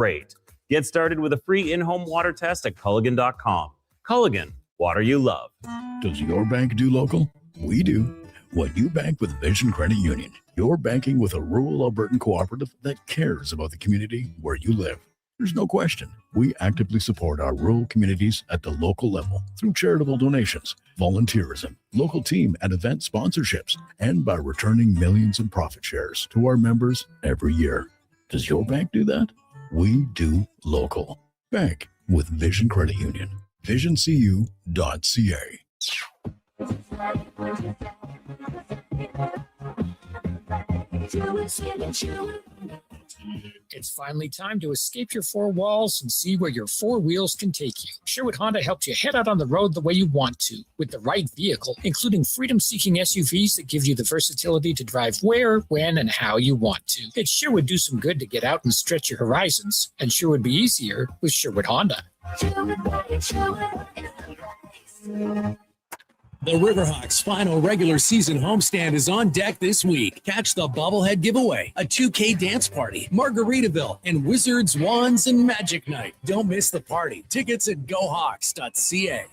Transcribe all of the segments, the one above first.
Great. Get started with a free in-home water test at Culligan.com. Culligan, water you love. Does your bank do local? We do. When you bank with Vision Credit Union, you're banking with a rural Albertan cooperative that cares about the community where you live. There's no question. We actively support our rural communities at the local level through charitable donations, volunteerism, local team and event sponsorships, and by returning millions in profit shares to our members every year. Does your bank do that? We do local. Bank with Vision Credit Union. VisionCU.ca. It's finally time to escape your four walls and see where your four wheels can take you. Sherwood Honda helps you head out on the road the way you want to, with the right vehicle, including freedom-seeking SUVs that give you the versatility to drive where, when, and how you want to. It sure would do some good to get out and stretch your horizons, and sure would be easier with Sherwood Honda. The Riverhawks' final regular season homestand is on deck this week. Catch the bobblehead giveaway, a 2K dance party, Margaritaville, and Wizards, Wands, and Magic Night. Don't miss the party. Tickets at GoHawks.ca.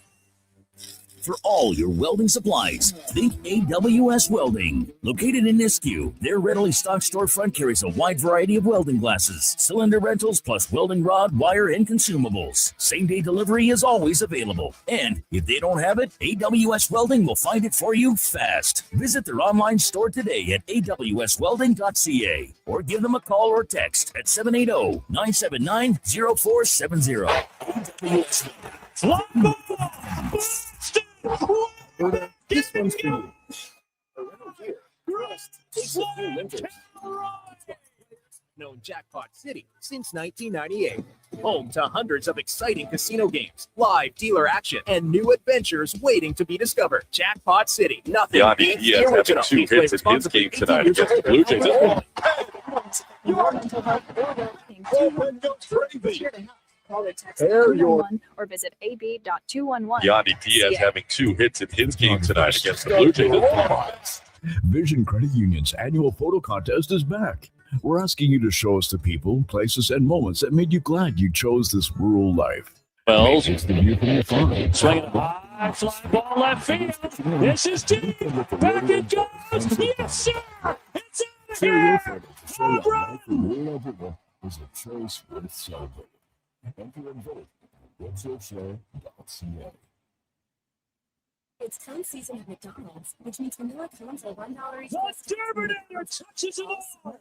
For all your welding supplies, think AWS Welding. Located in Nisku, their readily stocked storefront carries a wide variety of welding glasses, cylinder rentals, plus welding rod, wire, and consumables. Same-day delivery is always available. And if they don't have it, AWS Welding will find it for you fast. Visit their online store today at awswelding.ca or give them a call or text at 780-979-0470. AWS Welding. This one's for you. Around here, Rust takes a few winters. Known Jackpot City since 1998. Home to hundreds of exciting casino games, live dealer action, and new adventures waiting to be discovered. Jackpot City. Nothing beats the original. Having 2 hits in his game tonight against the Blue Jays. Call or text 211 or visit ab.211. Yanni Diaz having 2 hits in his game tonight against the Blue Jays. Vision Credit Union's annual photo contest is back. We're asking you to show us the people, places, and moments that made you glad you chose this rural life. Well, it's the view from your farm. Swing a high fly ball left field. This is deep. Back it goes. Yes, sir. It's in the air. Home run. Is a choice worth celebrating. Enter and vote. NHLer.ca. It's cone season at McDonald's, which means vanilla cones are $1 each. Terminator touches it all.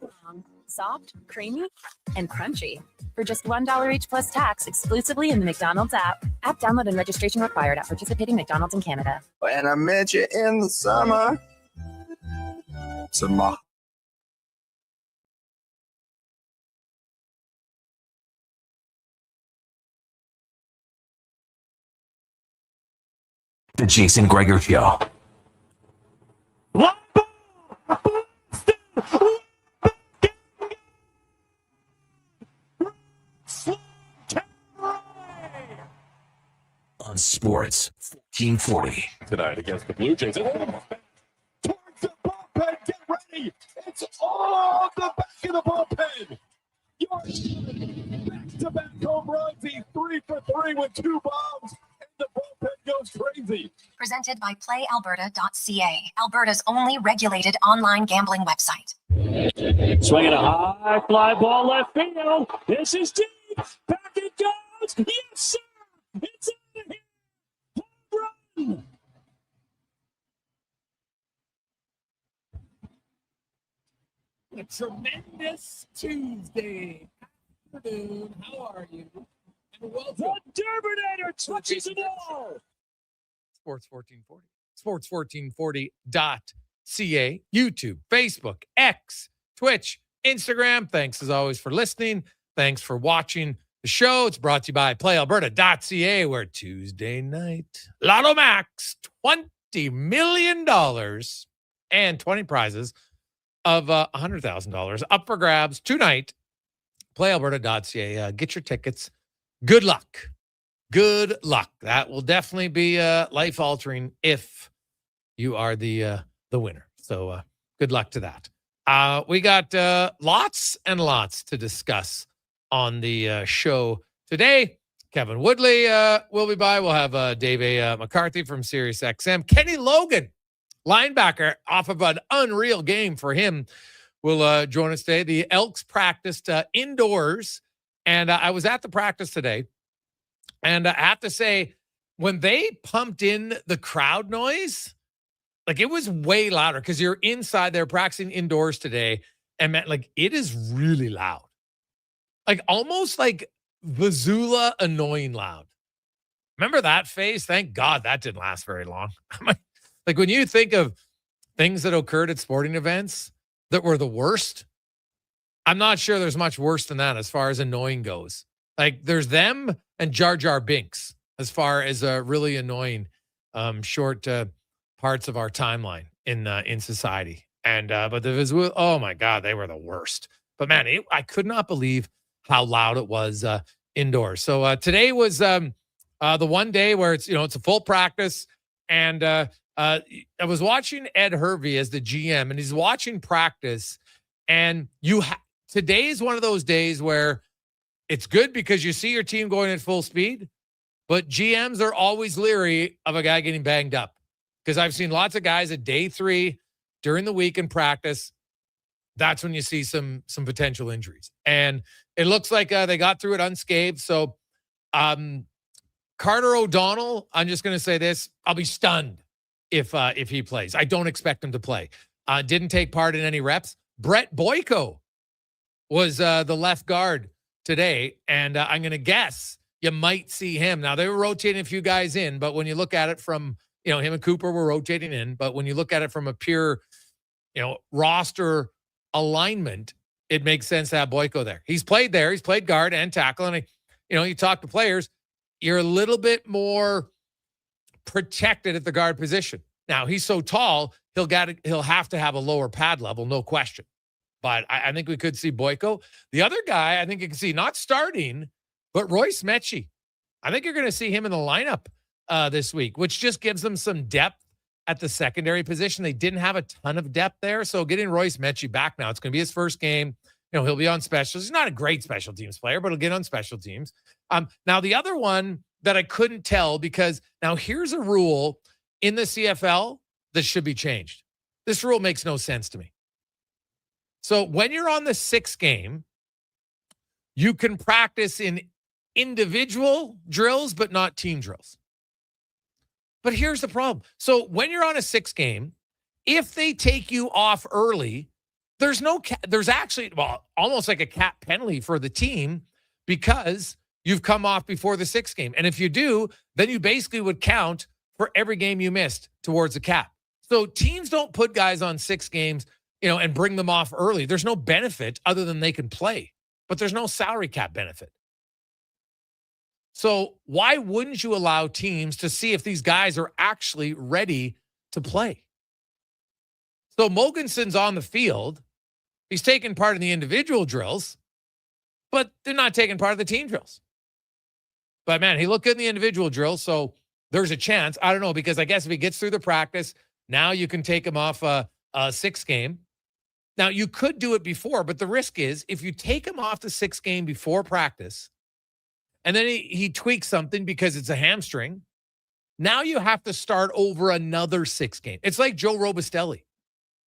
Soft, creamy, and crunchy. For just $1 each plus tax, exclusively in the McDonald's app. App download and registration required at participating McDonald's in Canada. When I met you in the summer. The Jason Gregor Show. On Sports 1440. Tonight against the Blue Jays. Towards the bullpen, get ready. It's all the back of the bullpen. Back-to-back home runs. He's 3 for 3 with 2 bombs. The bullpen goes crazy. Presented by PlayAlberta.ca, Alberta's only regulated online gambling website. Swinging a high fly ball left field. This is deep. Back it goes. Yes, sir. It's out of here. Home run. A tremendous Tuesday afternoon. How are you? And welcome. The Terminator touches it all. Sports 1440. Sports1440.ca. YouTube, Facebook, X, Twitch, Instagram. Thanks as always for listening. Thanks for watching the show. It's brought to you by PlayAlberta.ca, where Tuesday night, Lotto Max, $20 million and 20 prizes of $100,000 up for grabs tonight. PlayAlberta.ca. Get your tickets. Good luck. Good luck. That will definitely be life-altering if you are the winner. So good luck to that. We got lots and lots to discuss on the show today. Kevin Woodley will be by. We'll have Dave McCarthy from SiriusXM. Kenny Logan, linebacker, off of an unreal game for him, will join us today. The Elks practiced indoors, and I was at the practice today. And I have to say, when they pumped in the crowd noise, like it was way louder because you're inside. They're practicing indoors today. And man, like it is really loud. Like almost like Vizula annoying loud. Remember that face? Thank God that didn't last very long. Like when you think of things that occurred at sporting events that were the worst, I'm not sure there's much worse than that as far as annoying goes. Like there's them and Jar Jar Binks as far as really annoying short parts of our timeline in society. And but the Vizula, oh my God, they were the worst. But man, I could not believe how loud it was indoors. So today was the one day where it's a full practice, and I was watching Ed Hervey as the GM, and he's watching practice, and today is one of those days where it's good because you see your team going at full speed, but GMs are always leery of a guy getting banged up, because I've seen lots of guys at day 3 during the week in practice. That's when you see some potential injuries, and it looks like they got through it unscathed. So Carter O'Donnell, I'm just going to say this, I'll be stunned if he plays. I don't expect him to play. Didn't take part in any reps. Brett Boyko was the left guard today, and I'm going to guess you might see him. Now, they were rotating a few guys in, but when you look at it from, him and Cooper were rotating in, but when you look at it from a pure, roster alignment, it makes sense to have Boyko there. He's played there. He's played guard and tackle, and you talk to players, you're a little bit more protected at the guard position. Now, he's so tall, he'll have to have a lower pad level, no question. But I think we could see Boyko. The other guy I think you can see, not starting, but Royce Metchie. I think you're going to see him in the lineup this week, which just gives them some depth at the secondary position. They didn't have a ton of depth there. So getting Royce Metchie back now, it's going to be his first game. He'll be on specials. He's not a great special teams player, but he'll get on special teams. Now, the other one that I couldn't tell, because now here's a rule in the CFL that should be changed. This rule makes no sense to me. So when you're on the 6th game, you can practice in individual drills, but not team drills. But here's the problem. So when you're on a 6th game, if they take you off early, there's actually almost like a cap penalty for the team, because you've come off before the 6th game. And if you do, then you basically would count for every game you missed towards the cap. So teams don't put guys on 6 games, and bring them off early. There's no benefit other than they can play, but there's no salary cap benefit. So why wouldn't you allow teams to see if these guys are actually ready to play? So Mogensen's on the field. He's taking part in the individual drills, but they're not taking part of the team drills. But man, he looked good in the individual drills, so there's a chance. I don't know, because I guess if he gets through the practice, now you can take him off a 6th game. Now, you could do it before, but the risk is if you take him off the 6th game before practice, and then he tweaks something because it's a hamstring, now you have to start over another 6th game. It's like Joe Robustelli.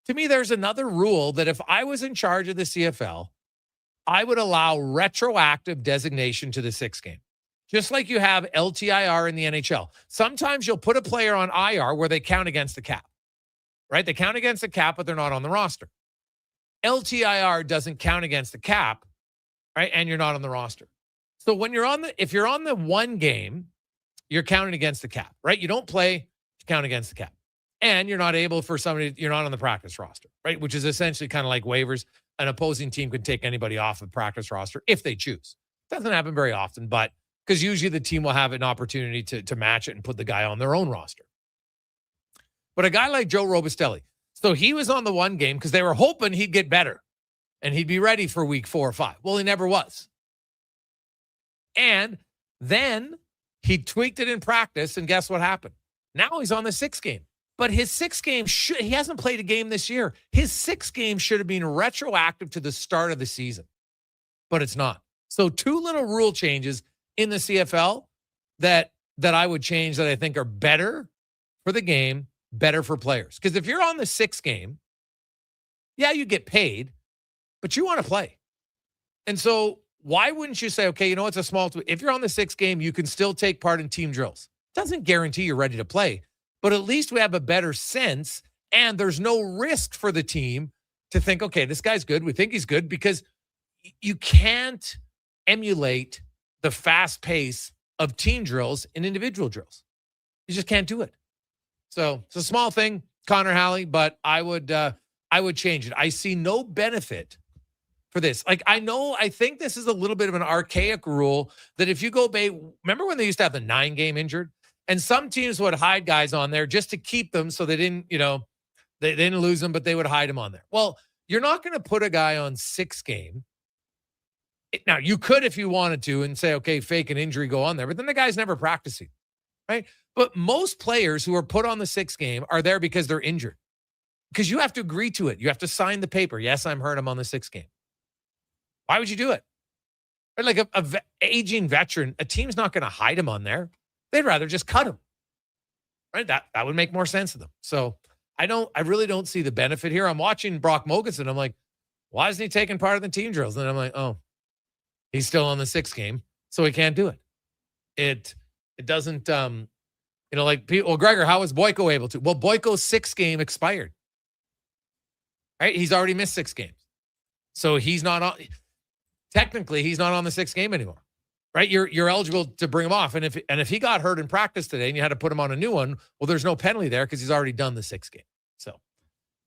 To me, there's another rule that if I was in charge of the CFL, I would allow retroactive designation to the 6th game. Just like you have LTIR in the NHL. Sometimes you'll put a player on IR where they count against the cap, right? They count against the cap, but they're not on the roster. LTIR doesn't count against the cap, right? And you're not on the roster. So when if you're on the 1 game, you're counting against the cap, right? You don't play, you count against the cap. And you're not able for somebody, you're not on the practice roster, right? Which is essentially kind of like waivers. An opposing team could take anybody off the practice roster if they choose. Doesn't happen very often, but because usually the team will have an opportunity to match it and put the guy on their own roster. But a guy like Joe Robustelli, so he was on the 1 game because they were hoping he'd get better and he'd be ready for week 4 or 5. Well, he never was. And then he tweaked it in practice, and guess what happened? Now he's on the 6th game. But his 6th game, he hasn't played a game this year. His 6th game should have been retroactive to the start of the season. But it's not. So 2 little rule changes in the CFL that I would change that I think are better for the game, better for players. Because if you're on the 6th game, yeah, you get paid, but you want to play. And so why wouldn't you say, okay, you know, it's a small, if you're on the 6th game, you can still take part in team drills. Doesn't guarantee you're ready to play, but at least we have a better sense and there's no risk for the team to think, okay, this guy's good. We think he's good, because you can't emulate the fast pace of team drills and individual drills. You just can't do it. So it's a small thing, Connor Halley, but I would change it. I see no benefit for this. Like, I think this is a little bit of an archaic rule that if you go, remember when they used to have the 9-game injured, and some teams would hide guys on there just to keep them so they didn't, they didn't lose them, but they would hide them on there. Well, you're not going to put a guy on 6 game. Now, you could if you wanted to and say, okay, fake an injury, go on there, but then the guy's never practicing, right? But most players who are put on the 6th game are there because they're injured, because you have to agree to it. You have to sign the paper. Yes, I'm hurt. I'm on the 6th game. Why would you do it? Like a aging veteran, a team's not going to hide him on there. They'd rather just cut him, right? That would make more sense to them. So I really don't see the benefit here. I'm watching Brock Mogensen. I'm like, why isn't he taking part in the team drills? And I'm like, oh, he's still on the 6th game, so he can't do it. It doesn't, like people, well, Gregor, how was Boyko able to? Well, Boyko's 6th game expired, right? He's already missed 6 games. So he's not on, technically he's not on the 6th game anymore, right? You're eligible to bring him off. And if he got hurt in practice today and you had to put him on a new one, well, there's no penalty there because he's already done the 6th game. So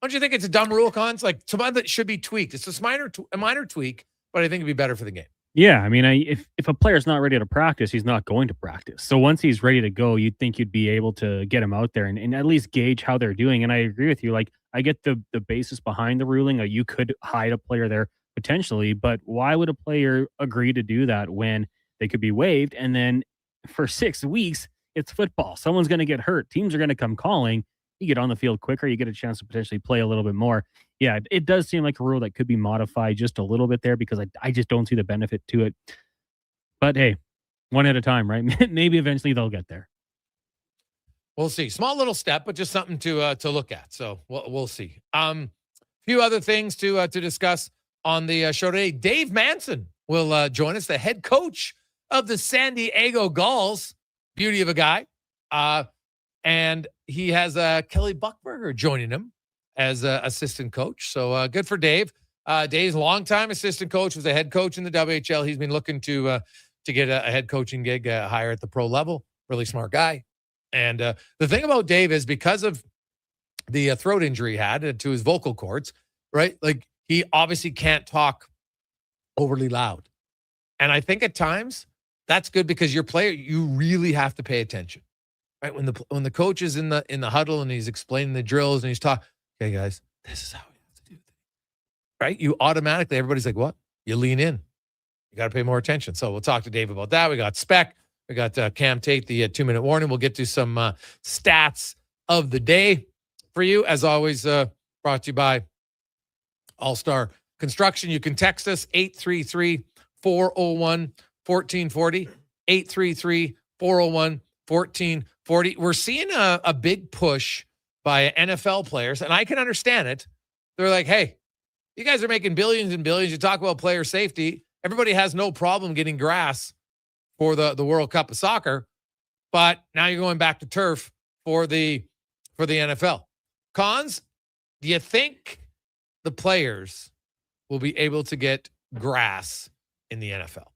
don't you think it's a dumb rule, Cons? Like, something that should be tweaked. It's a minor tweak, but I think it'd be better for the game. Yeah, I mean, if a player's not ready to practice, he's not going to practice. So once he's ready to go, you'd think you'd be able to get him out there and at least gauge how they're doing. And I agree with you. Like, I get the basis behind the ruling. You could hide a player there potentially, but why would a player agree to do that when they could be waived? And then for 6 weeks, it's football. Someone's going to get hurt. Teams are going to come calling. You get on the field quicker. You get a chance to potentially play a little bit more. Yeah, it does seem like a rule that could be modified just a little bit there, because I just don't see the benefit to it. But hey, one at a time, right? Maybe eventually they'll get there. We'll see. Small little step, but just something to look at. So we'll see. A few other things to discuss on the show today. Dave Manson will join us, the head coach of the San Diego Gulls. Beauty of a guy. And he has Kelly Buchberger joining him as assistant coach. So good for Dave. Dave's longtime assistant coach, was a head coach in the WHL. He's been looking to get a head coaching gig higher at the pro level. Really smart guy. And the thing about Dave is, because of the throat injury he had to his vocal cords, right? Like, he obviously can't talk overly loud. And I think at times that's good, because your player, you really have to pay attention, right? When the coach is in the huddle and he's explaining the drills and he's talking, okay, guys, this is how we have to do it, right? You automatically, everybody's like, what? You lean in. You got to pay more attention. So we'll talk to Dave about that. We got Spec. We got Cam Tate, the 2-minute warning. We'll get to some stats of the day for you. As always, brought to you by All-Star Construction. You can text us 833-401-1440, 833-401-1440. We're seeing a big push by NFL players, and I can understand it. They're like, hey, you guys are making billions and billions. You talk about player safety. Everybody has no problem getting grass for the World Cup of soccer, but now you're going back to turf for the NFL. Cons, do you think the players will be able to get grass in the NFL?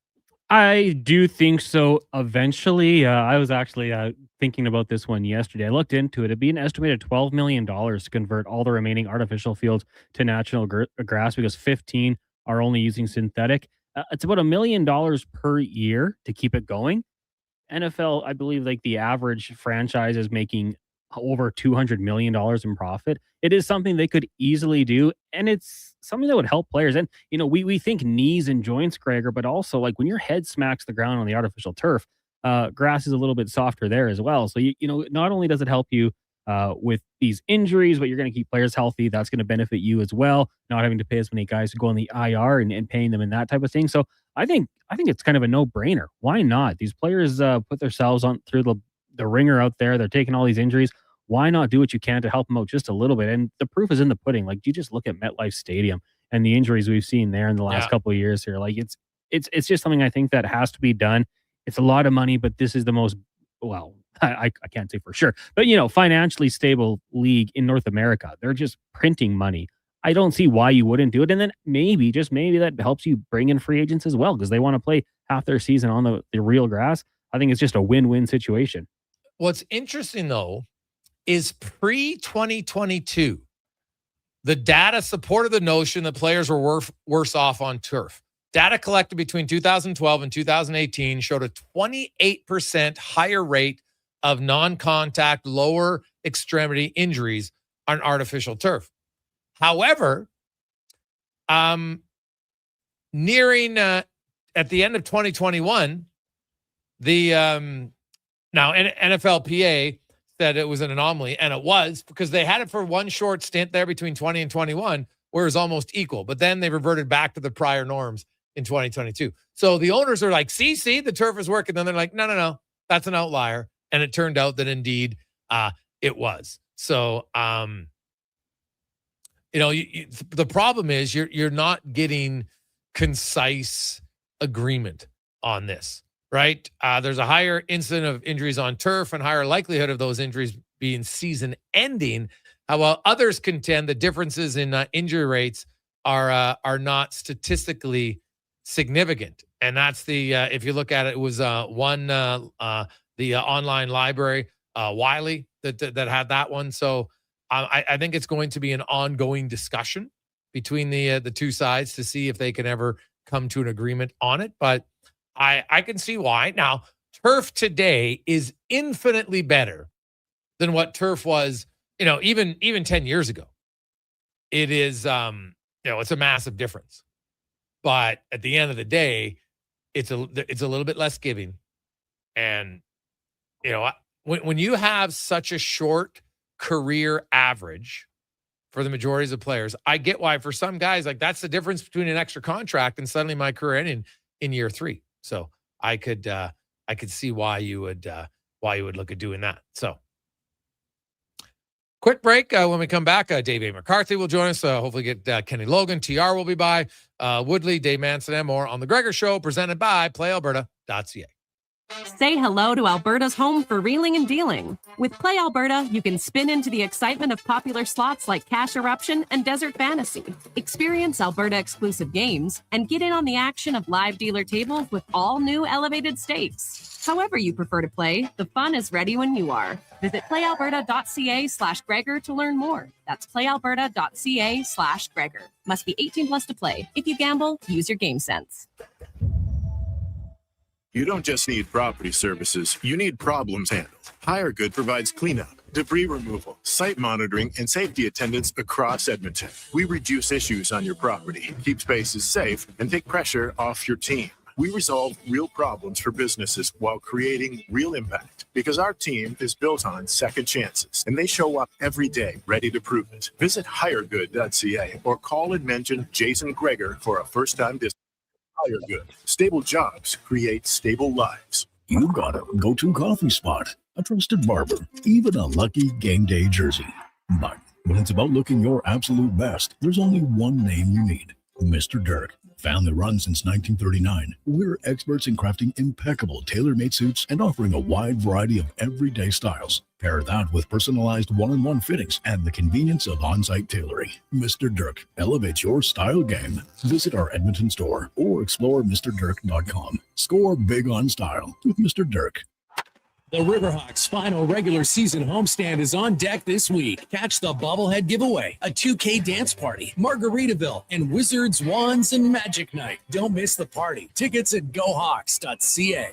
I do think so eventually. I was actually thinking about this one yesterday. I looked into it. It'd be an estimated $12 million to convert all the remaining artificial fields to natural grass, because 15 are only using synthetic. It's about $1 million per year to keep it going. NFL, I believe, like, the average franchise is making over $200 million in profit. It is something they could easily do, and it's something that would help players. And, we think knees and joints, Gregor, but also, like, when your head smacks the ground on the artificial turf, grass is a little bit softer there as well. So, not only does it help you with these injuries, but you're going to keep players healthy. That's going to benefit you as well, not having to pay as many guys to go on the IR and paying them and that type of thing. So I think it's kind of a no-brainer. Why not? These players put themselves on through the ringer out there. They're taking all these injuries. Why not do what you can to help them out just a little bit? And the proof is in the pudding. Like, you just look at MetLife Stadium and the injuries we've seen there in the last couple of years here. Like, it's just something I think that has to be done. It's a lot of money, but this is the most, well, I can't say for sure, but financially stable league in North America. They're just printing money. I don't see why you wouldn't do it. And then maybe, just maybe, that helps you bring in free agents as well, because they want to play half their season on the real grass. I think it's just a win-win situation. What's interesting, though, is pre-2022, the data supported the notion that players were worse off on turf. Data collected between 2012 and 2018 showed a 28% higher rate of non-contact lower extremity injuries on artificial turf. However, nearing at the end of 2021, the now NFLPA said it was an anomaly, and it was, because they had it for one short stint there between 20 and 21, where it was almost equal. But then they reverted back to the prior norms in 2022. So the owners are like, see, the turf is working. Then they're like, no, that's an outlier. And it turned out that indeed it was. So, the problem is you're not getting concise agreement on this, right? There's a higher incidence of injuries on turf and higher likelihood of those injuries being season ending. While others contend the differences in injury rates are not statistically significant. And that's if you look at it, it was the online library, Wiley, that had that one. So I think it's going to be an ongoing discussion between the two sides to see if they can ever come to an agreement on it. But I can see why. Now, turf today is infinitely better than what turf was, even 10 years ago. It is, it's a massive difference. But at the end of the day, it's a little bit less giving. And, when you have such a short career average for the majority of players, I get why for some guys, like, that's the difference between an extra contract and suddenly my career ending in year 3. So I could see why you would look at doing that. So quick break. When we come back, Dave A. McCarthy will join us. Hopefully get Kenny Logan. TR will be by. Woodley, Dave Manson, and more on The Gregor Show, presented by PlayAlberta.ca. Say hello to Alberta's home for reeling and dealing. With Play Alberta, you can spin into the excitement of popular slots like Cash Eruption and Desert Fantasy. Experience Alberta-exclusive games and get in on the action of live dealer tables with all new elevated stakes. However you prefer to play, the fun is ready when you are. Visit playalberta.ca/Gregor to learn more. That's playalberta.ca/Gregor. Must be 18 plus to play. If you gamble, use your game sense. You don't just need property services, you need problems handled. HireGood provides cleanup, debris removal, site monitoring, and safety attendance across Edmonton. We reduce issues on your property, keep spaces safe, and take pressure off your team. We resolve real problems for businesses while creating real impact, because our team is built on second chances, and they show up every day ready to prove it. Visit hiregood.ca or call and mention Jason Gregor for a first-time discount. HireGood. Stable jobs create stable lives. You've got a go-to coffee spot, a trusted barber, even a lucky game day jersey. But when it's about looking your absolute best, there's only one name you need: Mr. Dirk. Family run since 1939, we're experts in crafting impeccable tailor-made suits and offering a wide variety of everyday styles. Pair that with personalized one-on-one fittings and the convenience of on-site tailoring. Mr. Dirk elevates your style game. Visit our Edmonton store or explore MrDirk.com. Score big on style with Mr. Dirk. The Riverhawks' final regular season homestand is on deck this week. Catch the bobblehead giveaway, a 2K dance party, Margaritaville, and Wizards, Wands, and Magic Night. Don't miss the party. Tickets at GoHawks.ca.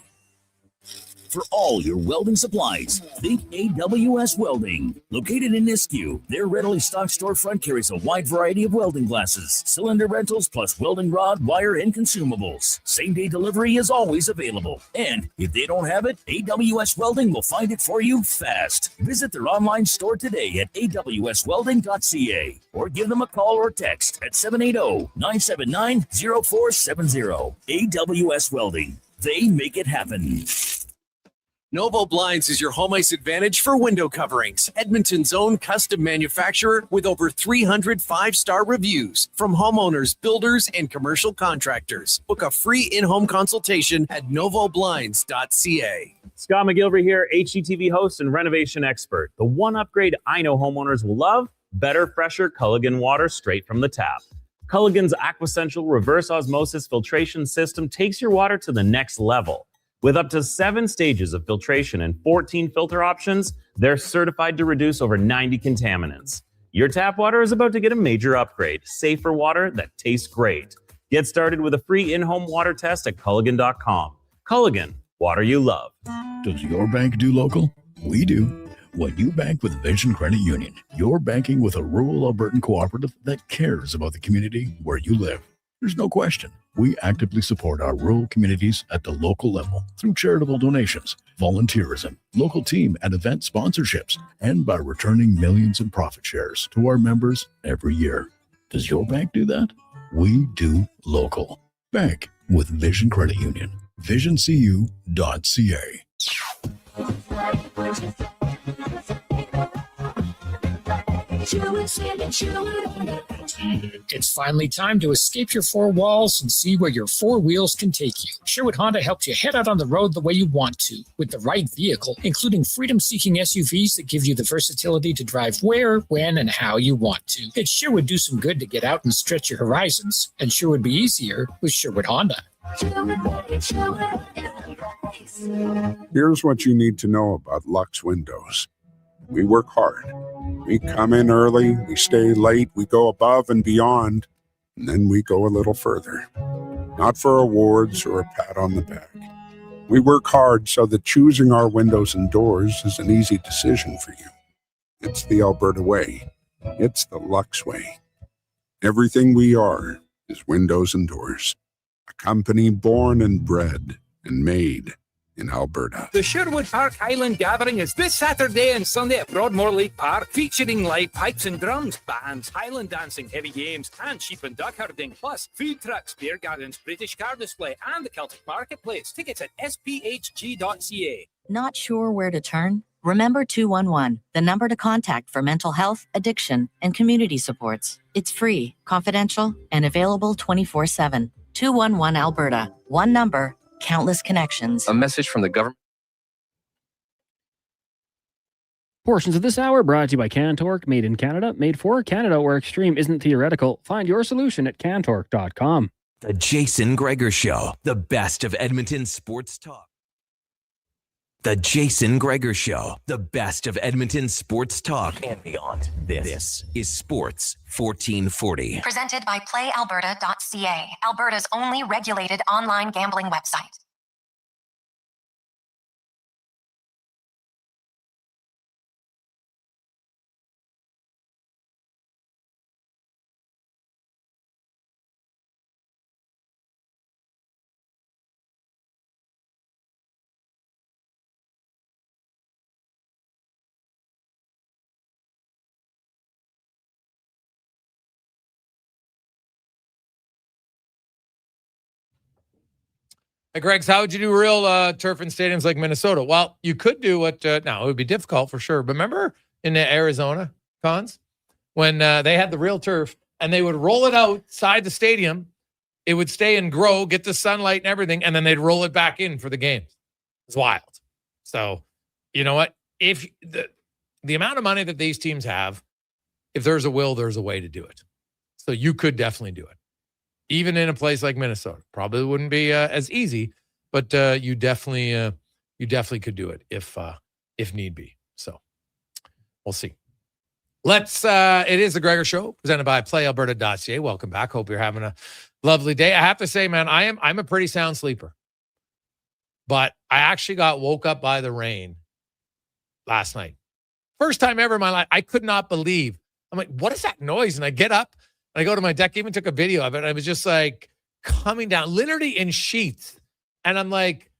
For all your welding supplies, think AWS Welding. Located in Nisku, their readily stocked storefront carries a wide variety of welding glasses, cylinder rentals, plus welding rod, wire, and consumables. Same-day delivery is always available. And if they don't have it, AWS Welding will find it for you fast. Visit their online store today at awswelding.ca or give them a call or text at 780-979-0470. AWS Welding. They make it happen. Novo Blinds is your home ice advantage for window coverings. Edmonton's own custom manufacturer with over 300 five-star reviews from homeowners, builders, and commercial contractors. Book a free in-home consultation at novoblinds.ca. Scott McGilvery here, HGTV host and renovation expert. The one upgrade I know homeowners will love: better, fresher Culligan water straight from the tap. Culligan's Aquasential reverse osmosis filtration system takes your water to the next level. With up to 7 stages of filtration and 14 filter options, they're certified to reduce over 90 contaminants. Your tap water is about to get a major upgrade. Safer water that tastes great. Get started with a free in-home water test at Culligan.com. Culligan, water you love. Does your bank do local? We do. When you bank with Vision Credit Union, you're banking with a rural Albertan cooperative that cares about the community where you live. There's no question. We actively support our rural communities at the local level through charitable donations, volunteerism, local team and event sponsorships, and by returning millions in profit shares to our members every year. Does your bank do that? We do local. Bank with Vision Credit Union. VisionCU.ca. It's finally time to escape your four walls and see where your four wheels can take you. Sherwood Honda helps you head out on the road the way you want to, with the right vehicle, including freedom-seeking SUVs that give you the versatility to drive where, when, and how you want to. It sure would do some good to get out and stretch your horizons, and sure would be easier with Sherwood Honda. Here's what you need to know about Lux Windows. We work hard. We come in early, we stay late, we go above and beyond, and then we go a little further. Not for awards or a pat on the back. We work hard so that choosing our windows and doors is an easy decision for you. It's the Alberta way. It's the Lux way. Everything we are is windows and doors. A company born and bred and made in Alberta. The Sherwood Park Highland Gathering is this Saturday and Sunday at Broadmoor Lake Park, featuring live pipes and drums, bands, Highland dancing, heavy games, and sheep and duck herding, plus food trucks, beer gardens, British car display, and the Celtic Marketplace. Tickets at sphg.ca. Not sure where to turn? Remember 211, the number to contact for mental health, addiction, and community supports. It's free, confidential, and available 24/7. 211 Alberta. One number, countless connections. A message from the government. Portions of this hour brought to you by CanTorque, made in Canada, made for Canada, where extreme isn't theoretical. Find your solution at CanTorque.com. The Jason Gregor Show, the best of Edmonton sports talk. The Jason Gregor Show, the best of Edmonton sports talk and beyond. This is Sports 1440. Presented by PlayAlberta.ca, Alberta's only regulated online gambling website. Hey, Greg's, how would you do real turf in stadiums like Minnesota? Well, you could do what, now it would be difficult for sure. But remember in Arizona, Cons, when they had the real turf and they would roll it outside the stadium, it would stay and grow, get the sunlight and everything, and then they'd roll it back in for the games. It's wild. So, you know what? If the amount of money that these teams have, if there's a will, there's a way to do it. So you could definitely do it. Even in a place like Minnesota, probably wouldn't be as easy, but you definitely could do it if need be. So we'll see. It is the Gregor Show presented by PlayAlberta.ca. Welcome back. Hope you're having a lovely day. I have to say, man, I'm a pretty sound sleeper. but I actually got woke up by the rain last night. First time ever in my life. I could not believe. I'm like, what is that noise? And I get up and I go to my deck, even took a video of it. I was just like coming down literally in sheets. And I'm like,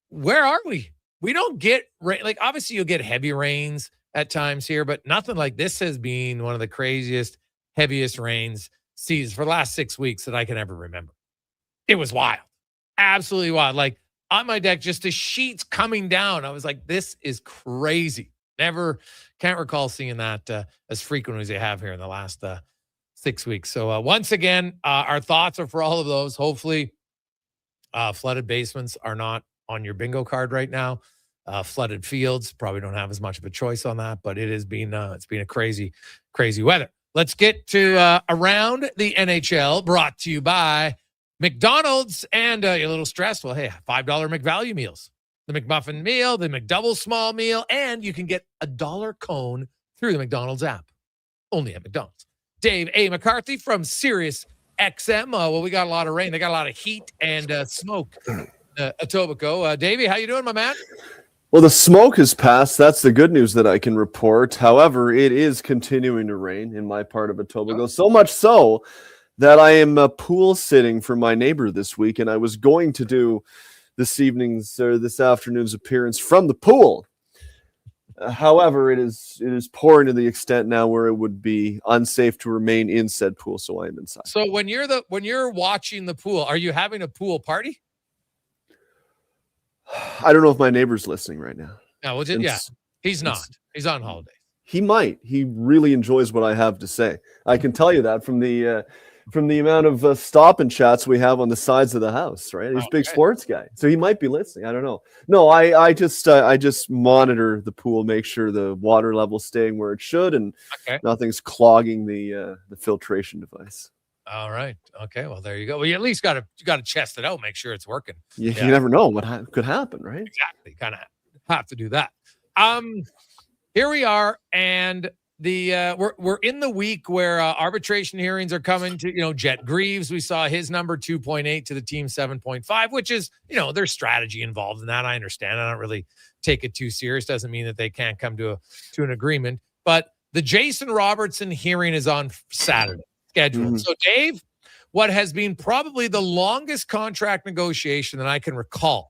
where are we? We don't get rain. Like, obviously you'll get heavy rains at times here, but nothing like this has been one of the craziest, heaviest rains seasons for the last 6 weeks that I can ever remember. It was wild. Absolutely wild. Like on my deck, just the sheets coming down. I was like, this is crazy. Can't recall seeing that as frequent as they have here in the last 6 weeks. So once again, our thoughts are for all of those. Hopefully flooded basements are not on your bingo card right now. Flooded fields, probably don't have as much of a choice on that, but it's been a crazy, crazy weather. Let's get to Around the NHL, brought to you by McDonald's. And you're a little stressed. Well, hey, $5 McValue meals. The McMuffin meal, the McDouble small meal, and you can get a $1 cone through the McDonald's app. Only at McDonald's. Dave A. McCarthy from Sirius XM. Well, we got a lot of rain. They got a lot of heat and smoke. Etobicoke. Davey, how you doing, my man? Well, the smoke has passed. That's the good news that I can report. However, it is continuing to rain in my part of Etobicoke. So much so that I am pool sitting for my neighbor this week, and I was going to do this afternoon's appearance from the pool. However, it is pouring to the extent now where it would be unsafe to remain in said pool, so I am inside. So when you're watching the pool, are you having a pool party? I don't know if my neighbor's listening right now. No, well, yeah, he's not. He's on holiday. He might. He really enjoys what I have to say. I can tell you that from the amount of stop and chats we have on the sides of the house, right? He's a big sports guy, so he might be listening. I don't know. No, I just monitor the pool, make sure the water level's staying where it should, and nothing's clogging the filtration device. All right. Okay. Well, there you go. Well, you at least got to test it out, make sure it's working. You never know what could happen, right? Exactly. Kind of have to do that. Here we are, and we're in the week where arbitration hearings are coming to, Jet Greaves. We saw his number 2.8 to the team 7.5, which is, there's strategy involved in that. I understand. I don't really take it too serious. Doesn't mean that they can't come to an agreement. But the Jason Robertson hearing is on Saturday scheduled. Mm-hmm. So Dave, what has been probably the longest contract negotiation that I can recall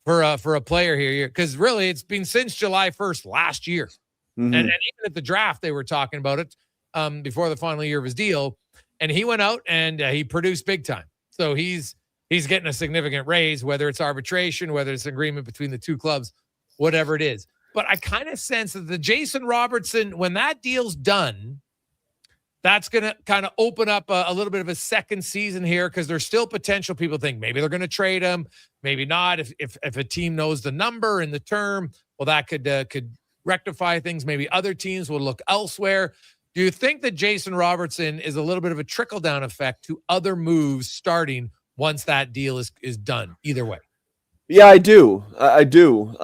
for a player here, because really it's been since July 1st last year. Mm-hmm. And even at the draft, they were talking about it before the final year of his deal. And he went out and he produced big time. So he's getting a significant raise, whether it's arbitration, whether it's an agreement between the two clubs, whatever it is. But I kind of sense that the Jason Robertson, when that deal's done, that's going to kind of open up a little bit of a second season here, because there's still potential. People think maybe they're going to trade him, maybe not. If a team knows the number and the term, well, that could rectify things. Maybe other teams will look elsewhere. Do you think that Jason Robertson is a little bit of a trickle-down effect to other moves starting once that deal is done, either way? Yeah, I do. I do.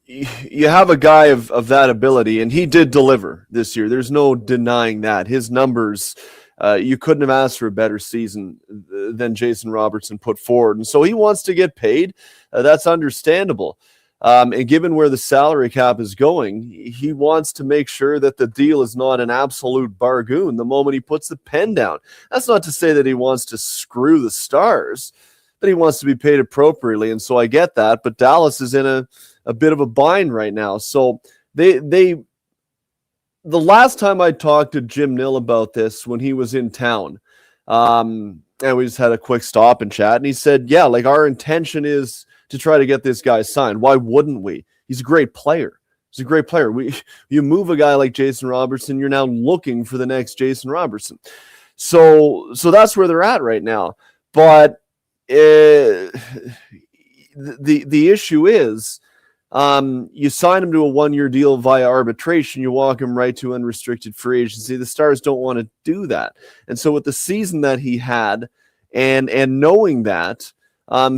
You have a guy of that ability, and he did deliver this year. There's no denying that. His numbers, you couldn't have asked for a better season than Jason Robertson put forward. And so he wants to get paid. That's understandable. And given where the salary cap is going, he wants to make sure that the deal is not an absolute bargain the moment he puts the pen down. That's not to say that he wants to screw the Stars, but he wants to be paid appropriately. And so I get that. But Dallas is in a bit of a bind right now. So the last time I talked to Jim Nill about this, when he was in town, and we just had a quick stop and chat, and he said, yeah, like our intention is to try to get this guy signed. Why wouldn't we? He's a great player. You move a guy like Jason Robertson, you're now looking for the next Jason Robertson. So that's where they're at right now. But the issue is, you sign him to a 1-year deal via arbitration, you walk him right to unrestricted free agency. The Stars don't want to do that. And so with the season that he had, and knowing that,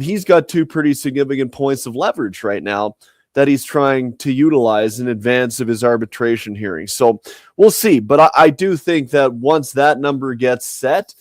he's got 2 pretty significant points of leverage right now that he's trying to utilize in advance of his arbitration hearing. So we'll see. But I do think that once that number gets set,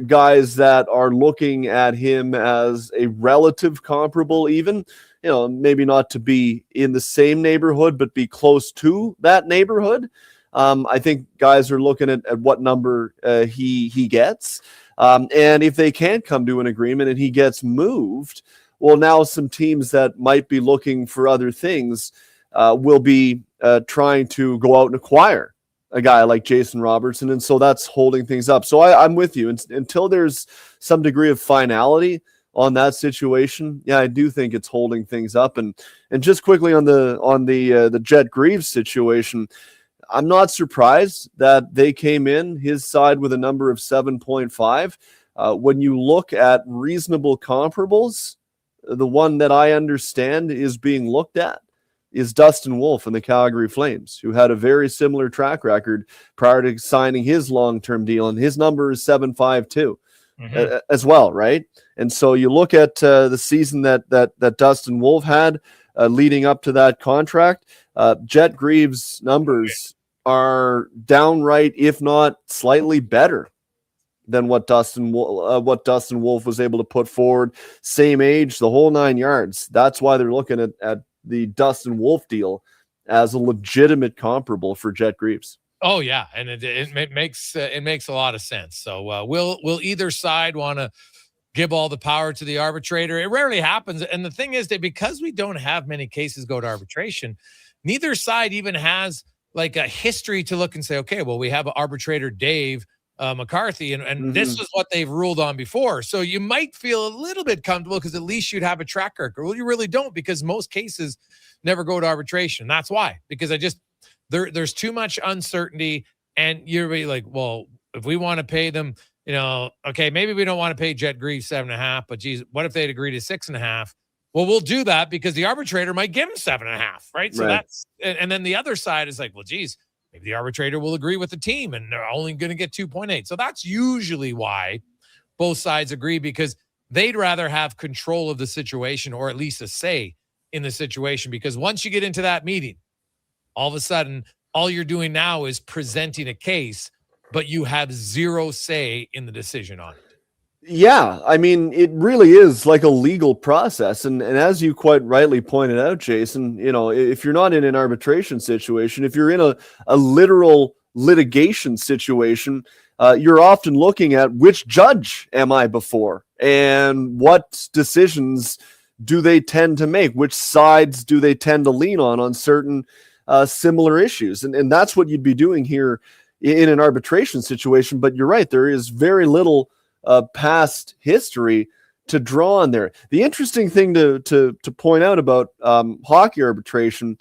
guys that are looking at him as a relative comparable, even, maybe not to be in the same neighborhood, but be close to that neighborhood. I think guys are looking at what number he gets. And if they can't come to an agreement and he gets moved, well, now some teams that might be looking for other things will be trying to go out and acquire a guy like Jason Robertson. And so that's holding things up. So I'm with you. Until there's some degree of finality on that situation, I do think it's holding things up. And just quickly on the Jet Greaves situation, I'm not surprised that they came in his side with a number of 7.5. When you look at reasonable comparables, the one that I understand is being looked at is Dustin Wolf and the Calgary Flames, who had a very similar track record prior to signing his long-term deal, and his number is 7.5 too, as well, right? And so you look at the season that Dustin Wolf had leading up to that contract. Jet Greaves' numbers are downright, if not slightly better than what Dustin Wolf was able to put forward. Same age, the whole 9 yards. That's why they're looking at the Dustin Wolf deal as a legitimate comparable for Jet Greaves. Oh yeah, and it makes a lot of sense. So will either side want to give all the power to the arbitrator? It rarely happens, and the thing is that because we don't have many cases go to arbitration, neither side even has like a history to look and say, okay, well, we have arbitrator Dave McCarthy, and this is what they've ruled on before. So you might feel a little bit comfortable because at least you'd have a track record. Well, you really don't, because most cases never go to arbitration. That's why, because there's too much uncertainty, and you're really like, well, if we want to pay them, okay, maybe we don't want to pay Jet Greaves 7.5, but geez, what if they'd agree to 6.5? Well, we'll do that because the arbitrator might give him 7.5, right? So that's, and then the other side is like, well, geez, maybe the arbitrator will agree with the team and they're only going to get 2.8. So that's usually why both sides agree, because they'd rather have control of the situation, or at least a say in the situation. Because once you get into that meeting, all of a sudden, all you're doing now is presenting a case, but you have zero say in the decision on it. Yeah, I mean, it really is like a legal process. And as you quite rightly pointed out, Jason, if you're not in an arbitration situation, if you're in a literal litigation situation, you're often looking at which judge am I before and what decisions do they tend to make, which sides do they tend to lean on certain similar issues. And that's what you'd be doing here in an arbitration situation. But you're right, there is very little past history to draw on there. The interesting thing to point out about hockey arbitration,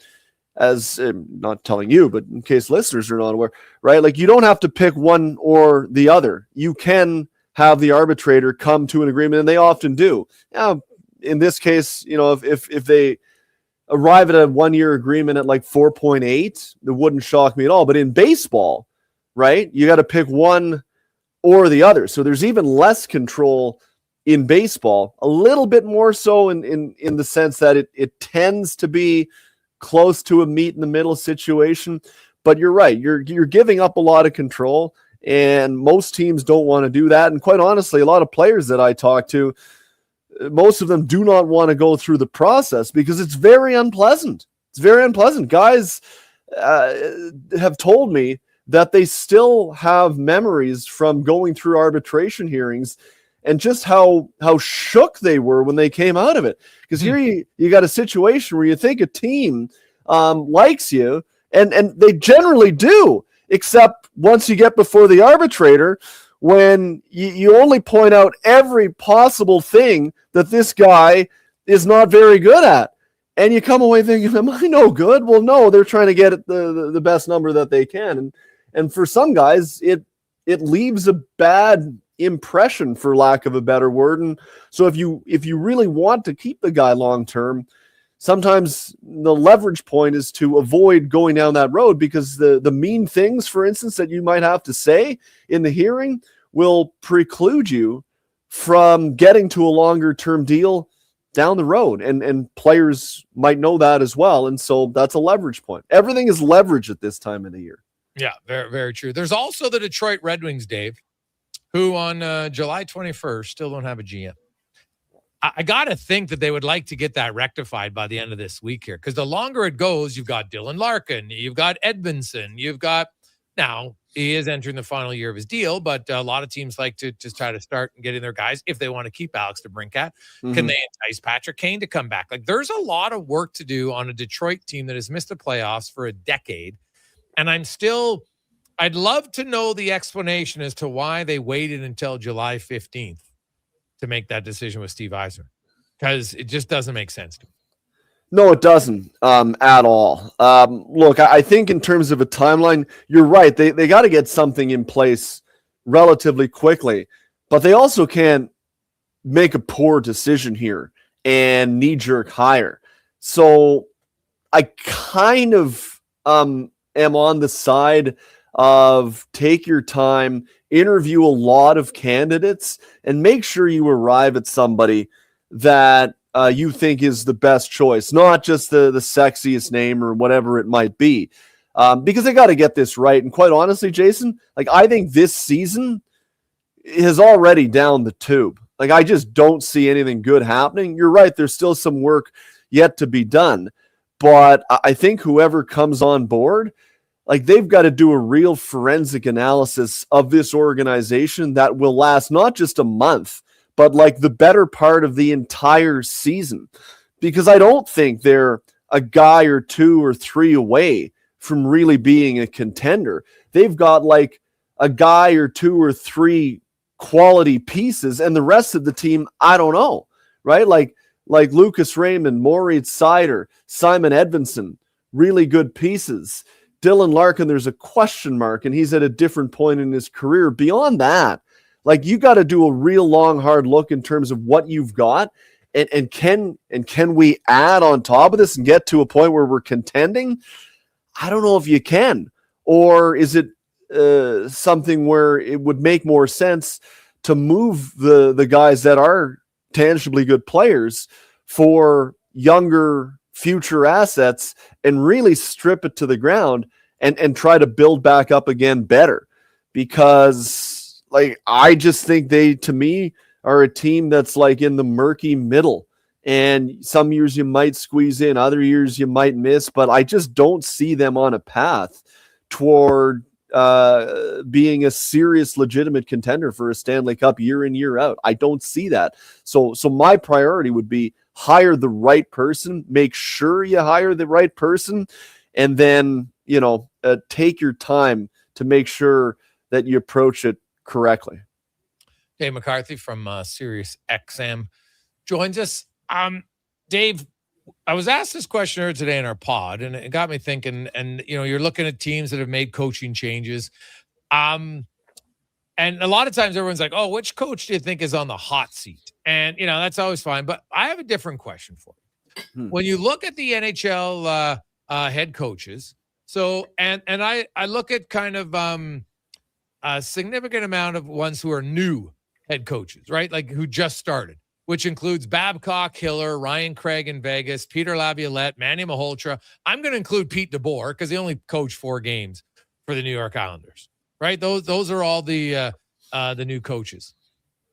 as not telling you, but in case listeners are not aware, right? Like, you don't have to pick one or the other. You can have the arbitrator come to an agreement, and they often do. Now, in this case, if they arrive at a 1-year agreement at like 4.8, it wouldn't shock me at all. But in baseball, right, you got to pick one or the other. So there's even less control in baseball, a little bit more so in the sense that it tends to be close to a meet in the middle situation. But you're right, you're giving up a lot of control, and most teams don't want to do that. And quite honestly, a lot of players that I talk to, most of them do not want to go through the process because it's very unpleasant. It's very unpleasant. Guys have told me that they still have memories from going through arbitration hearings and just how shook they were when they came out of it. Because here you got a situation where you think a team likes you, and they generally do, except once you get before the arbitrator, when you only point out every possible thing that this guy is not very good at. And you come away thinking, am I no good? Well, no, they're trying to get the best number that they can. And for some guys, it leaves a bad impression, for lack of a better word. And so if you really want to keep the guy long term, sometimes the leverage point is to avoid going down that road, because the mean things, for instance, that you might have to say in the hearing will preclude you from getting to a longer term deal down the road. And players might know that as well. And so that's a leverage point. Everything is leverage at this time of the year. Yeah, very, very true. There's also the Detroit Red Wings, Dave. who on July 21st still don't have a GM. I got to think that they would like to get that rectified by the end of this week here, because the longer it goes, you've got Dylan Larkin, you've got Edmondson, you've got, now he is entering the final year of his deal, but a lot of teams like to just try to start and get in their guys if they want to keep Alex DeBrincat. Can they entice Patrick Kane to come back? Like, there's a lot of work to do on a Detroit team that has missed the playoffs for a decade. And I'd love to know the explanation as to why they waited until July 15th to make that decision with Steve Eisner, because it just doesn't make sense to me. No, it doesn't at all. Look, I think in terms of a timeline, you're right. They got to get something in place relatively quickly, but they also can't make a poor decision here and knee-jerk hire. So I kind of am on the side of take your time, interview a lot of candidates, and make sure you arrive at somebody that you think is the best choice, not just the sexiest name or whatever it might be, because they got to get this right. And quite honestly, Jason, like, I think this season is already down the tube. Like, I just don't see anything good happening. You're right. There's still some work yet to be done, but I think whoever comes on board, like, they've got to do a real forensic analysis of this organization that will last not just a month, but like the better part of the entire season. Because I don't think they're a guy or two or three away from really being a contender. They've got like a guy or two or three quality pieces, and the rest of the team, I don't know, right? Like Lucas Raymond, Moritz Seider, Simon Edmondson, really good pieces. Dylan Larkin, there's a question mark, and he's at a different point in his career. Beyond that, like, you got to do a real long, hard look in terms of what you've got, and can we add on top of this and get to a point where we're contending? I don't know if you can, or is it something where it would make more sense to move the guys that are tangibly good players for younger future assets and really strip it to the ground and try to build back up again better? Because, like, I just think they, to me, are a team that's like in the murky middle. And some years you might squeeze in, other years you might miss, but I just don't see them on a path toward being a serious, legitimate contender for a Stanley Cup year in, year out. I don't see that. So my priority would be hire the right person, make sure you hire the right person, and then, take your time to make sure that you approach it correctly. Dave McCarthy from Sirius XM joins us. Dave, I was asked this question earlier today in our pod, and it got me thinking, and, you're looking at teams that have made coaching changes. And a lot of times everyone's like, oh, which coach do you think is on the hot seat? And, that's always fine. But I have a different question for you. When you look at the NHL head coaches, and I look at kind of a significant amount of ones who are new head coaches, right? Like, who just started, which includes Babcock, Hiller, Ryan Craig in Vegas, Peter Laviolette, Manny Malhotra. I'm going to include Pete DeBoer because he only coached 4 games for the New York Islanders, right? Those are all the new coaches.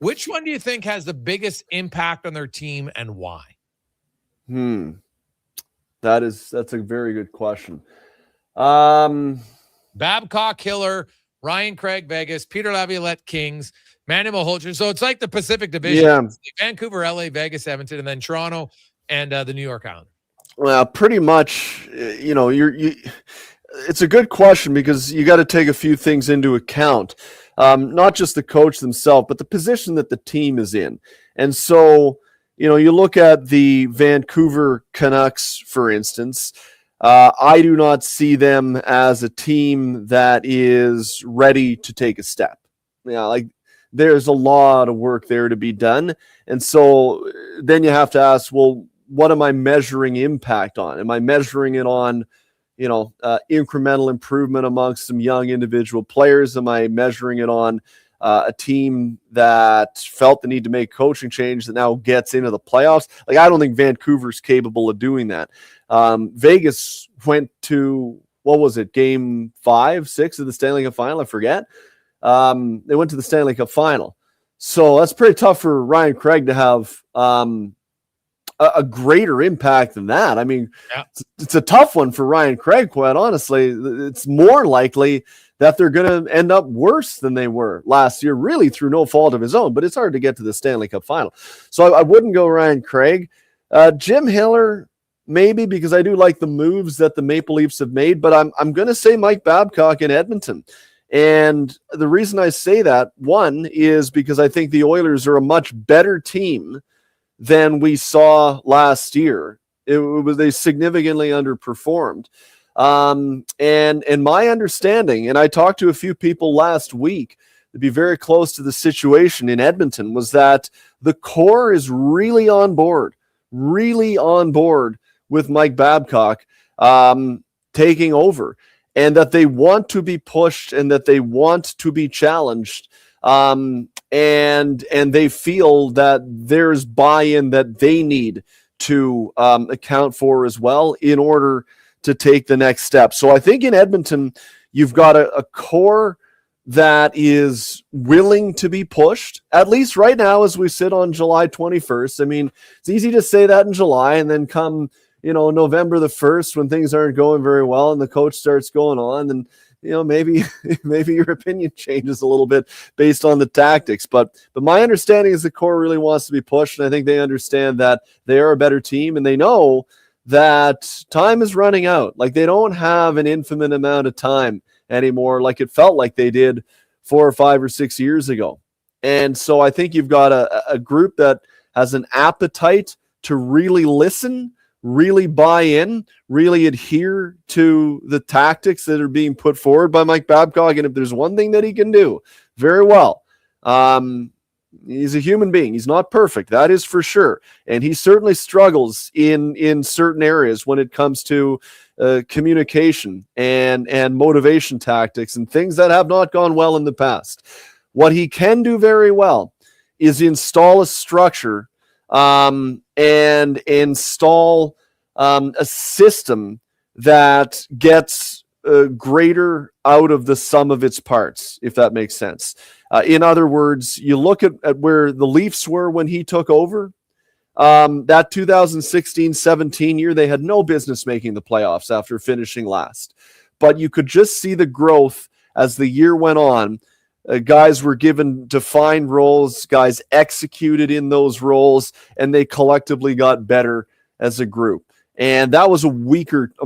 Which one do you think has the biggest impact on their team, and why? That's a very good question. Babcock, Hiller, Ryan Craig, Vegas, Peter Laviolette, Kings, Manny Malhotra. So it's like the Pacific Division. Yeah. Vancouver, LA, Vegas, Edmonton, and then Toronto and the New York Islanders. Well, pretty much, it's a good question because you got to take a few things into account. Not just the coach themselves, but the position that the team is in. And so, you look at the Vancouver Canucks, for instance. I do not see them as a team that is ready to take a step. There's a lot of work there to be done. And so then you have to ask, well, what am I measuring impact on? Am I measuring it on, incremental improvement amongst some young individual players? Am I measuring it on a team that felt the need to make coaching change that now gets into the playoffs? Like, I don't think Vancouver's capable of doing that. Vegas went to, what was it, game 5, 6 of the Stanley Cup final? I forget. They went to the Stanley Cup final. So that's pretty tough for Ryan Craig to have a greater impact than that. I mean, it's a tough one for Ryan Craig, quite honestly. It's more likely that they're going to end up worse than they were last year, really through no fault of his own, but it's hard to get to the Stanley Cup final. So I wouldn't go Ryan Craig. Jim Hiller, maybe, because I do like the moves that the Maple Leafs have made, but I'm going to say Mike Babcock in Edmonton. And the reason I say that, one, is because I think the Oilers are a much better team than we saw last year. They significantly underperformed. And my understanding, and I talked to a few people last week to be very close to the situation in Edmonton, was that the core is really on board with Mike Babcock taking over, and that they want to be pushed and that they want to be challenged. And they feel that there's buy-in that they need to account for as well in order to take the next step. So I think in Edmonton, you've got a core that is willing to be pushed, at least right now as we sit on July 21st. I mean, it's easy to say that in July, and then come, November the 1st, when things aren't going very well and the coach starts going on, and maybe your opinion changes a little bit based on the tactics. But my understanding is the core really wants to be pushed, and I think they understand that they are a better team, and they know that time is running out. Like, they don't have an infinite amount of time anymore, like it felt like they did 4 or 5 or 6 years ago. And so I think you've got a group that has an appetite to really listen, really buy in, really adhere to the tactics that are being put forward by Mike Babcock. And if there's one thing that he can do very well, he's a human being. He's not perfect, that is for sure. And he certainly struggles in certain areas when it comes to communication and motivation tactics and things that have not gone well in the past. What he can do very well is install a structure and install a system that gets greater out of the sum of its parts, if that makes sense. In other words, you look at where the Leafs were when he took over. That 2016-17 year, they had no business making the playoffs after finishing last. But you could just see the growth as the year went on. Guys were given defined roles, guys executed in those roles, and they collectively got better as a group. And that was a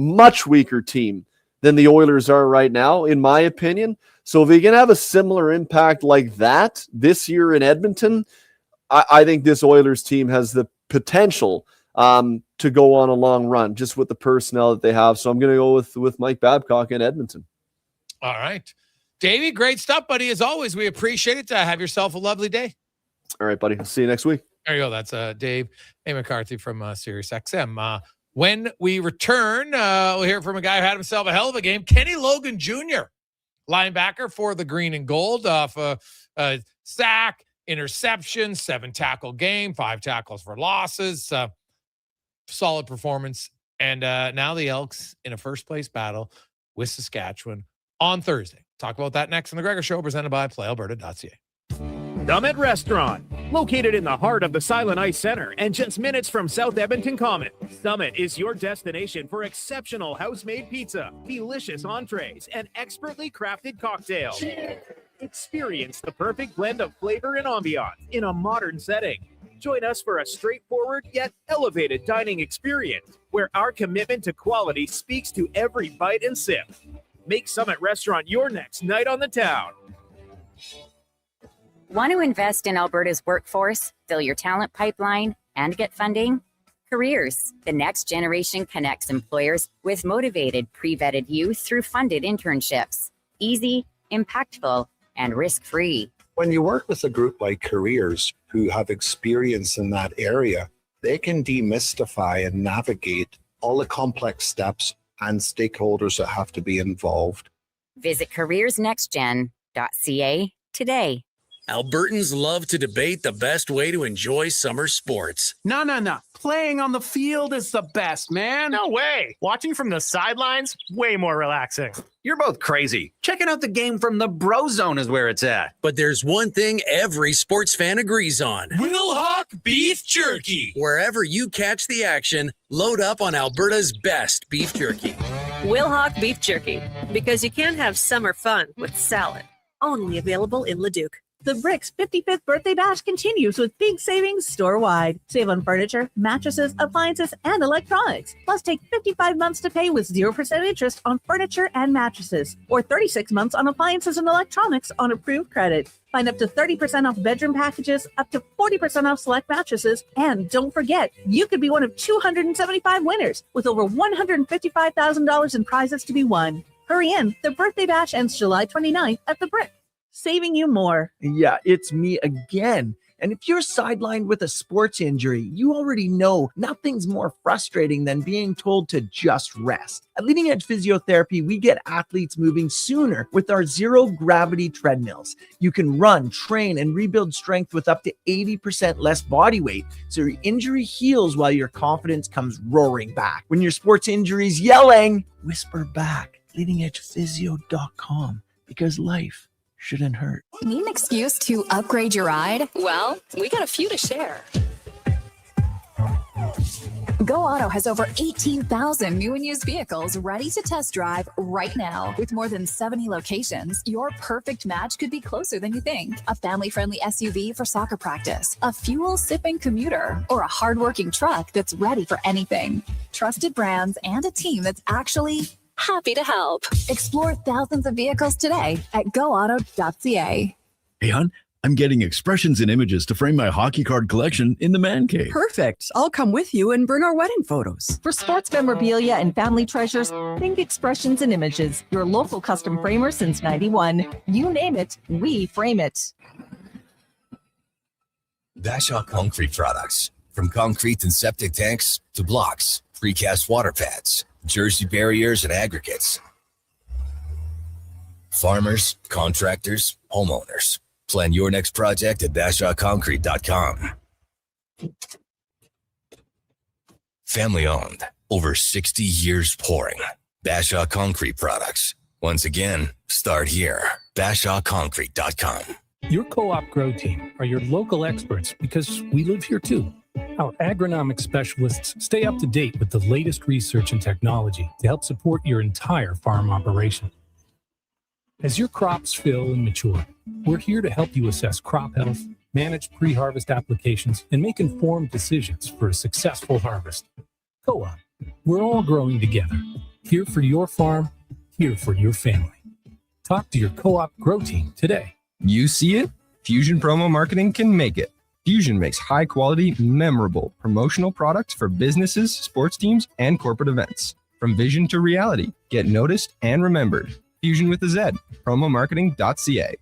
much weaker team than the Oilers are right now, in my opinion. So if he can have a similar impact like that this year in Edmonton, I think this Oilers team has the potential to go on a long run just with the personnel that they have. So I'm going to go with Mike Babcock in Edmonton. All right. Davey, great stuff, buddy. As always, we appreciate it. Have yourself a lovely day. All right, buddy. I'll see you next week. There you go. That's Dave A. McCarthy from SiriusXM. When we return, we'll hear from a guy who had himself a hell of a game, Kenny Logan Jr., linebacker for the Green and Gold, off a sack, interception, 7-tackle game, 5 tackles for losses, solid performance. And now the Elks in a first-place battle with Saskatchewan on Thursday. Talk about that next on The Gregor Show, presented by PlayAlberta.ca. Summit Restaurant, located in the heart of the Silent Ice Center and just minutes from South Edmonton Common. Summit is your destination for exceptional house-made pizza, delicious entrees, and expertly crafted cocktails. Experience the perfect blend of flavor and ambiance in a modern setting. Join us for a straightforward yet elevated dining experience where our commitment to quality speaks to every bite and sip. Make Summit Restaurant your next night on the town. Want to invest in Alberta's workforce, fill your talent pipeline, and get funding? Careers, the next generation connects employers with motivated, pre-vetted youth through funded internships. Easy, impactful, and risk-free. When you work with a group like Careers who have experience in that area, they can demystify and navigate all the complex steps and stakeholders that have to be involved. Visit careersnextgen.ca today. Albertans love to debate the best way to enjoy summer sports. No. Playing on the field is the best, man. No way. Watching from the sidelines, way more relaxing. You're both crazy. Checking out the game from the bro zone is where it's at. But there's one thing every sports fan agrees on. Wilhauk Beef Jerky. Wherever you catch the action, load up on Alberta's best beef jerky. Wilhauk Beef Jerky, because you can't have summer fun with salad. Only available in Leduc. The Brick's 55th birthday bash continues with big savings store-wide. Save on furniture, mattresses, appliances, and electronics. Plus, take 55 months to pay with 0% interest on furniture and mattresses, or 36 months on appliances and electronics on approved credit. Find up to 30% off bedroom packages, up to 40% off select mattresses, and don't forget, you could be one of 275 winners with over $155,000 in prizes to be won. Hurry in, the birthday bash ends July 29th at the Brick. Saving you more. Yeah, it's me again. And if you're sidelined with a sports injury, you already know nothing's more frustrating than being told to just rest. At Leading Edge Physiotherapy, we get athletes moving sooner with our zero-gravity treadmills. You can run, train, and rebuild strength with up to 80% less body weight, so your injury heals while your confidence comes roaring back. When your sports injury's yelling, whisper back. LeadingEdgePhysio.com, because life shouldn't hurt. Need an excuse to upgrade your ride? Well, we got a few to share. Go Auto has over 18,000 new and used vehicles ready to test drive right now. With more than 70 locations, your perfect match could be closer than you think. A family-friendly SUV for soccer practice, a fuel-sipping commuter, or a hardworking truck that's ready for anything. Trusted brands and a team that's actually happy to help. Explore thousands of vehicles today at goauto.ca. Hey, hon, I'm getting expressions and images to frame my hockey card collection in the man cave. Perfect. I'll come with you and bring our wedding photos. For sports memorabilia and family treasures, think Expressions and Images, your local custom framer since 91. You name it, we frame it. Bashaw Concrete Products. From concrete and septic tanks to blocks, precast water pads, Jersey barriers and aggregates. Farmers, contractors, homeowners. Plan your next project at BashawConcrete.com. Family owned. Over 60 years pouring. Bashaw Concrete Products. Once again, start here. BashawConcrete.com. Your co-op grow team are your local experts because we live here too. Our agronomic specialists stay up to date with the latest research and technology to help support your entire farm operation. As your crops fill and mature, we're here to help you assess crop health, manage pre-harvest applications, and make informed decisions for a successful harvest. Co-op, we're all growing together. Here for your farm, here for your family. Talk to your co-op grow team today. You see it? Fusion Promo Marketing can make it. Fusion makes high-quality, memorable promotional products for businesses, sports teams, and corporate events. From vision to reality, get noticed and remembered. Fusion with a Z. Promomarketing.ca.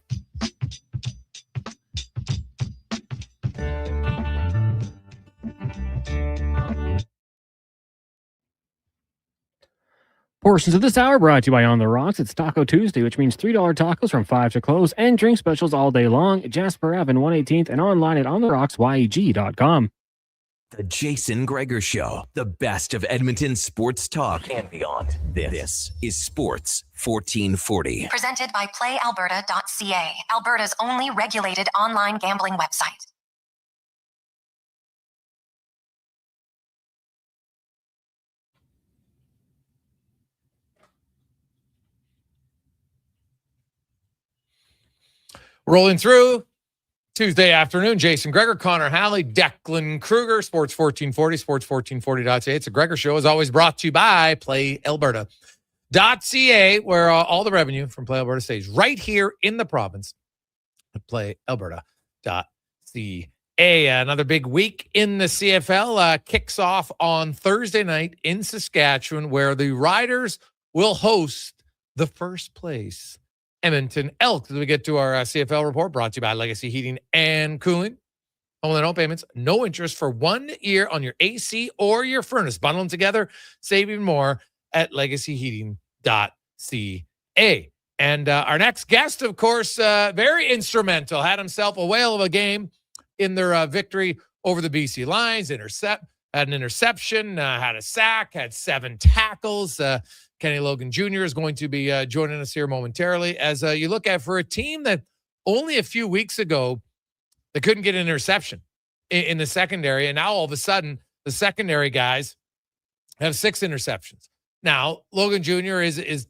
Portions of this hour brought to you by On the Rocks. It's Taco Tuesday, which means $3 tacos from 5 to close and drink specials all day long at Jasper Ave and 118th and online at ontherocksYEG.com. The Jason Gregor Show, the best of Edmonton sports talk and beyond. This is Sports 1440. Presented by PlayAlberta.ca, Alberta's only regulated online gambling website. Rolling through Tuesday afternoon, Jason Gregor, Connor Halley, Declan Kruger, Sports 1440, sports1440.ca. It's a Gregor Show, as always, brought to you by PlayAlberta.ca, where all the revenue from Play Alberta stays right here in the province at PlayAlberta.ca. Another big week in the CFL kicks off on Thursday night in Saskatchewan, where the Riders will host the first place Edmonton Elks. As we get to our CFL report, brought to you by Legacy Heating and Cooling. Home and home payments, no interest for 1 year on your AC or your furnace. Bundle them together, save even more at legacyheating.ca. And our next guest, of course, very instrumental, had himself a whale of a game in their victory over the BC Lions. Had an interception, had a sack, had 7 tackles. Kenny Logan Jr. is going to be joining us here momentarily as you look at for a team that only a few weeks ago, they couldn't get an interception in the secondary. And now all of a sudden, the secondary guys have 6 interceptions. Now, Logan Jr. is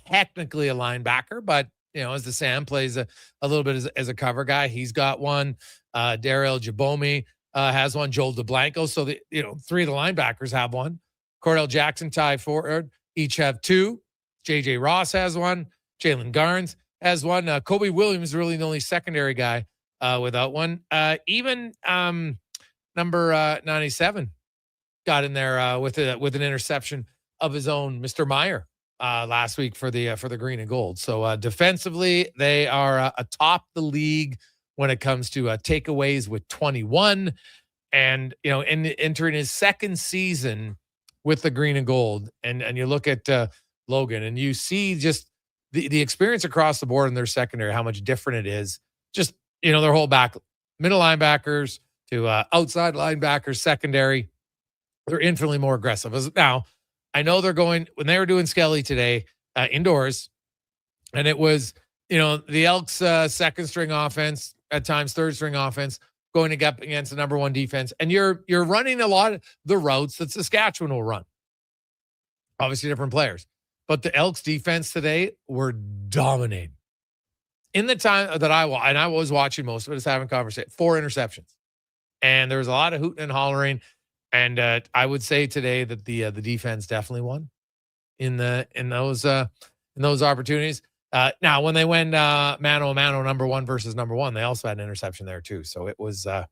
technically a linebacker, but, as the Sam plays a little bit as a cover guy, he's got one. Daryl Jabomi has one. Joel DeBlanco. So, 3 of the linebackers have one. Cordell Jackson, Ty Ford, each have 2. J.J. Ross has one. Jalen Garnes has one. Kobe Williams is really the only secondary guy without one. Even number 97 got in there with an interception of his own, Mr. Meyer, last week for the green and gold. So defensively, they are atop the league when it comes to takeaways with 21, and entering his second season with the green and gold. And you look at Logan, and you see just the experience across the board in their secondary, how much different it is. Just their whole middle linebackers to outside linebackers, secondary. They're infinitely more aggressive. Now, I know they're going, when they were doing Skelly today indoors, and it was, the Elks second string offense, at times third string offense, going up against the number 1 defense. And you're running a lot of the routes that Saskatchewan will run. Obviously different players. But the Elks defense today were dominating. In the time that I was watching most of it, is having conversation, 4 interceptions. And there was a lot of hooting and hollering. And I would say today that the defense definitely won in those opportunities. Now, when they went mano a mano, number 1 versus number 1, they also had an interception there too. So it was a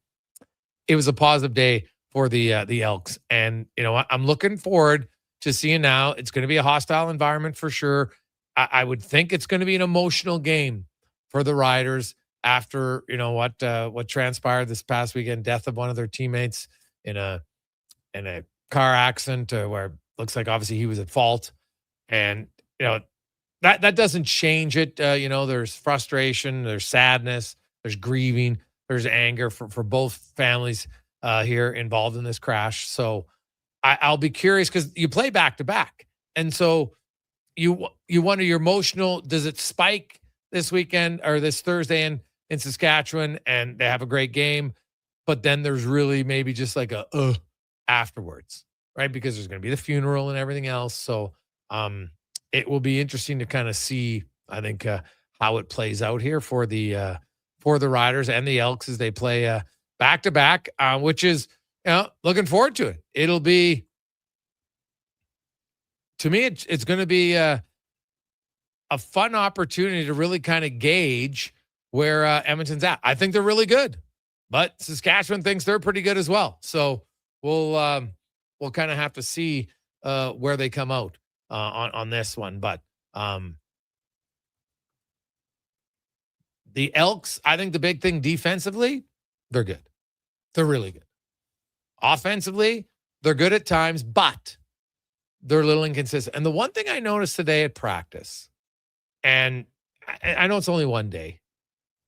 positive day for the Elks. And I'm looking forward to seeing now. It's going to be a hostile environment for sure. I would think it's going to be an emotional game for the Riders after what transpired this past weekend, death of one of their teammates in a car accident where it looks like obviously he was at fault. And, that doesn't change it. There's frustration, there's sadness, there's grieving, there's anger for both families here involved in this crash. So I'll be curious because you play back to back. And so you wonder your emotional, does it spike this weekend or this Thursday in Saskatchewan and they have a great game, but then there's really maybe just like a afterwards, right? Because there's going to be the funeral and everything else. So it will be interesting to kind of see, I think, how it plays out here for the Riders and the Elks as they play back to back, which is, looking forward to it. It'll be, to me, it's going to be a fun opportunity to really kind of gauge where Edmonton's at. I think they're really good, but Saskatchewan thinks they're pretty good as well. So we'll kind of have to see where they come out on this one. But the Elks, I think the big thing defensively, they're good. They're really good. Offensively, they're good at times, but they're a little inconsistent. And the one thing I noticed today at practice, and I know it's only one day,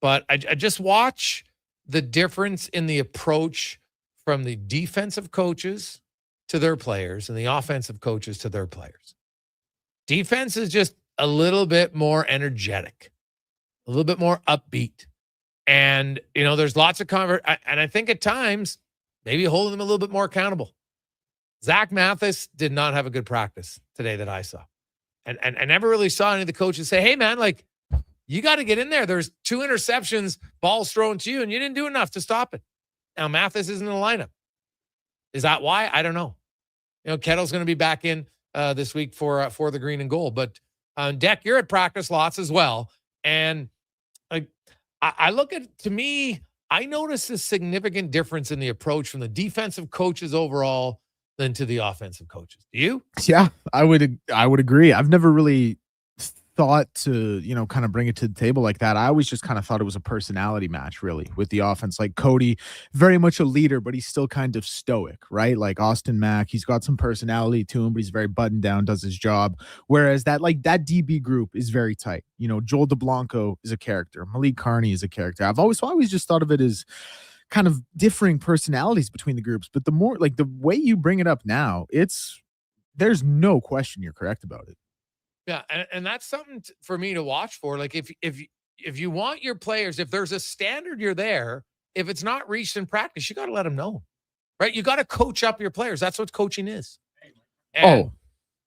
but I just watch the difference in the approach from the defensive coaches to their players and the offensive coaches to their players. Defense is just a little bit more energetic, a little bit more upbeat. And, there's lots of and I think at times, maybe holding them a little bit more accountable. Zach Mathis did not have a good practice today that I saw. And I never really saw any of the coaches say, hey, man, like, you got to get in there. There's 2 interceptions, balls thrown to you, and you didn't do enough to stop it. Now, Mathis isn't in the lineup. Is that why? I don't know. Kettle's going to be back in this week for the green and gold. But, Deck, you're at practice lots as well. And I look at, to me, I notice a significant difference in the approach from the defensive coaches overall than to the offensive coaches. Do you? Yeah, I would agree. I've never really thought to, kind of bring it to the table like that. I always just kind of thought it was a personality match, really, with the offense. Like Cody, very much a leader, but he's still kind of stoic, right? Like Austin Mack, he's got some personality to him, but he's very buttoned down, does his job. Whereas that DB group is very tight. Joel DeBlanco is a character. Malik Carney is a character. I've always just thought of it as kind of differing personalities between the groups. But the more, like, the way you bring it up now, there's no question you're correct about it. Yeah, and that's something for me to watch for. Like if you want your players, if there's a standard you're there, if it's not reached in practice, you got to let them know, right? You got to coach up your players. That's what coaching is. And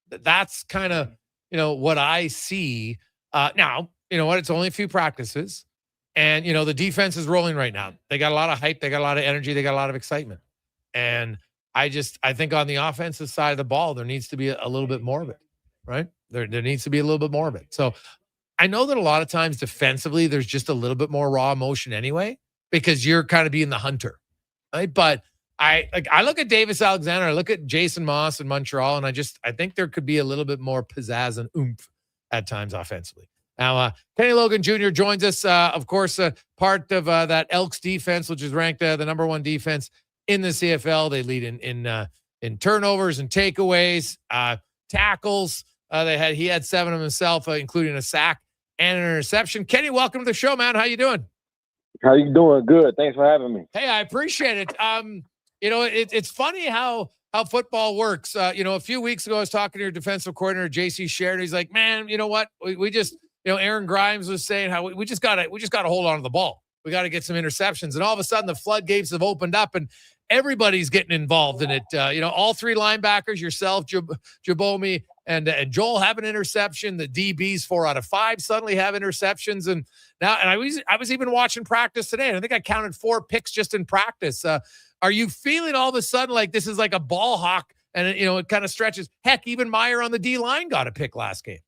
that's kind of, what I see. Now, you know what? It's only a few practices. And, the defense is rolling right now. They got a lot of hype. They got a lot of energy. They got a lot of excitement. And I think on the offensive side of the ball, there needs to be a little bit more of it, right? There needs to be a little bit more of it. So I know that a lot of times defensively, there's just a little bit more raw emotion anyway, because you're kind of being the hunter, right? But I look at Davis Alexander, I look at Jason Moss in Montreal, and I think there could be a little bit more pizzazz and oomph at times offensively. Now, Kenny Logan Jr. joins us, of course, part of that Elks defense, which is ranked the number 1 defense in the CFL. They lead in turnovers and takeaways, tackles. He had 7 of himself, including a sack and an interception. Kenny, welcome to the show, man. How you doing? How you doing? Good. Thanks for having me. Hey, I appreciate it. It's funny how football works. A few weeks ago, I was talking to your defensive coordinator, JC Sheridan. He's like, man, you know what? We just, Aaron Grimes was saying how we just got to hold on to the ball. We got to get some interceptions. And all of a sudden, the floodgates have opened up, and everybody's getting involved in it. All 3 linebackers, yourself, Jabomi, and Joel have an interception. The DBs 4 out of 5 suddenly have interceptions. And I was even watching practice today, and I think I counted 4 picks just in practice. Are you feeling all of a sudden like this is like a ball hawk, and it kind of stretches? Heck, even Meyer on the D line got a pick last game.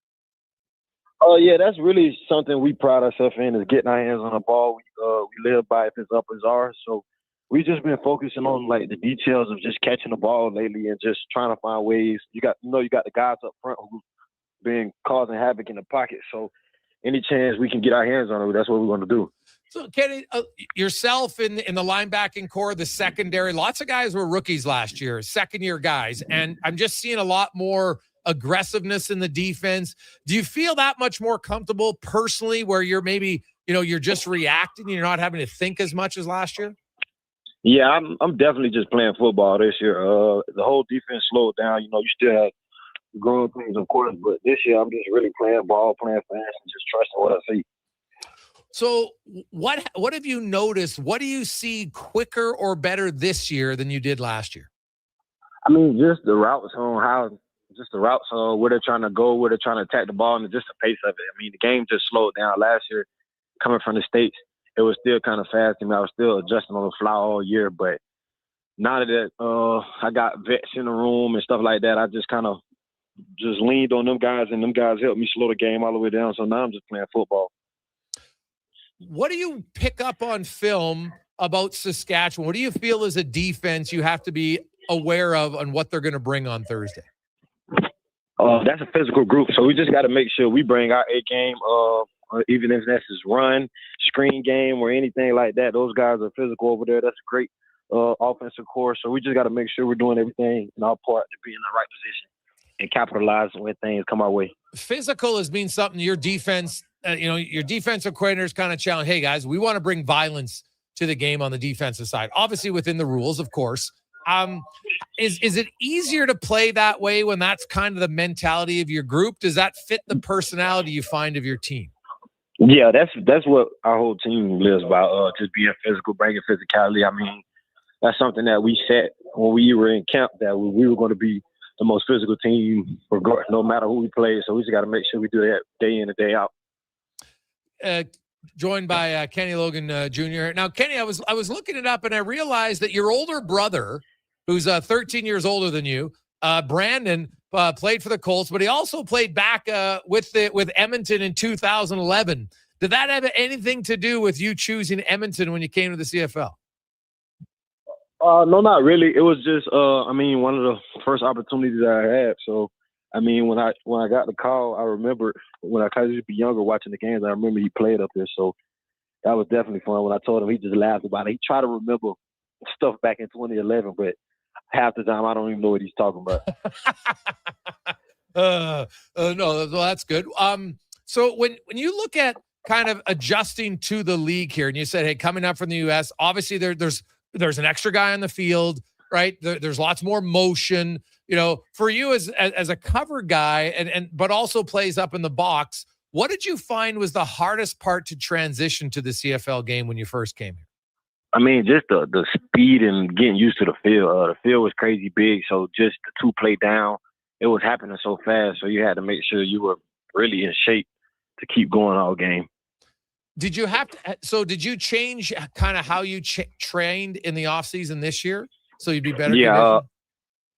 Oh yeah, that's really something we pride ourselves in, is getting our hands on the ball. We live by if it's up as ours. So we've just been focusing on like the details of just catching the ball lately and just trying to find ways. You got the guys up front who've been causing havoc in the pocket. So any chance we can get our hands on it, that's what we want to do. So Kenny, yourself in the linebacking core, the secondary, lots of guys were rookies last year, second-year guys, and I'm just seeing a lot more aggressiveness in the defense. Do you feel that much more comfortable personally, where you're maybe, you're just reacting, you're not having to think as much as last year? Yeah, I'm definitely just playing football this year. The whole defense slowed down. You still have growing things, of course, but this year I'm just really playing ball, playing fast, and just trusting what I see. So what have you noticed? What do you see quicker or better this year than you did last year? I mean, just the routes on where they're trying to go, where they're trying to attack the ball, and just the pace of it. I mean, the game just slowed down last year. Coming from the States, it was still kind of fast. I was still adjusting on the fly all year, but now that I got vets in the room and stuff like that, I just kind of just leaned on them guys, and them guys helped me slow the game all the way down. So now I'm just playing football. What do you pick up on film about Saskatchewan? What do you feel as a defense you have to be aware of on what they're going to bring on Thursday? That's a physical group, so we just got to make sure we bring our A game, even if that's his run, screen game, or anything like that. Those guys are physical over there. That's a great offensive core, so we just got to make sure we're doing everything in our part to be in the right position and capitalize when things come our way. Physical has been something your defense, your defensive coordinators kind of challenge. Hey, guys, we want to bring violence to the game on the defensive side, obviously within the rules, of course. Is it easier to play that way when that's kind of the mentality of your group? Does that fit the personality you find of your team? Yeah, that's what our whole team lives by, just being physical, bringing physicality. I mean, that's something that we set when we were in camp, that we were going to be the most physical team, no matter who we play. So we just got to make sure we do that day in and day out. Joined by Kenny Logan Jr. Now, Kenny, I was looking it up, and I realized that your older brother, who's 13 years older than you, Brandon, played for the Colts, but he also played back with Edmonton in 2011. Did that have anything to do with you choosing Edmonton when you came to the CFL? No, not really. It was just, one of the first opportunities I had. So I mean, when I got the call, I remember when I used to be younger watching the games. I remember he played up there, so that was definitely fun. When I told him, he just laughed about it. He tried to remember stuff back in 2011, but half the time I don't even know what he's talking about. No, well, that's good. So when you look at kind of adjusting to the league here, and you said, hey, coming up from the U.S., obviously there's an extra guy on the field, right? There's lots more motion. You know, for you as a cover guy, and but also plays up in the box. What did you find was the hardest part to transition to the CFL game when you first came here? I mean, just the speed and getting used to the field. The field was crazy big, so just the 2 play down, it was happening so fast. So you had to make sure you were really in shape to keep going all game. Did you have to? So did you change kind of how you trained in the off season this year so you'd be better?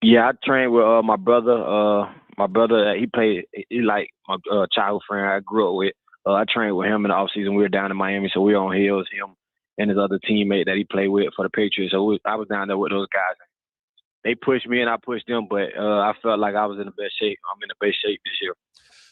Yeah, I trained with my brother. My brother, he like my childhood friend I grew up with. I trained with him in the off season. We were down in Miami, so we were on hills. Him and his other teammate that he played with for the Patriots. So I was down there with those guys. They pushed me and I pushed them, but I felt like I was in the best shape. I'm in the best shape this year.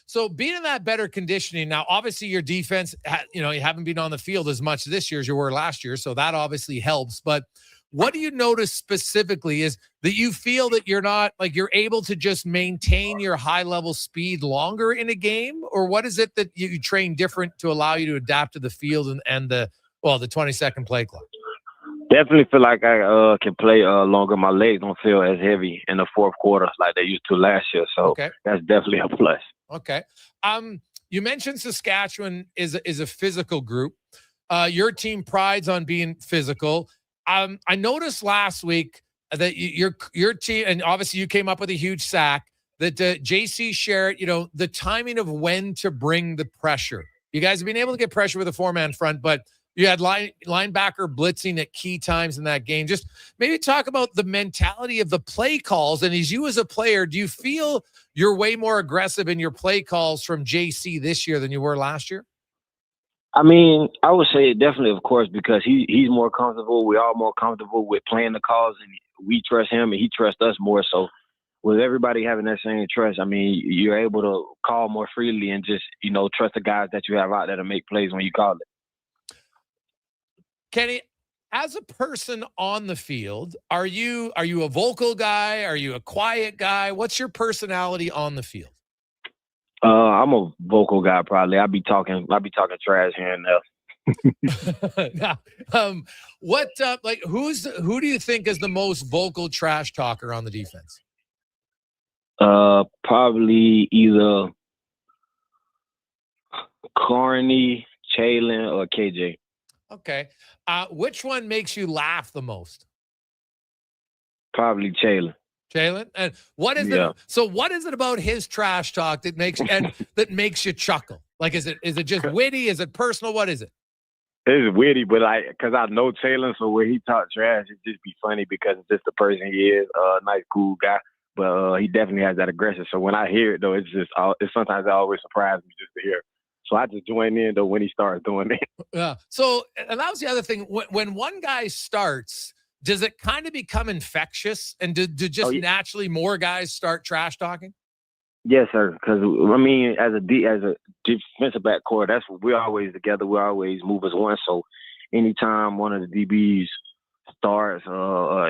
So being in that better conditioning, now obviously your defense, you haven't been on the field as much this year as you were last year, so that obviously helps. But what do you notice specifically is that you feel that you're not, like, you're able to just maintain your high-level speed longer in a game? Or what is it that you train different to allow you to adapt to the field and the 20-second play clock? Definitely feel like I can play longer. My legs don't feel as heavy in the fourth quarter like they used to last year. So That's definitely a plus. Okay. You mentioned Saskatchewan is a physical group. Your team prides on being physical. I noticed last week that your team, and obviously you came up with a huge sack, that JC Sherritt, the timing of when to bring the pressure. You guys have been able to get pressure with a 4-man front, but you had linebacker blitzing at key times in that game. Just maybe talk about the mentality of the play calls. And as you as a player, do you feel you're way more aggressive in your play calls from JC this year than you were last year? I mean, I would say definitely, of course, because he's more comfortable. We're all more comfortable with playing the calls, and we trust him, and he trusts us more. So with everybody having that same trust, I mean, you're able to call more freely and just, trust the guys that you have out there to make plays when you call it. Kenny, as a person on the field, are you a vocal guy? Are you a quiet guy? What's your personality on the field? I'm a vocal guy, probably. I'll be talking trash here and there. Now, who do you think is the most vocal trash talker on the defense? Probably either Carney, Chalen, or KJ. Okay. Which one makes you laugh the most? Probably Chalen. And what is it? So what is it about his trash talk that makes you chuckle? Like, is it just witty? Is it personal? What is it? It's witty, but because I know Chalen, so when he talks trash, it just be funny because it's just the person he is. Nice, cool guy, but he definitely has that aggression. So when I hear it, though, it's sometimes it always surprises me just to hear. So I just join in, though, when he starts doing it. Yeah. So, and that was the other thing. When one guy starts, does it kind of become infectious? And do naturally more guys start trash talking? Yes, sir. Because, I mean, as a defensive back core, that's what we're always together. We always move as one. So anytime one of the DBs starts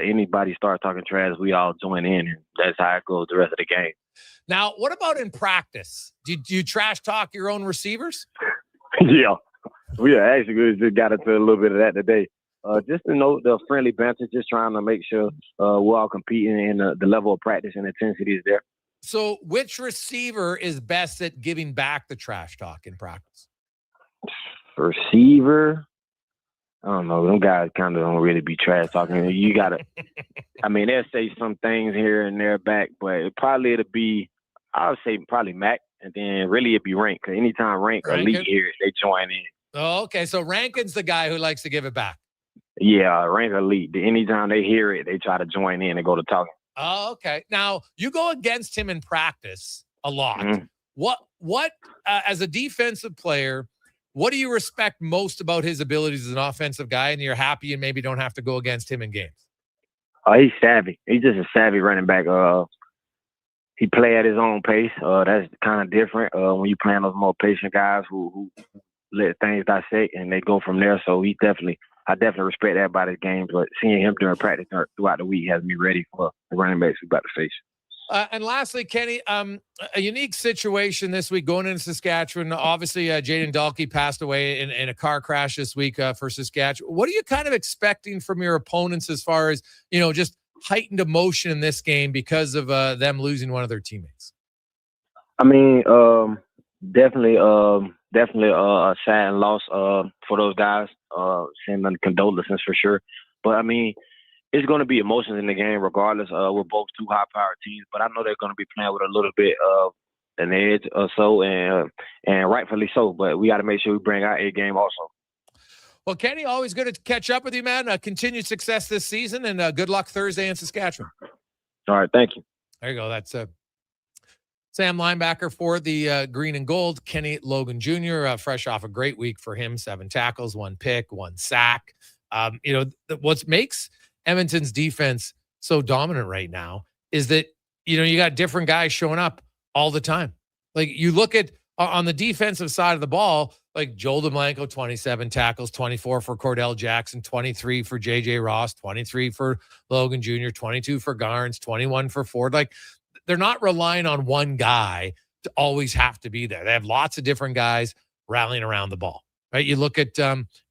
anybody starts talking trash, we all join in. And that's how it goes the rest of the game. Now, what about in practice? Do you trash talk your own receivers? Yeah. We actually just got into a little bit of that today. Just to know the friendly banter, just trying to make sure we're all competing and the level of practice and intensity is there. So which receiver is best at giving back the trash talk in practice? Receiver? I don't know. Them guys kind of don't really be trash talking. You got to, I mean, they'll say some things here and there back, but it'll be, I would say probably Mac, and then really it'd be Rank. Because anytime Rank or Lee hear it, they join in. Oh, okay. So Rankin's the guy who likes to give it back. Yeah, Rank or Lee. Anytime they hear it, they try to join in and go to talking. Oh, okay. Now, you go against him in practice a lot. Mm-hmm. What as a defensive player, what do you respect most about his abilities as an offensive guy, and you're happy and maybe don't have to go against him in games? Oh, he's savvy. He's just a savvy running back. he play at his own pace. That's kind of different when you playing those more patient guys who let things dissect and they go from there. So I definitely respect that about his game. But seeing him during practice throughout the week has me ready for the running backs we about to face. And lastly, Kenny, a unique situation this week going into Saskatchewan. Obviously, Jaden Dahlke passed away in a car crash this week for Saskatchewan. What are you kind of expecting from your opponents as far as, just heightened emotion in this game because of them losing one of their teammates? I mean, definitely a sad loss for those guys. Sending condolences for sure. But, I mean, it's going to be emotions in the game regardless. We're both two high-powered teams, but I know they're going to be playing with a little bit of an edge or so, and rightfully so. But we got to make sure we bring our A game also. Well, Kenny, always good to catch up with you, man. Continued success this season, and good luck Thursday in Saskatchewan. All right, thank you. There you go. That's Sam linebacker for the Green and Gold. Kenny Logan Jr., fresh off a great week for him. 7 tackles, 1 pick, 1 sack. What makes Edmonton's defense so dominant right now is that, you got different guys showing up all the time. Like you look at on the defensive side of the ball, like Joel DeBlanco, 27 tackles, 24 for Cordell Jackson, 23 for JJ Ross, 23 for Logan Jr., 22 for Garnes, 21 for Ford. Like they're not relying on one guy to always have to be there. They have lots of different guys rallying around the ball, right? You look at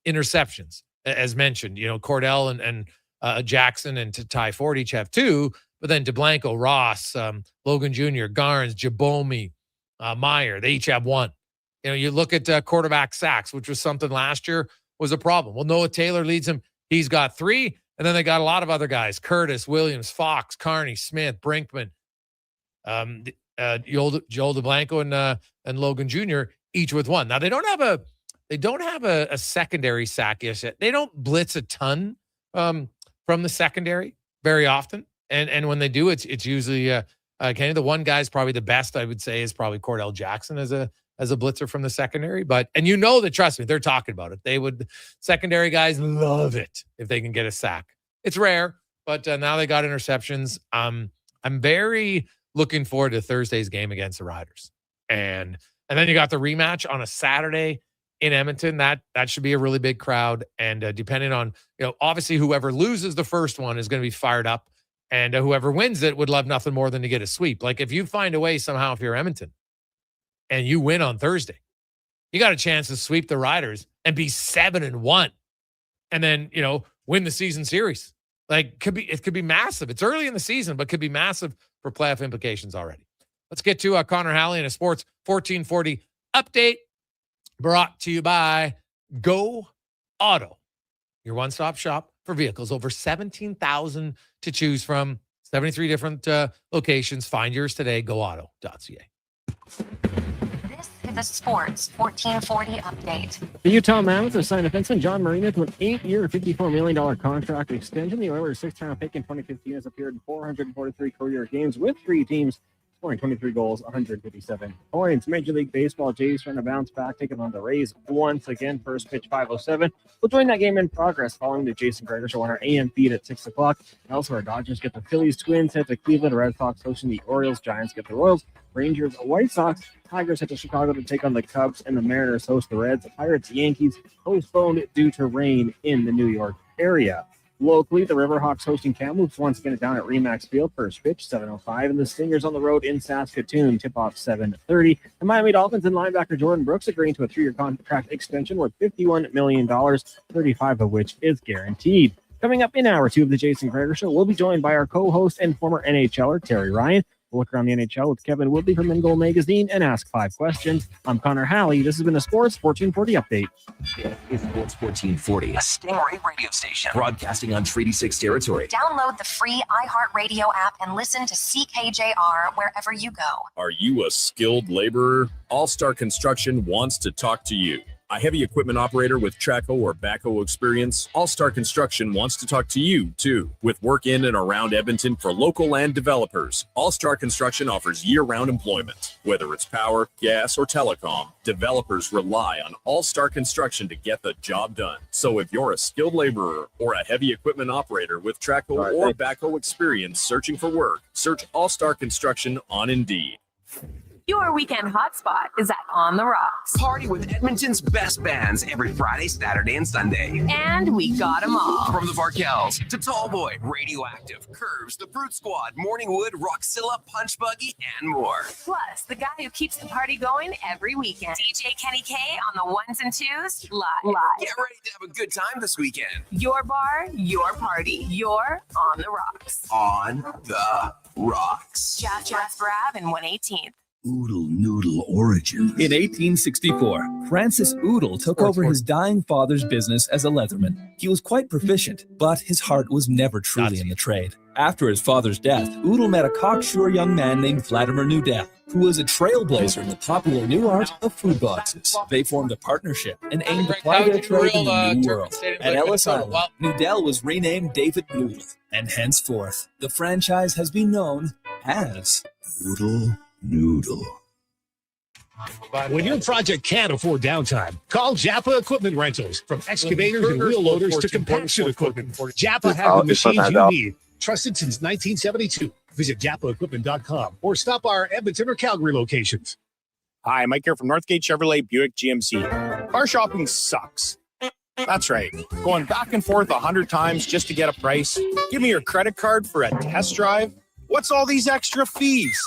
interceptions, as mentioned, Cordell and Jackson and Ty Ford each have 2, but then DeBlanco, Ross, Logan Jr., Garnes, Jabomi, Meyer, they each have 1. You look at quarterback sacks, which was something last year was a problem. Well, Noah Taylor leads him. He's got 3, and then they got a lot of other guys, Curtis, Williams, Fox, Carney, Smith, Brinkman, Joel DeBlanco and Logan Jr., each with 1. Now, they don't have a secondary sack yet. They don't blitz a ton from the secondary very often. And when they do, it's usually Kenny. The one guy's probably the best, I would say, is probably Cordell Jackson as a blitzer from the secondary. But that, trust me, they're talking about it. Secondary guys love it if they can get a sack. It's rare, but now they got interceptions. I'm very looking forward to Thursday's game against the Riders. And then you got the rematch on a Saturday in Edmonton. That should be a really big crowd. And depending on, obviously whoever loses the first one is going to be fired up. And whoever wins it would love nothing more than to get a sweep. Like if you find a way somehow, if you're Edmonton and you win on Thursday, you got a chance to sweep the Riders and be 7-1 and then, win the season series. Like it could be massive. It's early in the season, but could be massive for playoff implications already. Let's get to Connor Halley and a Sports 1440 update brought to you by Go Auto, your one-stop shop for vehicles. Over 17,000 to choose from, 73 different locations. Find yours today, goauto.ca. This is a Sports 1440 update. The Utah Mammoths have signed defenseman John Marino to an 8-year, $54 million contract extension. The Oilers' 6th-round pick in 2015 has appeared in 443 career games with 3 teams, scoring 23 goals, 157 points. Major League Baseball, Jays trying to bounce back, taking on the Rays once again. First pitch, 5:07. We'll join that game in progress following the Jason Gregor Show on our AM feed at 6 o'clock. Elsewhere, Dodgers get the Phillies, Twins head to Cleveland, Red Sox hosting the Orioles, Giants get the Royals, Rangers, White Sox, Tigers head to Chicago to take on the Cubs, and the Mariners host the Reds. Pirates, Yankees postponed due to rain in the New York area. Locally, the Riverhawks hosting Kamloops once again down at Remax Field. First pitch, 7:05. And the Stingers on the road in Saskatoon. Tip-off 7:30. The Miami Dolphins and linebacker Jordan Brooks agreeing to a 3-year contract extension worth $51 million, 35 of which is guaranteed. Coming up in hour 2 of the Jason Gregor Show, we'll be joined by our co-host and former NHLer Terry Ryan. We'll look around the NHL with Kevin Woodley from In Goal Magazine and ask 5 questions. I'm Connor Halley. This has been a Sports 1440 update. It's Sports 1440, a Stingray radio station broadcasting on Treaty 6 territory. Download the free iHeartRadio app and listen to CKJR wherever you go. Are you a skilled laborer? All Star Construction wants to talk to you. A heavy equipment operator with Traco or backhoe experience, All-Star Construction wants to talk to you, too. With work in and around Edmonton for local land developers, All-Star Construction offers year-round employment. Whether it's power, gas, or telecom, developers rely on All-Star Construction to get the job done. So if you're a skilled laborer or a heavy equipment operator with Traco or backhoe experience searching for work, search All-Star Construction on Indeed. Your weekend hotspot is at On the Rocks. Party with Edmonton's best bands every Friday, Saturday, and Sunday. And we got them all. From the Varkels to Tallboy, Radioactive, Curves, the Brute Squad, Morningwood, Roxilla, Punch Buggy, and more. Plus, the guy who keeps the party going every weekend. DJ Kenny K on the ones and twos, live. Get ready to have a good time this weekend. Your bar, your party. You're On the Rocks. On the Rocks. Jasper Ave and 118th. Oodle Noodle origin. In 1864, Francis Oodle took over his dying father's business as a leatherman. He was quite proficient, but his heart was never truly in the trade. After his father's death, Oodle met a cocksure young man named Vladimir Nudell, who was a trailblazer in the popular new art of food boxes. They formed a partnership and aimed to apply their trade in the new world. At Ellis Island, Nudell was renamed David Bluth, and henceforth, the franchise has been known as Oodle Noodle. When your project can't afford downtime, call Japa Equipment Rentals. From excavators and wheel loaders to compaction equipment, Japa has the machines you need. Trusted since 1972. Visit japaequipment.com or stop our Edmonton or Calgary locations. Hi, Mike here from Northgate Chevrolet Buick GMC. Car shopping sucks. That's right. Going back and forth 100 times just to get a price. Give me your credit card for a test drive. What's all these extra fees?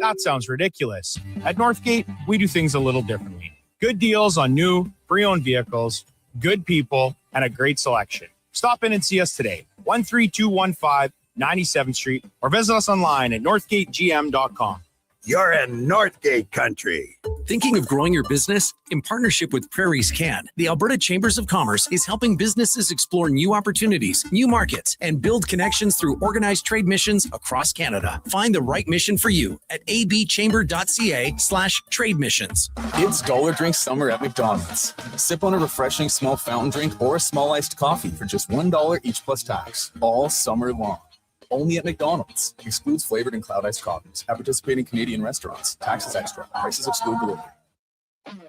That sounds ridiculous. At Northgate, we do things a little differently. Good deals on new, pre-owned vehicles, good people, and a great selection. Stop in and see us today, 13215 97th Street, or visit us online at northgategm.com. You're in Northgate country. Thinking of growing your business? In partnership with Prairie's Can, the Alberta Chambers of Commerce is helping businesses explore new opportunities, new markets, and build connections through organized trade missions across Canada. Find the right mission for you at abchamber.ca/trade missions. It's dollar drink summer at McDonald's. Sip on a refreshing small fountain drink or a small iced coffee for just $1 each plus tax, all summer long. Only at McDonald's. Excludes flavored and cloud iced coffees. At participating Canadian restaurants. Taxes extra. Prices exclude delivery.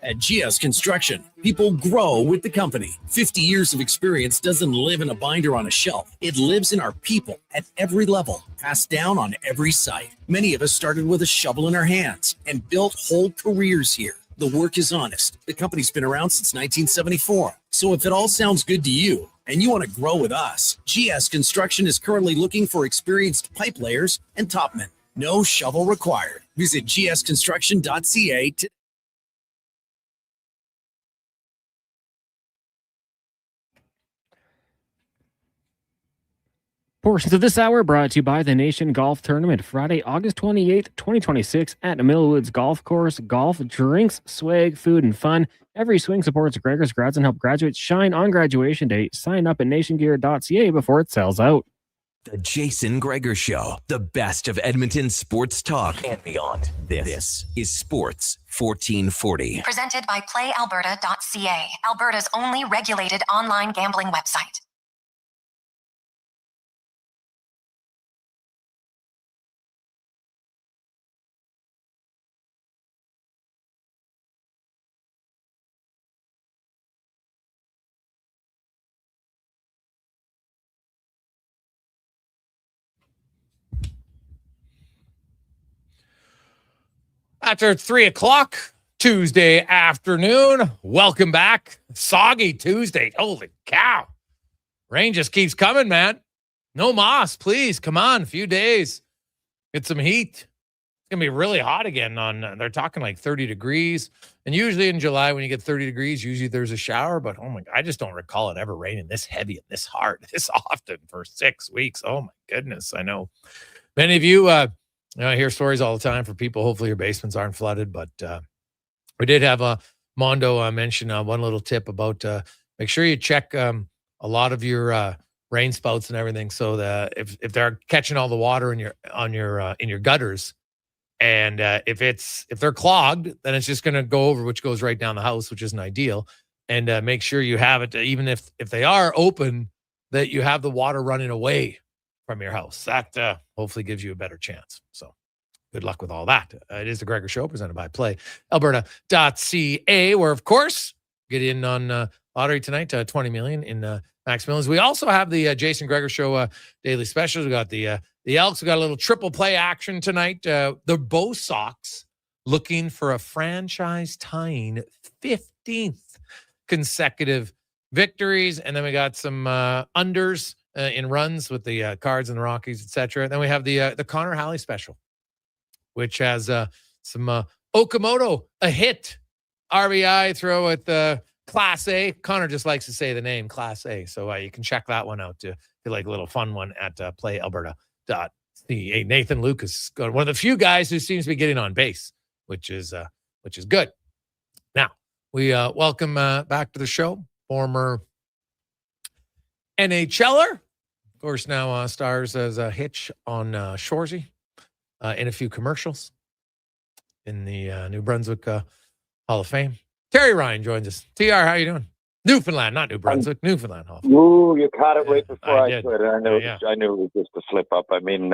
At GS Construction, people grow with the company. 50 years of experience doesn't live in a binder on a shelf. It lives in our people at every level, passed down on every site. Many of us started with a shovel in our hands and built whole careers here. The work is honest. The company's been around since 1974. So if it all sounds good to you and you want to grow with us, GS Construction is currently looking for experienced pipe layers and topmen. No shovel required. Visit gsconstruction.ca today. Portions of this hour brought to you by the Nation Golf Tournament, Friday, August 28th, 2026 at Millwoods Golf Course. Golf, drinks, swag, food, and fun. Every swing supports Gregor's grads and help graduates shine on graduation day. Sign up at nationgear.ca before it sells out. The Jason Gregor Show, the best of Edmonton sports talk and beyond. This is Sports 1440. Presented by PlayAlberta.ca, Alberta's only regulated online gambling website. After 3 o'clock Tuesday afternoon, welcome back. Soggy Tuesday. Holy cow. Rain just keeps coming, man. No moss, please. Come on, a few days. Get some heat. It's going to be really hot again. They're talking like 30 degrees. And usually in July, when you get 30 degrees, usually there's a shower. But, oh my God, I just don't recall it ever raining this heavy and this hard, this often for 6 weeks. Oh, my goodness. I know many of you... I hear stories all the time for people. Hopefully your basements aren't flooded, but we did have Mondo mention one little tip about make sure you check a lot of your rain spouts and everything, so that if they're catching all the water in your gutters, and if they're clogged, then it's just going to go over, which goes right down the house, which isn't ideal. and make sure you have it, even if they are open, that you have the water running away from your house. That hopefully gives you a better chance. So good luck with all that. It is the Gregor Show presented by PlayAlberta.ca, where, of course, get in on lottery tonight, 20 million in Max Millions. We also have the Jason Gregor Show daily specials. We got the Elks. We got a little triple play action tonight. The Bo Sox looking for a franchise-tying 15th consecutive victories. And then we got some unders in runs with the Cards and the Rockies, etc. Then we have the Connor Halley special, which has some Okamoto, a hit, RBI throw at the Class A. Connor just likes to say the name Class A. So you can check that one out to like a little fun one at PlayAlberta.ca. Nathan Lucas, one of the few guys who seems to be getting on base, which is good. Now, we welcome back to the show former NHLer, of course, now stars as a Hitch on Shoresy in a few commercials in the New Brunswick Hall of Fame. Terry Ryan joins us. TR, how you doing? Newfoundland, not New Brunswick, Newfoundland Hall of Fame. Ooh, you caught it right before I did. could. I knew it was just a slip up. I mean,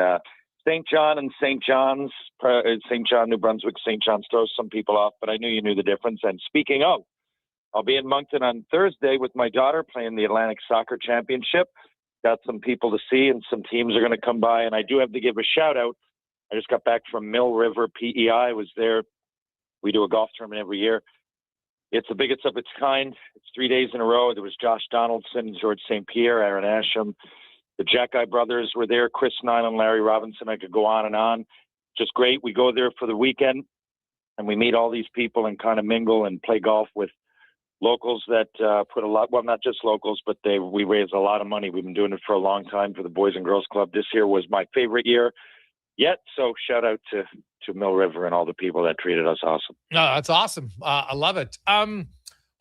St. John and St. John's, St. John, New Brunswick, St. John's throws some people off, but I knew you knew the difference. And speaking of, I'll be in Moncton on Thursday with my daughter playing the Atlantic Soccer Championship. Got some people to see, and some teams are going to come by. And I do have to give a shout out. I just got back from Mill River PEI. I was there. We do a golf tournament every year. It's the biggest of its kind. It's 3 days in a row. There was Josh Donaldson, George St. Pierre, Aaron Asham. The Jackeye brothers were there, Chris Nyland, Larry Robinson. I could go on and on. Just great. We go there for the weekend, and we meet all these people and kind of mingle and play golf with locals that put a lot, well, not just locals, but we raise a lot of money. We've been doing it for a long time for the Boys and Girls Club. This year was my favorite year yet. So shout out to Mill River and all the people that treated us awesome. No, that's awesome. I love it.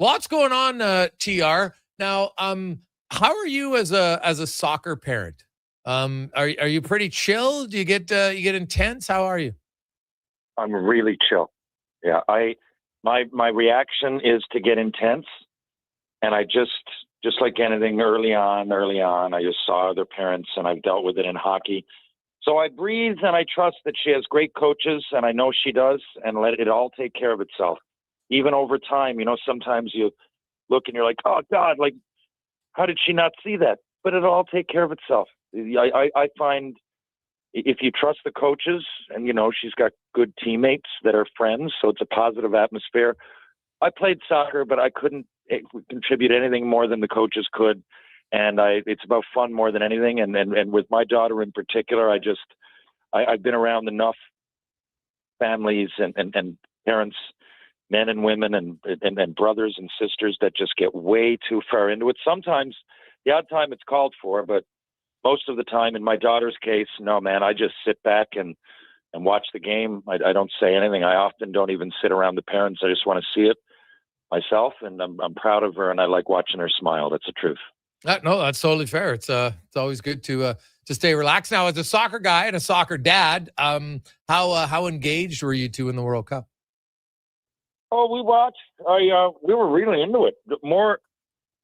Lots going on, TR. Now, how are you as a soccer parent? Are you pretty chill? Do you get intense? How are you? I'm really chill. Yeah, my reaction is to get intense, and I just like anything early on, I just saw other parents, and I've dealt with it in hockey. So I breathe, and I trust that she has great coaches, and I know she does, and let it all take care of itself. Even over time, sometimes you look and you're like, oh God, like, how did she not see that? But it'll all take care of itself. I find if you trust the coaches, and she's got good teammates that are friends, so it's a positive atmosphere. I played soccer, but I couldn't contribute anything more than the coaches could, and it's about fun more than anything. And with my daughter in particular, I've been around enough families and parents, men and women, and brothers and sisters that just get way too far into it. Sometimes, the odd time it's called for, but most of the time, in my daughter's case, no, man, I just sit back and watch the game. I don't say anything. I often don't even sit around the parents. I just want to see it myself, and I'm proud of her, and I like watching her smile. That's the truth. No, that's totally fair. It's always good to stay relaxed. Now, as a soccer guy and a soccer dad, how engaged were you two in the World Cup? Oh, we watched. We were really into it. More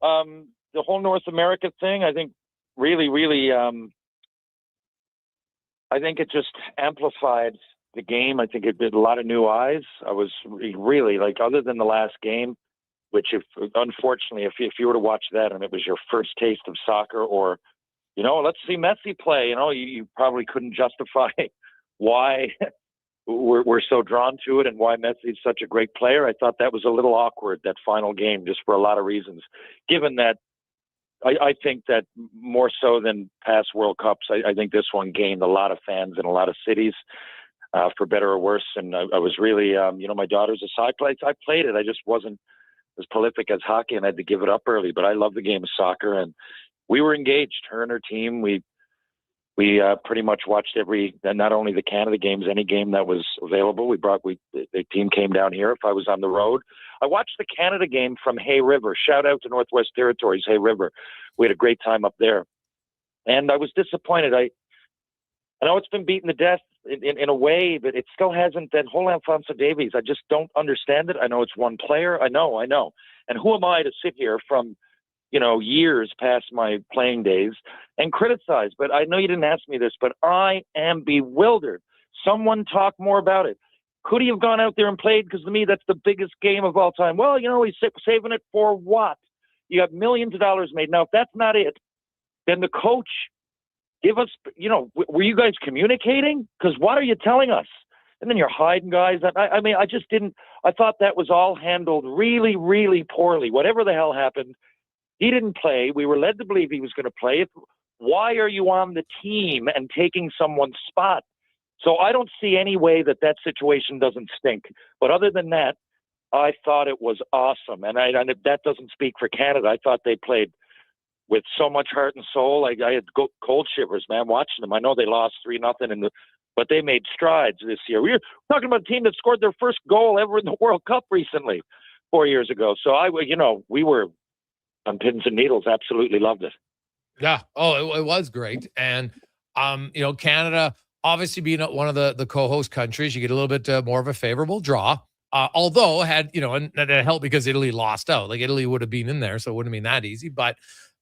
the whole North America thing. I think really. I think it just amplified the game. I think it did a lot of new eyes. I was really other than the last game, which unfortunately, if you were to watch that and it was your first taste of soccer, or, let's see Messi play, you probably couldn't justify why we're so drawn to it and why Messi is such a great player. I thought that was a little awkward, that final game, just for a lot of reasons, given that I think that more so than past World Cups, I think this one gained a lot of fans in a lot of cities, for better or worse. And I was really, my daughter's a soccer player. I played it. I just wasn't as prolific as hockey, and I had to give it up early. But I love the game of soccer, and we were engaged. Her and her team. We pretty much watched not only the Canada games, any game that was available. The team came down here if I was on the road. I watched the Canada game from Hay River. Shout out to Northwest Territories, Hay River. We had a great time up there. And I was disappointed. I know it's been beaten to death in a way, but it still hasn't. That whole Alphonso Davies, I just don't understand it. I know it's one player. I know. And who am I to sit here from, years past my playing days and criticize? But I know you didn't ask me this, but I am bewildered. Someone talk more about it. Could he have gone out there and played? Because to me, that's the biggest game of all time. Well, he's saving it for what? You got millions of dollars made. Now, if that's not it, then the coach, give us, were you guys communicating? Because what are you telling us? And then you're hiding guys. I just didn't. I thought that was all handled really, really poorly. Whatever the hell happened, he didn't play. We were led to believe he was going to play. Why are you on the team and taking someone's spot? So I don't see any way that situation doesn't stink. But other than that, I thought it was awesome. And that doesn't speak for Canada. I thought they played with so much heart and soul. I had cold shivers, man, watching them. I know they lost 3-0 but they made strides this year. We were talking about a team that scored their first goal ever in the World Cup recently, 4 years ago. So we were on pins and needles. Absolutely loved it. Yeah. Oh, it was great. And, Canada, obviously being one of the co-host countries, you get a little bit more of a favorable draw. Although and that helped because Italy lost out. Like Italy would have been in there, so it wouldn't have been that easy. But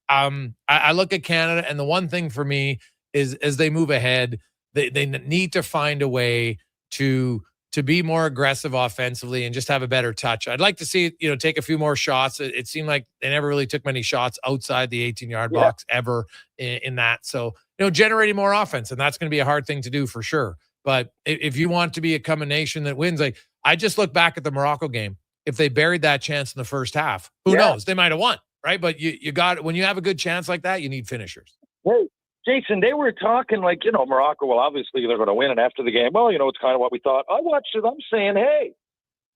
I look at Canada, and the one thing for me is as they move ahead, they need to find a way to be more aggressive offensively and just have a better touch. I'd like to see take a few more shots. It seemed like they never really took many shots outside the 18-yard box ever in that. So generating more offense, and that's going to be a hard thing to do for sure. But if you want to become a nation that wins, like I just look back at the Morocco game. If they buried that chance in the first half, who knows? They might have won, right? But you got, when you have a good chance like that, you need finishers. Hey, Jason, they were talking like, Morocco, well, obviously they're going to win. And after the game, well, it's kind of what we thought. I watched it. I'm saying, hey,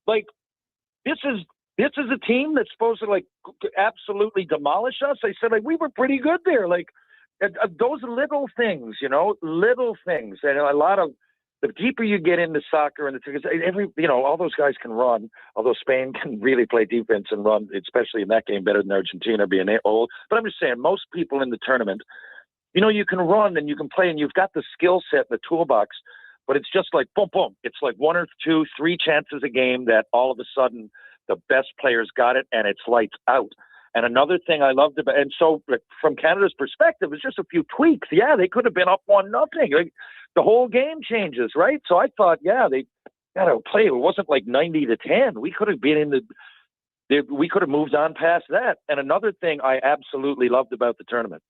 like, this is a team that's supposed to, like, absolutely demolish us. I said, like, we were pretty good there. Like, those little things, little things. And a lot of, the deeper you get into soccer and all those guys can run, although Spain can really play defense and run, especially in that game, better than Argentina being old. But I'm just saying, most people in the tournament, you can run and you can play and you've got the skill set in the toolbox, but it's just like boom, boom. It's like 1 or 2, 3 chances a game that all of a sudden the best players got it and it's lights out. And another thing I loved about, and so from Canada's perspective, it's just a few tweaks. Yeah, they could have been up 1-0. Like, the whole game changes, right? So I thought, they got to play. It wasn't like 90-10. We could have been we could have moved on past that. And another thing I absolutely loved about the tournament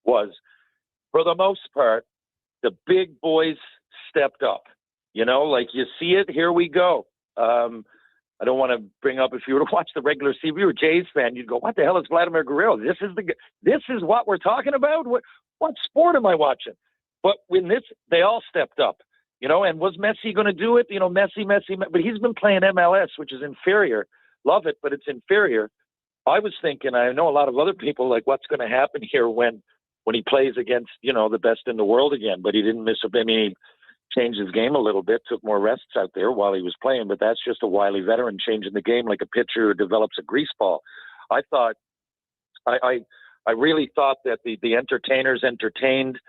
was, for the most part, the big boys stepped up. Like you see it, here we go. I don't want to bring up, if you were to watch the regular season, if you were a Jays fan, you'd go, what the hell is Vladimir Guerrero? This is what we're talking about? What sport am I watching? But when they all stepped up, and was Messi going to do it? Messi, but he's been playing MLS, which is inferior. Love it, but it's inferior. I was thinking, I know a lot of other people, like, what's going to happen here when he plays against, the best in the world again? But he didn't miss a, he changed his game a little bit, took more rests out there while he was playing, but that's just a wily veteran changing the game like a pitcher who develops a grease ball. I thought, I really thought that the entertainers entertained.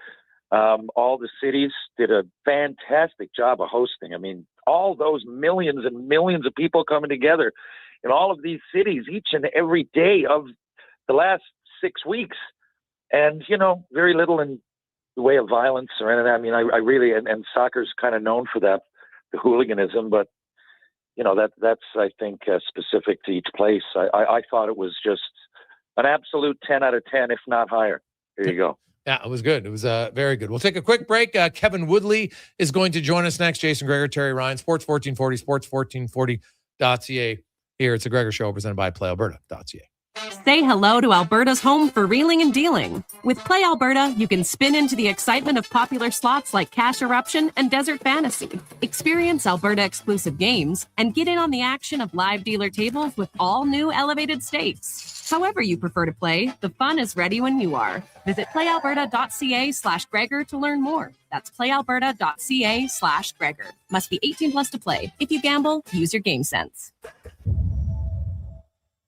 All the cities did a fantastic job of hosting. I mean, all those millions and millions of people coming together in all of these cities each and every day of the last 6 weeks. And, very little in the way of violence or anything. I mean, I really, and soccer's kind of known for that, the hooliganism, but, that's, I think, specific to each place. I thought it was just an absolute 10 out of 10, if not higher. There you go. Yeah, it was good. It was very good. We'll take a quick break. Kevin Woodley is going to join us next. Jason Gregor, Terry Ryan, Sports 1440, sports1440.ca. Here, it's a Gregor Show presented by PlayAlberta.ca. Say hello to Alberta's home for reeling and dealing. With Play Alberta, you can spin into the excitement of popular slots like Cash Eruption and Desert Fantasy. Experience Alberta-exclusive games and get in on the action of live dealer tables with all new elevated stakes. However you prefer to play, the fun is ready when you are. Visit playalberta.ca/Gregor to learn more. That's playalberta.ca/Gregor. Must be 18 plus to play. If you gamble, use your game sense.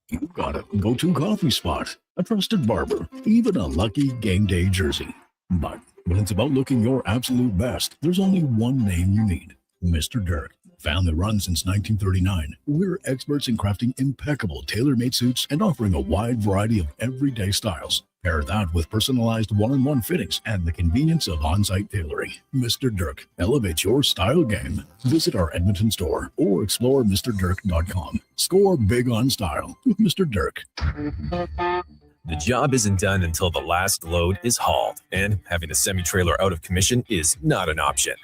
You've got a go-to coffee spot, a trusted barber, even a lucky game day jersey. But when it's about looking your absolute best, there's only one name you need, Mr. Dirk. Family run since 1939, we're experts in crafting impeccable tailor-made suits and offering a wide variety of everyday styles. Pair that with personalized one-on-one fittings and the convenience of on-site tailoring. Mr. Dirk, elevate your style game. Visit our Edmonton store or explore MrDirk.com. Score big on style with Mr. Dirk. The job isn't done until the last load is hauled, and having a semi-trailer out of commission is not an option.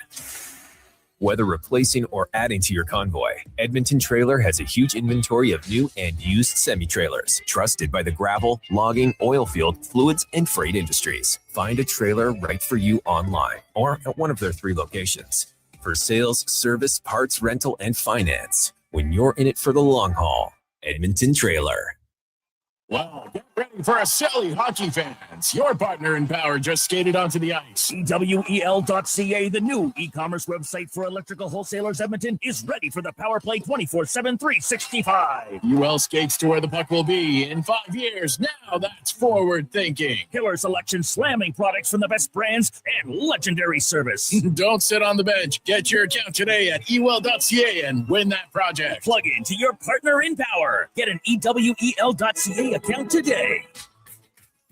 Whether replacing or adding to your convoy, Edmonton Trailer has a huge inventory of new and used semi-trailers, trusted by the gravel, logging, oil field, fluids, and freight industries. Find a trailer right for you online or at one of their 3 locations. For sales, service, parts, rental, and finance, when you're in it for the long haul, Edmonton Trailer. Wow, get ready for a silly hockey fans. Your partner in power just skated onto the ice. EWEL.ca, the new e-commerce website for electrical wholesalers Edmonton, is ready for the power play 24/7, 365. UL skates to where the puck will be in 5 years. Now that's forward thinking. Killer selection, slamming products from the best brands, and legendary service. Don't sit on the bench. Get your account today at ewell.ca and win that project. Plug into your partner in power. Get an EWEL.ca account today.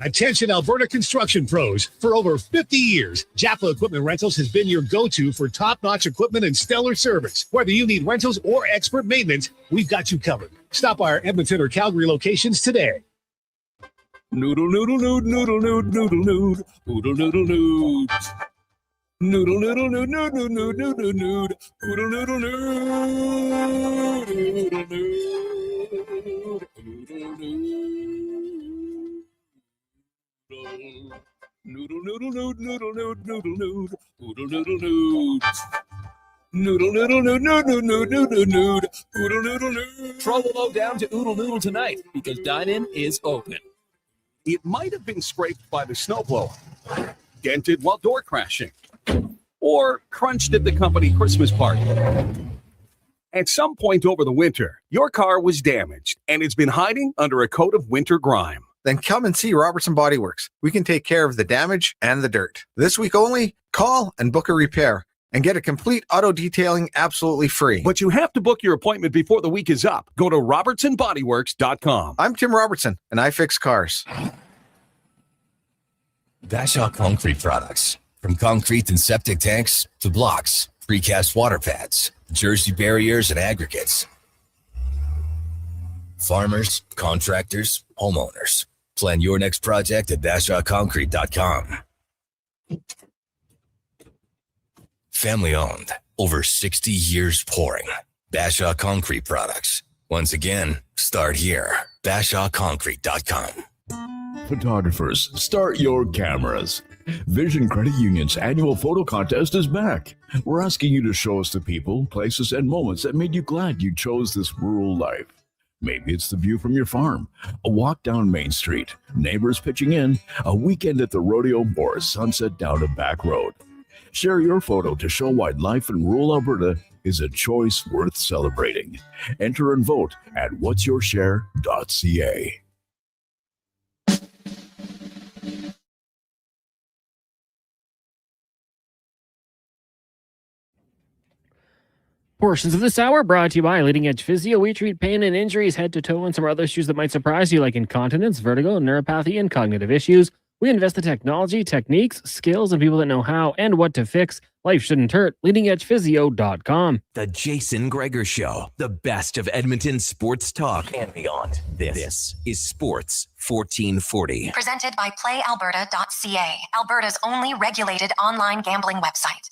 Attention Alberta construction pros. For over 50 years, Japa Equipment Rentals has been your go-to for top-notch equipment and stellar service. Whether you need rentals or expert maintenance, we've got you covered. Stop by our Edmonton or Calgary locations today. Noodle, noodle, nood, noodle, nood, noodle, nood, noodle, noodle, nood. Noodle, noodle, nood, nood, nood, nood, noodle, nood, noodle, noodle, nood, noodle, nood, noodle, nood. Noodle, noodle, nood, noodle, nood, noodle, nood, noodle, noodle, nood. Noodle, noodle, nood, nood, nood, nood, noodle, nood, noodle, noodle, nood. Trouble low down to Oodle Noodle tonight because dine-in is open. It might have been scraped by the snowblower, dented while door crashing, or crunched at the company Christmas party. At some point over the winter, your car was damaged and it's been hiding under a coat of winter grime. Then come and see Robertson Body Works. We can take care of the damage and the dirt. This week only, call and book a repair and get a complete auto detailing absolutely free. But you have to book your appointment before the week is up. Go to robertsonbodyworks.com. I'm Tim Robertson, and I fix cars. Bashaw Concrete Products. From concrete and septic tanks to blocks, precast water pads, jersey barriers, and aggregates. Farmers, contractors, homeowners. Plan your next project at BashawConcrete.com. Family owned, over 60 years pouring. Bashaw Concrete Products. Once again, start here. BashawConcrete.com. Photographers, start your cameras. Vision Credit Union's annual photo contest is back. We're asking you to show us the people, places, and moments that made you glad you chose this rural life. Maybe it's the view from your farm, a walk down Main Street, neighbors pitching in, a weekend at the rodeo, or a sunset down a back road. Share your photo to show why life in rural Alberta is a choice worth celebrating. Enter and vote at whatsyourshare.ca. Portions of this hour brought to you by Leading Edge Physio. We treat pain and injuries head to toe and some other issues that might surprise you, like incontinence, vertigo, neuropathy, and cognitive issues. We invest in technology, techniques, skills, and people that know how and what to fix. Life shouldn't hurt. LeadingEdgePhysio.com. The Jason Gregor Show, the best of Edmonton sports talk and beyond. This is Sports 1440. Presented by PlayAlberta.ca, Alberta's only regulated online gambling website.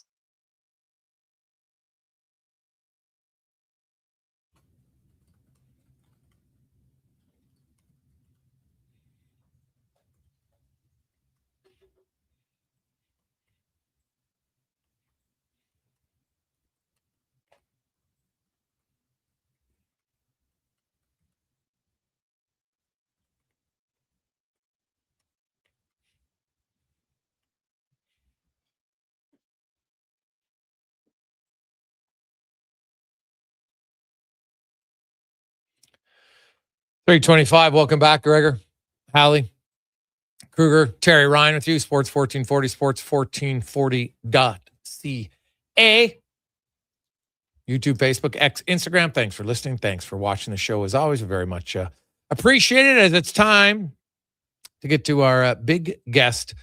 $325. Welcome back, Gregor, Hallie, Kruger, Terry Ryan with you. Sports 1440, sports1440.ca. YouTube, Facebook, X, Instagram. Thanks for listening. Thanks for watching the show. As always, we very much appreciate it, as it's time to get to our big guest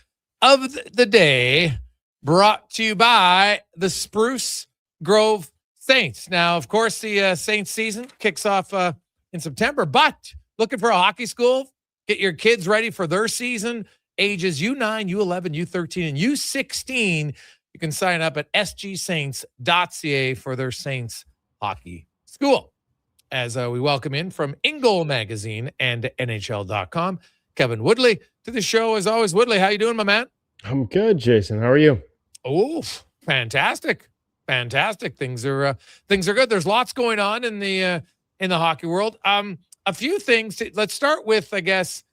of the day, brought to you by the Spruce Grove Saints. Now, of course, the Saints season kicks off in September, but looking for a hockey school, get your kids ready for their season, ages U9, U11, U13, and U16. You can sign up at sgsaints.ca for their Saints hockey school. As we welcome in from InGoal Magazine and NHL.com, Kevin Woodley to the show. As always, Woodley, how you doing, my man? I'm good, Jason. How are you? Oh, fantastic. Fantastic. Things are good. There's lots going on in the hockey world. A few things. Let's start with, I guess,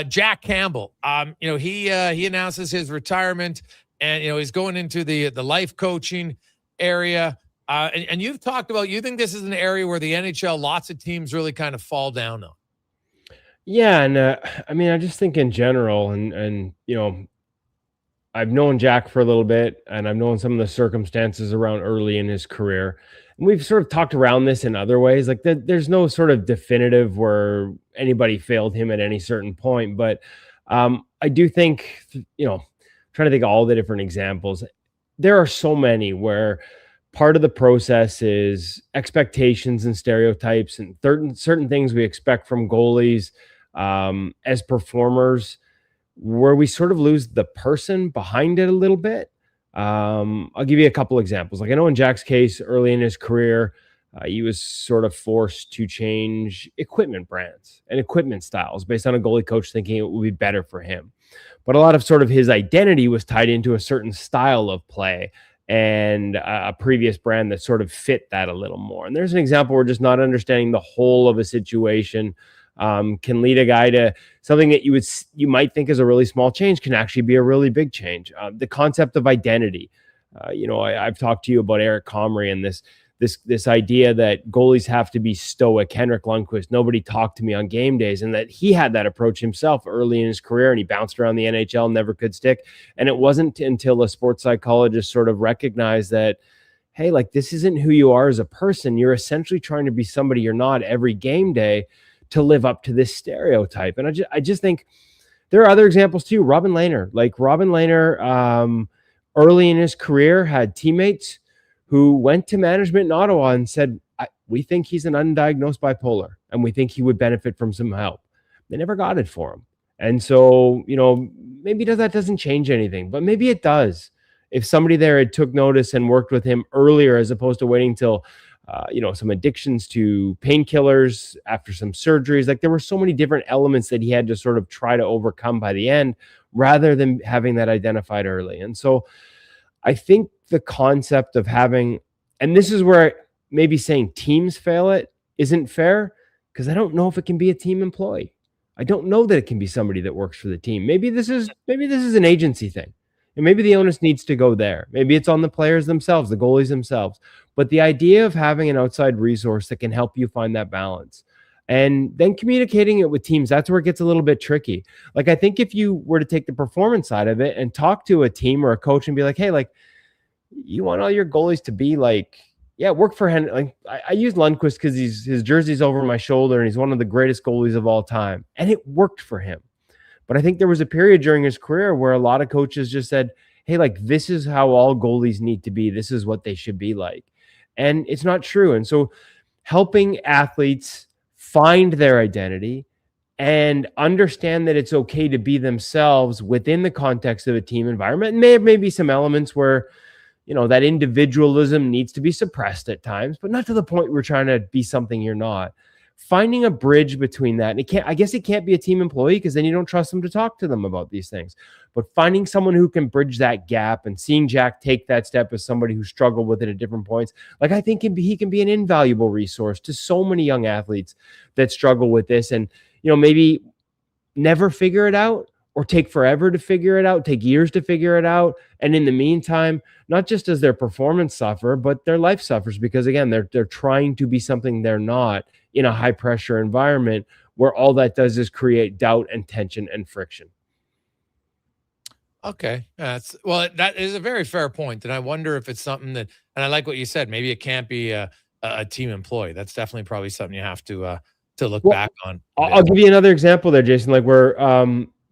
Jack Campbell. He announces his retirement, and he's going into the life coaching area. And you've talked about, you think this is an area where the NHL, lots of teams really kind of fall down on. Yeah, and I just think in general, and I've known Jack for a little bit, and I've known some of the circumstances around early in his career. And we've sort of talked around this in other ways. Like there's no sort of definitive where anybody failed him at any certain point. But I do think, trying to think of all the different examples, there are so many where part of the process is expectations and stereotypes and certain things we expect from goalies as performers, where we sort of lose the person behind it a little bit. I'll give you a couple examples. Like I know in Jack's case, early in his career, he was sort of forced to change equipment brands and equipment styles based on a goalie coach thinking it would be better for him. But a lot of sort of his identity was tied into a certain style of play and a previous brand that sort of fit that a little more. And there's an example where just not understanding the whole of a situation can lead a guy to something that you might think is a really small change can actually be a really big change. The concept of identity. I've talked to you about Eric Comrie and this idea that goalies have to be stoic. Henrik Lundqvist, nobody talked to me on game days, and that he had that approach himself early in his career, and he bounced around the NHL, never could stick. And it wasn't until a sports psychologist sort of recognized that, hey, like this isn't who you are as a person. You're essentially trying to be somebody you're not every game day to live up to this stereotype. And I just think there are other examples too. Robin Lehner, early in his career had teammates who went to management in Ottawa and said, we think he's an undiagnosed bipolar and we think he would benefit from some help. They never got it for him. And so, maybe that doesn't change anything, but maybe it does. If somebody there had took notice and worked with him earlier, as opposed to waiting till some addictions to painkillers after some surgeries. Like there were so many different elements that he had to sort of try to overcome by the end, rather than having that identified early. And so I think the concept of having, and this is where maybe saying teams fail it isn't fair, because I don't know if it can be a team employee. I don't know that it can be somebody that works for the team. Maybe this is an agency thing. And maybe the onus needs to go there. Maybe it's on the players themselves, the goalies themselves. But the idea of having an outside resource that can help you find that balance and then communicating it with teams, that's where it gets a little bit tricky. Like, I think if you were to take the performance side of it and talk to a team or a coach and be like, hey, like, you want all your goalies to be like, yeah, work for Henry. Like, I use Lundqvist because his jersey's over my shoulder and he's one of the greatest goalies of all time. And it worked for him. But I think there was a period during his career where a lot of coaches just said, hey, like, this is how all goalies need to be. This is what they should be like. And it's not true. And so helping athletes find their identity and understand that it's okay to be themselves within the context of a team environment. And may be some elements where, that individualism needs to be suppressed at times, but not to the point where we're trying to be something you're not. Finding a bridge between that. And I guess it can't be a team employee because then you don't trust them to talk to them about these things. But finding someone who can bridge that gap, and seeing Jack take that step as somebody who struggled with it at different points, like, I think he can be an invaluable resource to so many young athletes that struggle with this and, maybe never figure it out or take forever to figure it out, take years to figure it out. And in the meantime, not just does their performance suffer, but their life suffers because, again, they're trying to be something they're not in a high pressure environment where all that does is create doubt and tension and friction. Okay. That is a very fair point. And I wonder if it's something that, and I like what you said, maybe it can't be a team employee. That's definitely probably something you have to look back on. I'll give you another example there, Jason, like where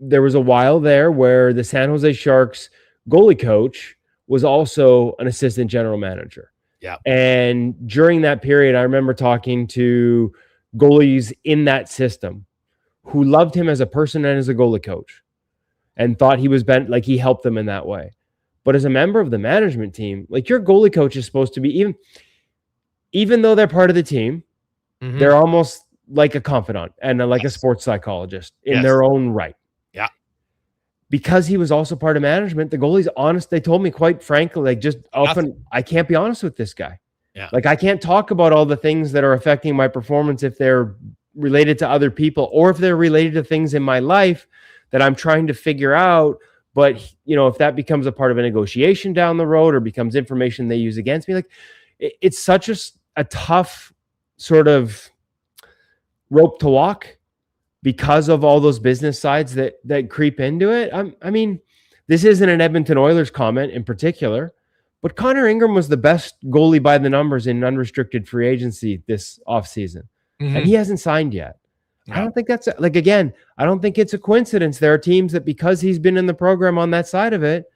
there was a while there where the San Jose Sharks goalie coach was also an assistant general manager. Yeah. And during that period, I remember talking to goalies in that system who loved him as a person and as a goalie coach and thought he was like he helped them in that way. But as a member of the management team, like your goalie coach is supposed to be, even though they're part of the team, they're almost like a confidant and like a sports psychologist in their own right. Yeah. Because he was also part of management, the goalie's honest. They told me quite frankly, like just often, I can't be honest with this guy. Yeah. Like I can't talk about all the things that are affecting my performance if they're related to other people or if they're related to things in my life that I'm trying to figure out. But, if that becomes a part of a negotiation down the road or becomes information they use against me, like it's such a tough sort of rope to walk because of all those business sides that creep into it. I mean, this isn't an Edmonton Oilers comment in particular, but Connor Ingram was the best goalie by the numbers in unrestricted free agency this offseason. And he hasn't signed yet. I don't think that's I don't think it's a coincidence. There are teams that because he's been in the program on that side of it,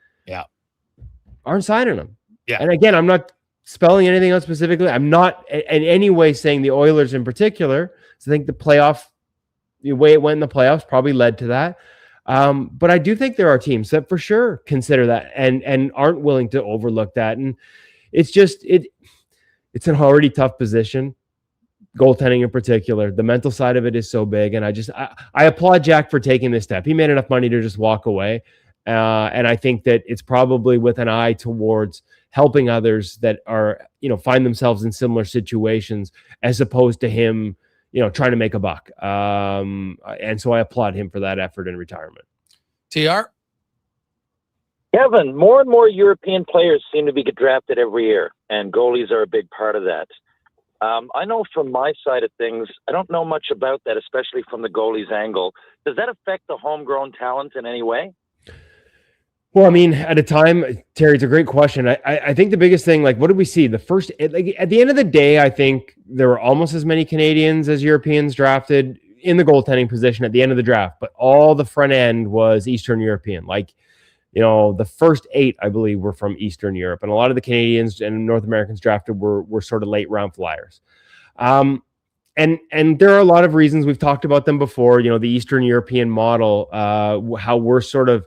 aren't signing him. Yeah. And again, I'm not spelling anything out specifically. I'm not in any way saying the Oilers in particular. So I think the way it went in the playoffs probably led to that. But I do think there are teams that for sure consider that and aren't willing to overlook that. And it's just, it's an already tough position. Goaltending in particular, the mental side of it is so big. And I applaud Jack for taking this step. He made enough money to just walk away. And I think that it's probably with an eye towards helping others that are, find themselves in similar situations as opposed to him, trying to make a buck. And so I applaud him for that effort in retirement. TR? Kevin, more and more European players seem to be drafted every year, and goalies are a big part of that. I know from my side of things, I don't know much about that, especially from the goalie's angle. Does that affect the homegrown talent in any way? Well, I mean, at a time, Terry, it's a great question. I think the biggest thing, like, what did we see? At the end of the day, I think there were almost as many Canadians as Europeans drafted in the goaltending position at the end of the draft, but all the front end was Eastern European. Like, the first 8, I believe, were from Eastern Europe, and a lot of the Canadians and North Americans drafted were sort of late round flyers. And there are a lot of reasons. We've talked about them before. The Eastern European model, how we're sort of,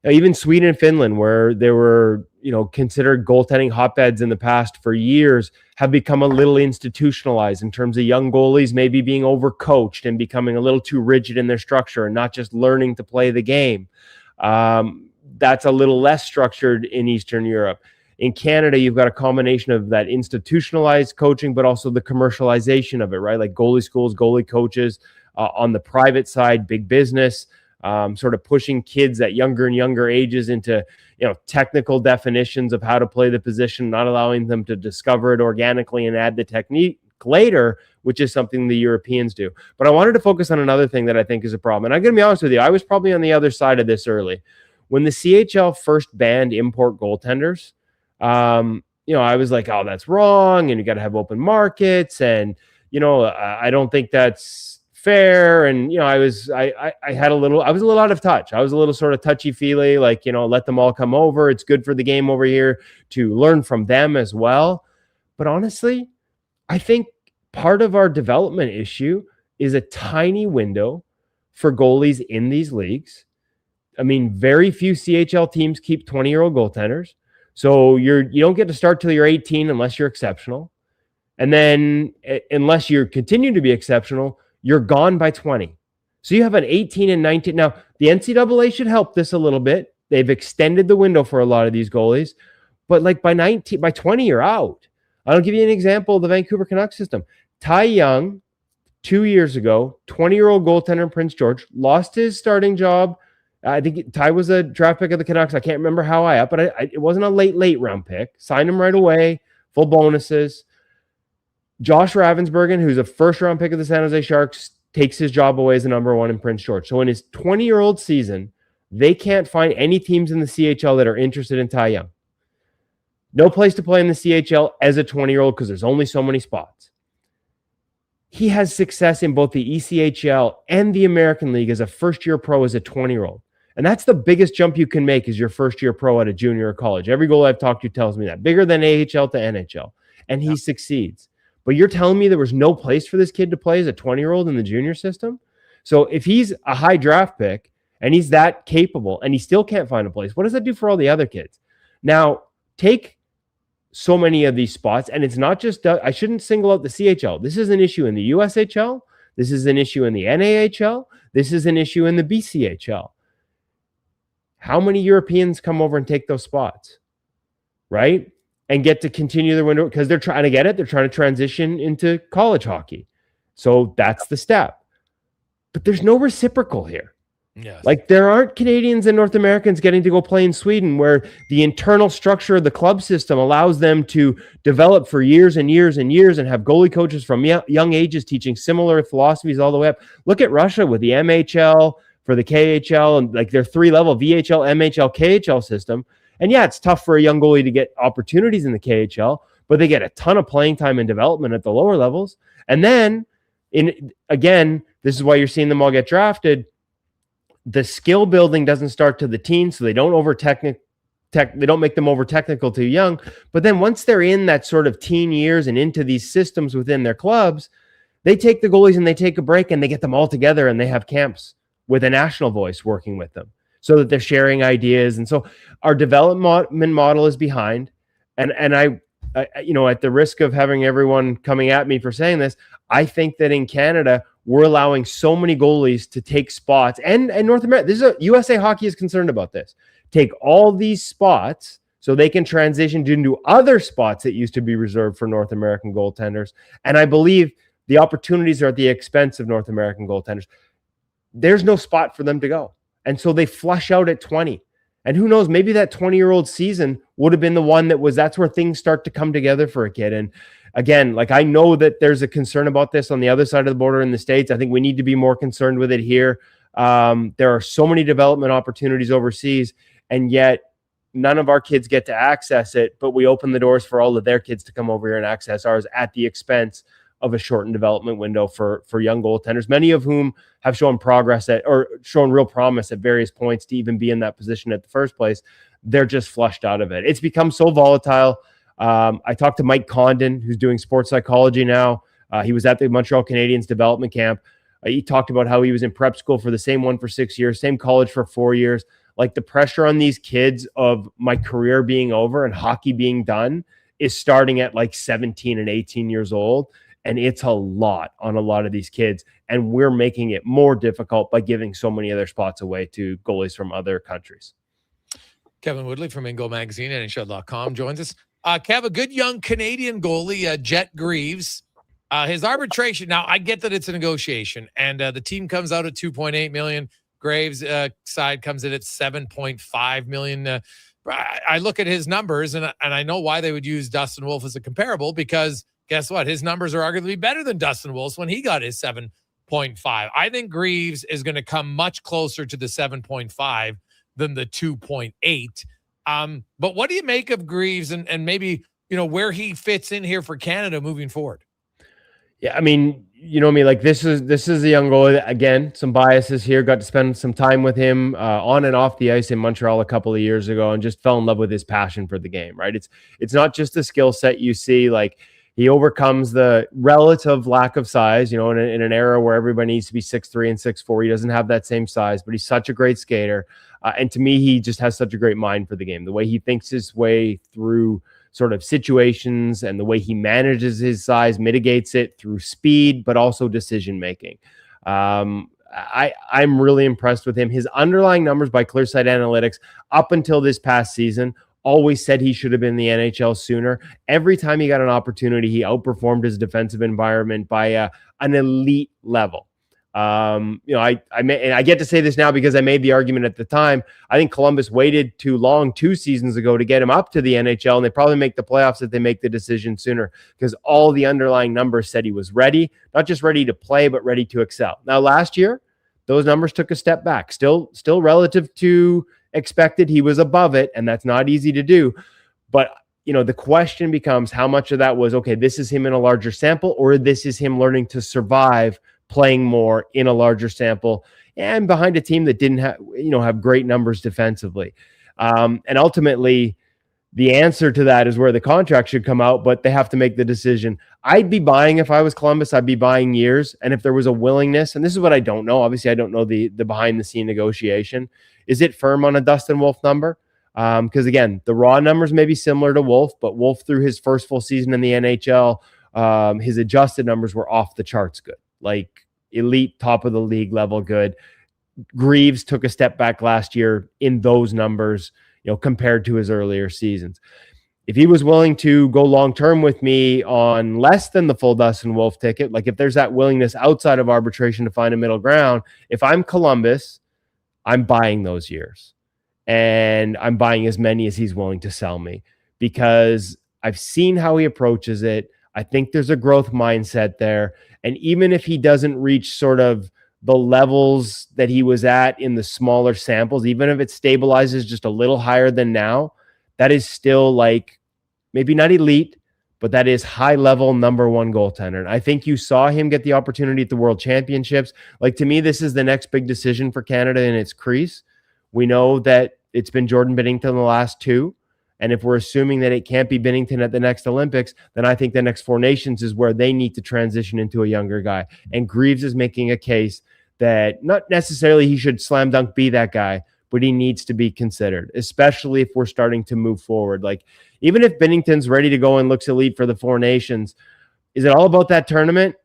even Sweden and Finland, where they were, considered goaltending hotbeds in the past for years, have become a little institutionalized in terms of young goalies maybe being overcoached and becoming a little too rigid in their structure and not just learning to play the game. That's a little less structured in Eastern Europe. In Canada, you've got a combination of that institutionalized coaching, but also the commercialization of it, right? Like goalie schools, goalie coaches on the private side, big business, sort of pushing kids at younger and younger ages into, technical definitions of how to play the position, not allowing them to discover it organically and add the technique later, which is something the Europeans do. But I wanted to focus on another thing that I think is a problem. And I'm going to be honest with you, I was probably on the other side of this early. When the CHL first banned import goaltenders, I was like, oh, that's wrong. And you got to have open markets. And, I don't think that's fair. And, I was a little out of touch. I was a little sort of touchy feely, like, let them all come over. It's good for the game over here to learn from them as well. But honestly, I think part of our development issue is a tiny window for goalies in these leagues. I mean, very few CHL teams keep 20-year-old goaltenders. So you don't get to start till you're 18 unless you're exceptional. And then unless you continue to be exceptional, you're gone by 20. So you have an 18 and 19. Now, the NCAA should help this a little bit. They've extended the window for a lot of these goalies. But like by 20, you're out. I'll give you an example of the Vancouver Canucks system. Ty Young, 2 years ago, 20-year-old goaltender in Prince George, lost his starting job. I think Ty was a draft pick of the Canucks. I can't remember how high up, but it wasn't a late round pick. Signed him right away, full bonuses. Josh Ravensbergen, who's a first-round pick of the San Jose Sharks, takes his job away as the number 1 in Prince George. So in his 20-year-old season, they can't find any teams in the CHL that are interested in Ty Young. No place to play in the CHL as a 20-year-old because there's only so many spots. He has success in both the ECHL and the American League as a first-year pro as a 20-year-old. And that's the biggest jump you can make as your first-year pro at a junior or college. Every goal I've talked to tells me that. Bigger than AHL to NHL. And he succeeds. But you're telling me there was no place for this kid to play as a 20-year-old in the junior system? So if he's a high draft pick and he's that capable and he still can't find a place, what does that do for all the other kids? Now, take so many of these spots, and it's not just, I shouldn't single out the CHL. This is an issue in the USHL. This is an issue in the NAHL. This is an issue in the BCHL. How many Europeans come over and take those spots, right? And get to continue their window because they're trying to get it. They're trying to transition into college hockey. So that's the step. But there's no reciprocal here. Yes. Like there aren't Canadians and North Americans getting to go play in Sweden where the internal structure of the club system allows them to develop for years and years and years and have goalie coaches from young ages teaching similar philosophies all the way up. Look at Russia with the MHL for the KHL and like their 3-level VHL, MHL, KHL system. And yeah, it's tough for a young goalie to get opportunities in the KHL, but they get a ton of playing time and development at the lower levels. And then again, this is why you're seeing them all get drafted. The skill building doesn't start to the teens, so they don't they don't make them over technical too young. But then once they're in that sort of teen years and into these systems within their clubs, they take the goalies and they take a break and they get them all together and they have camps with a national voice working with them so that they're sharing ideas. And so our development model is behind. And I you know, at the risk of having everyone coming at me for saying this, I think that in Canada, we're allowing so many goalies to take spots, and North America, USA Hockey is concerned about this. Take all these spots so they can transition into other spots that used to be reserved for North American goaltenders. And I believe the opportunities are at the expense of North American goaltenders. There's no spot for them to go. And so they flush out at 20. And who knows, maybe that 20-year-old season would have been the one that's where things start to come together for a kid. And again, like I know that there's a concern about this on the other side of the border in the States. I think we need to be more concerned with it here. There are so many development opportunities overseas, and yet none of our kids get to access it, but we open the doors for all of their kids to come over here and access ours at the expense of a shortened development window for young goaltenders, many of whom have shown progress or shown real promise at various points to even be in that position at the first place. They're just flushed out of it. It's become so volatile. I talked to Mike Condon, who's doing sports psychology now. He was at the Montreal Canadiens development camp. He talked about how he was in prep school for the same one for 6 years, same college for 4 years. Like the pressure on these kids of my career being over and hockey being done is starting at like 17 and 18 years old. And it's a lot on a lot of these kids. And we're making it more difficult by giving so many other spots away to goalies from other countries. Kevin Woodley from Ingo Magazine, NHL.com joins us. Kev, a good young Canadian goalie, Jet Greaves. His arbitration, now I get that it's a negotiation, and the team comes out at $2.8 million. Greaves' side comes in at $7.5 million. I look at his numbers, and I know why they would use Dustin Wolf as a comparable, because guess what? His numbers are arguably better than Dustin Wolf's when he got his 7.5. I think Greaves is going to come much closer to the 7.5 than the 2.8. But what do you make of Greaves and maybe, you know, where he fits in here for Canada moving forward? Yeah, I mean, you know what I mean? Like this is a young goalie. Again, some biases here. Got to spend some time with him on and off the ice in Montreal a couple of years ago and just fell in love with his passion for the game, right? It's not just the skill set you see. Like he overcomes the relative lack of size, you know, in an era where everybody needs to be 6'3" and 6'4". He doesn't have that same size, but he's such a great skater. And to me, he just has such a great mind for the game. The way he thinks his way through sort of situations and the way he manages his size, mitigates it through speed, but also decision-making. I'm really impressed with him. His underlying numbers by Clearsight Analytics up until this past season always said he should have been in the NHL sooner. Every time he got an opportunity, he outperformed his defensive environment by an elite level. You know, I get to say this now because I made the argument at the time. I think Columbus waited too long 2 seasons ago to get him up to the NHL, and they probably make the playoffs if they make the decision sooner, because all the underlying numbers said he was ready, not just ready to play, but ready to excel. Now, last year, those numbers took a step back. Still relative to expected, he was above it, and that's not easy to do. But the question becomes how much of that was, okay, this is him in a larger sample, or this is him learning to survive playing more in a larger sample and behind a team that didn't have great numbers defensively. And ultimately, the answer to that is where the contract should come out, but they have to make the decision. I'd be buying, if I was Columbus, I'd be buying years. And if there was a willingness, and this is what I don't know, obviously I don't know the behind the scene negotiation. Is it firm on a Dustin Wolf number? Because again, the raw numbers may be similar to Wolf, but Wolf through his first full season in the NHL, his adjusted numbers were off the charts good, like elite, top of the league level good. Greaves took a step back last year in those numbers, compared to his earlier seasons. If he was willing to go long-term with me on less than the full Dustin Wolf ticket, like if there's that willingness outside of arbitration to find a middle ground, if I'm Columbus, I'm buying those years. And I'm buying as many as he's willing to sell me because I've seen how he approaches it. I think there's a growth mindset there. And even if he doesn't reach sort of the levels that he was at in the smaller samples, even if it stabilizes just a little higher than now, that is still like maybe not elite, but that is high level number one goaltender. And I think you saw him get the opportunity at the World Championships. Like, to me, this is the next big decision for Canada in its crease. We know that it's been Jordan Binnington the last two. And if we're assuming that it can't be Binnington at the next Olympics, then I think the next Four Nations is where they need to transition into a younger guy. And Greaves is making a case that not necessarily he should slam dunk be that guy, but he needs to be considered, especially if we're starting to move forward. Like, even if Binnington's ready to go and looks elite for the Four Nations, is it all about that tournament?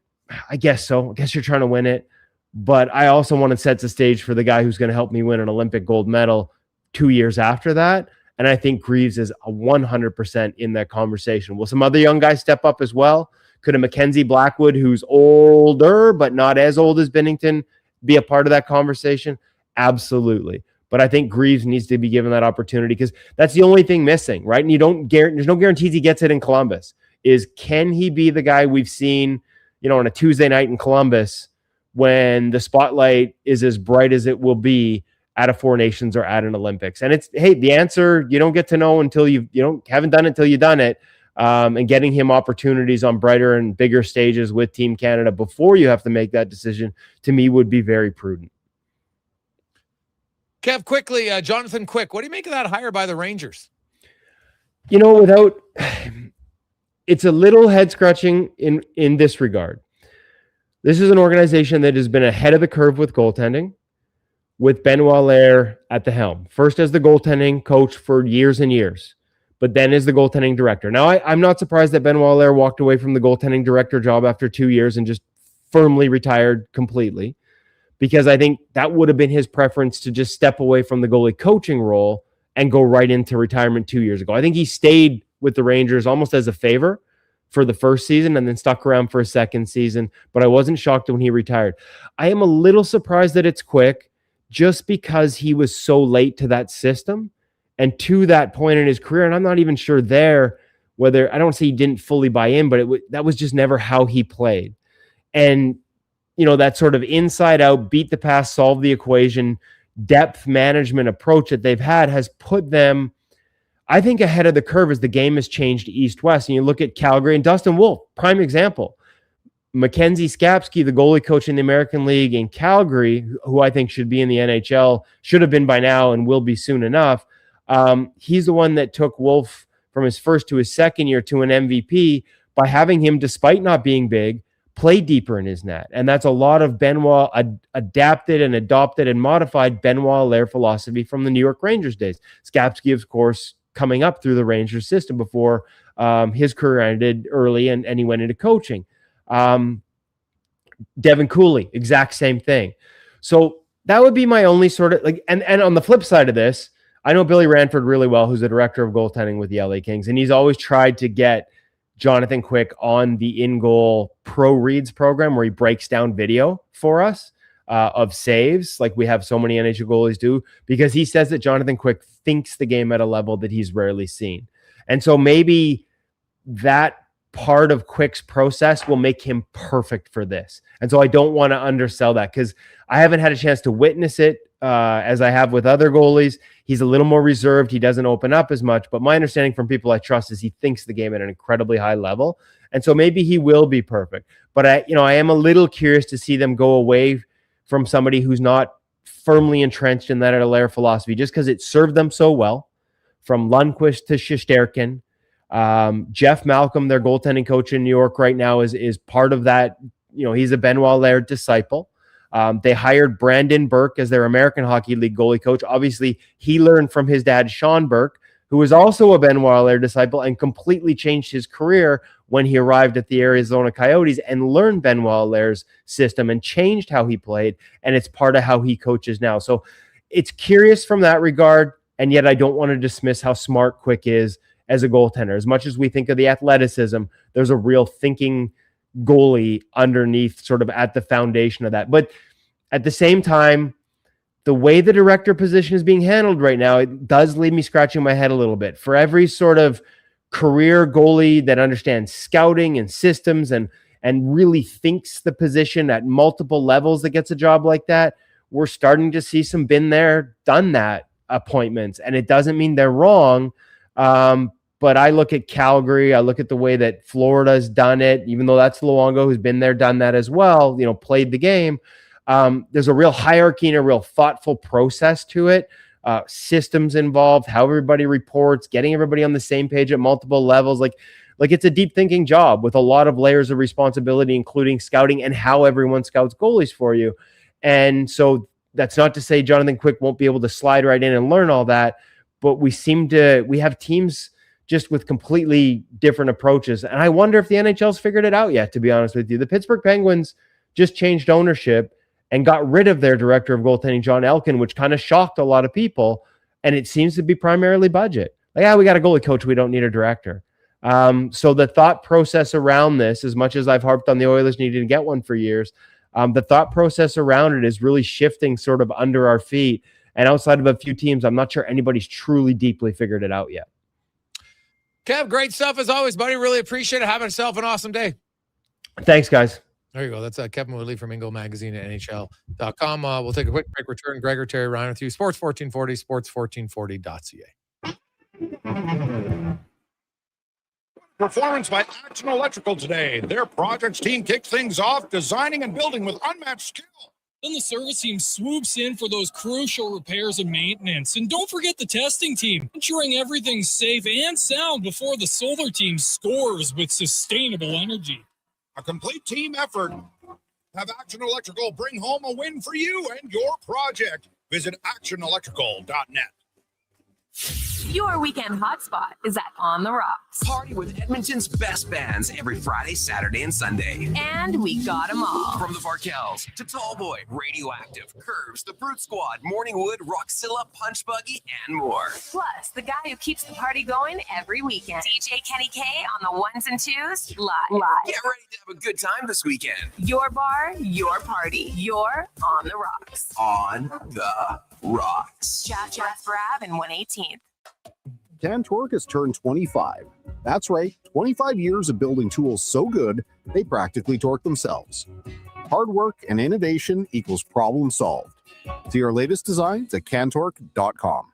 I guess so. I guess you're trying to win it. But I also want to set the stage for the guy who's going to help me win an Olympic gold medal 2 years after that. And I think Greaves is 100% in that conversation. Will some other young guys step up as well? Could a Mackenzie Blackwood, who's older but not as old as Binnington, be a part of that conversation? Absolutely. But I think Greaves needs to be given that opportunity because that's the only thing missing, right? And there's no guarantees he gets it in Columbus. Is can he be the guy we've seen, on a Tuesday night in Columbus when the spotlight is as bright as it will be at a Four Nations or at an Olympics? And it's, hey, the answer you don't get to know until haven't done it until you've done it. And getting him opportunities on brighter and bigger stages with Team Canada before you have to make that decision, to me, would be very prudent. Kev, quickly, Jonathan Quick, what do you make of that hire by the Rangers? It's a little head-scratching in this regard. This is an organization that has been ahead of the curve with goaltending, with Benoit Lair at the helm. First as the goaltending coach for years and years, but then as the goaltending director. Now, I'm not surprised that Benoit Lair walked away from the goaltending director job after 2 years and just firmly retired completely, because I think that would have been his preference to just step away from the goalie coaching role and go right into retirement 2 years ago. I think he stayed with the Rangers almost as a favor for the first season and then stuck around for a second season, but I wasn't shocked when he retired. I am a little surprised that it's Quick, just because he was so late to that system and to that point in his career. And I'm not even sure whether, I don't say he didn't fully buy in, but that was just never how he played. And, that sort of inside out, beat the pass, solve the equation, depth management approach that they've had has put them, I think, ahead of the curve as the game has changed east-west. And you look at Calgary and Dustin Wolf, prime example. Mackenzie Skapski, the goalie coach in the American League in Calgary, who I think should be in the NHL, should have been by now and will be soon enough. He's the one that took Wolf from his first to his second year to an MVP by having him, despite not being big, play deeper in his net. And that's a lot of Benoit adapted and adopted and modified Benoit Lair philosophy from the New York Rangers days. Skapski, of course, coming up through the Rangers system before his career ended early and he went into coaching. Devin Cooley, exact same thing. So that would be my only sort of and on the flip side of this, I know Billy Ranford really well, who's the director of goaltending with the LA Kings, and he's always tried to get Jonathan Quick on the in-goal pro reads program where he breaks down video for us of saves like we have so many NHL goalies do, because he says that Jonathan Quick thinks the game at a level that he's rarely seen. And so maybe that part of Quick's process will make him perfect for this. And so I don't want to undersell that because I haven't had a chance to witness it as I have with other goalies. He's a little more reserved. He doesn't open up as much. But my understanding from people I trust is he thinks the game at an incredibly high level. And so maybe he will be perfect. But I am a little curious to see them go away from somebody who's not firmly entrenched in that Allaire philosophy, just because it served them so well, from Lundqvist to Shesterkin. Jeff Malcolm, their goaltending coach in New York right now, is part of that. He's a Benoit Allaire disciple. They hired Brandon Burke as their American Hockey League goalie coach. Obviously, he learned from his dad, Sean Burke, who was also a Benoit Allaire disciple and completely changed his career when he arrived at the Arizona Coyotes and learned Benoit Allaire's system and changed how he played. And it's part of how he coaches now. So it's curious from that regard. And yet I don't want to dismiss how smart Quick is as a goaltender. As much as we think of the athleticism, there's a real thinking goalie underneath, sort of at the foundation of that. But at the same time, the way the director position is being handled right now, it does leave me scratching my head a little bit. For every sort of career goalie that understands scouting and systems and really thinks the position at multiple levels that gets a job like that, we're starting to see some been there, done that appointments. And it doesn't mean they're wrong. But I look at Calgary, I look at the way that Florida's done it, even though that's Luongo who's been there, done that as well, played the game. There's a real hierarchy and a real thoughtful process to it. Systems involved, how everybody reports, getting everybody on the same page at multiple levels. Like it's a deep thinking job with a lot of layers of responsibility, including scouting and how everyone scouts goalies for you. And so that's not to say Jonathan Quick won't be able to slide right in and learn all that, but we have teams just with completely different approaches. And I wonder if the NHL's figured it out yet, to be honest with you. The Pittsburgh Penguins just changed ownership and got rid of their director of goaltending, John Elkin, which kind of shocked a lot of people. And it seems to be primarily budget. We got a goalie coach. We don't need a director. So the thought process around this, as much as I've harped on the Oilers needing to get one for years, the thought process around it is really shifting sort of under our feet. And outside of a few teams, I'm not sure anybody's truly deeply figured it out yet. Kev, great stuff as always, buddy. Really appreciate it. Have yourself an awesome day. Thanks, guys. There you go. That's Kevin Woodley from Ingo Magazine at NHL.com. We'll take a quick break. Return. Gregor, Terry Ryan with you. Sports 1440, sports1440.ca. Performance by Action Electrical today. Their projects team kicks things off, designing and building with unmatched skill. Then the service team swoops in for those crucial repairs and maintenance. And don't forget the testing team, ensuring everything's safe and sound before the solar team scores with sustainable energy. A complete team effort. Have Action Electrical bring home a win for you and your project. Visit actionelectrical.net. Your weekend hotspot is at On the Rocks. Party with Edmonton's best bands every Friday, Saturday, and Sunday. And we got them all. From the Varkels to Tallboy, Radioactive, Curves, the Brute Squad, Morningwood, Rockzilla, Punch Buggy, and more. Plus, the guy who keeps the party going every weekend. DJ Kenny K on the ones and twos, live. Get ready to have a good time this weekend. Your bar, your party. You're On the Rocks. On the Rocks. Jeff Brab and 118th. CanTorque has turned 25. That's right, 25 years of building tools so good, they practically torque themselves. Hard work and innovation equals problem solved. See our latest designs at CanTorque.com.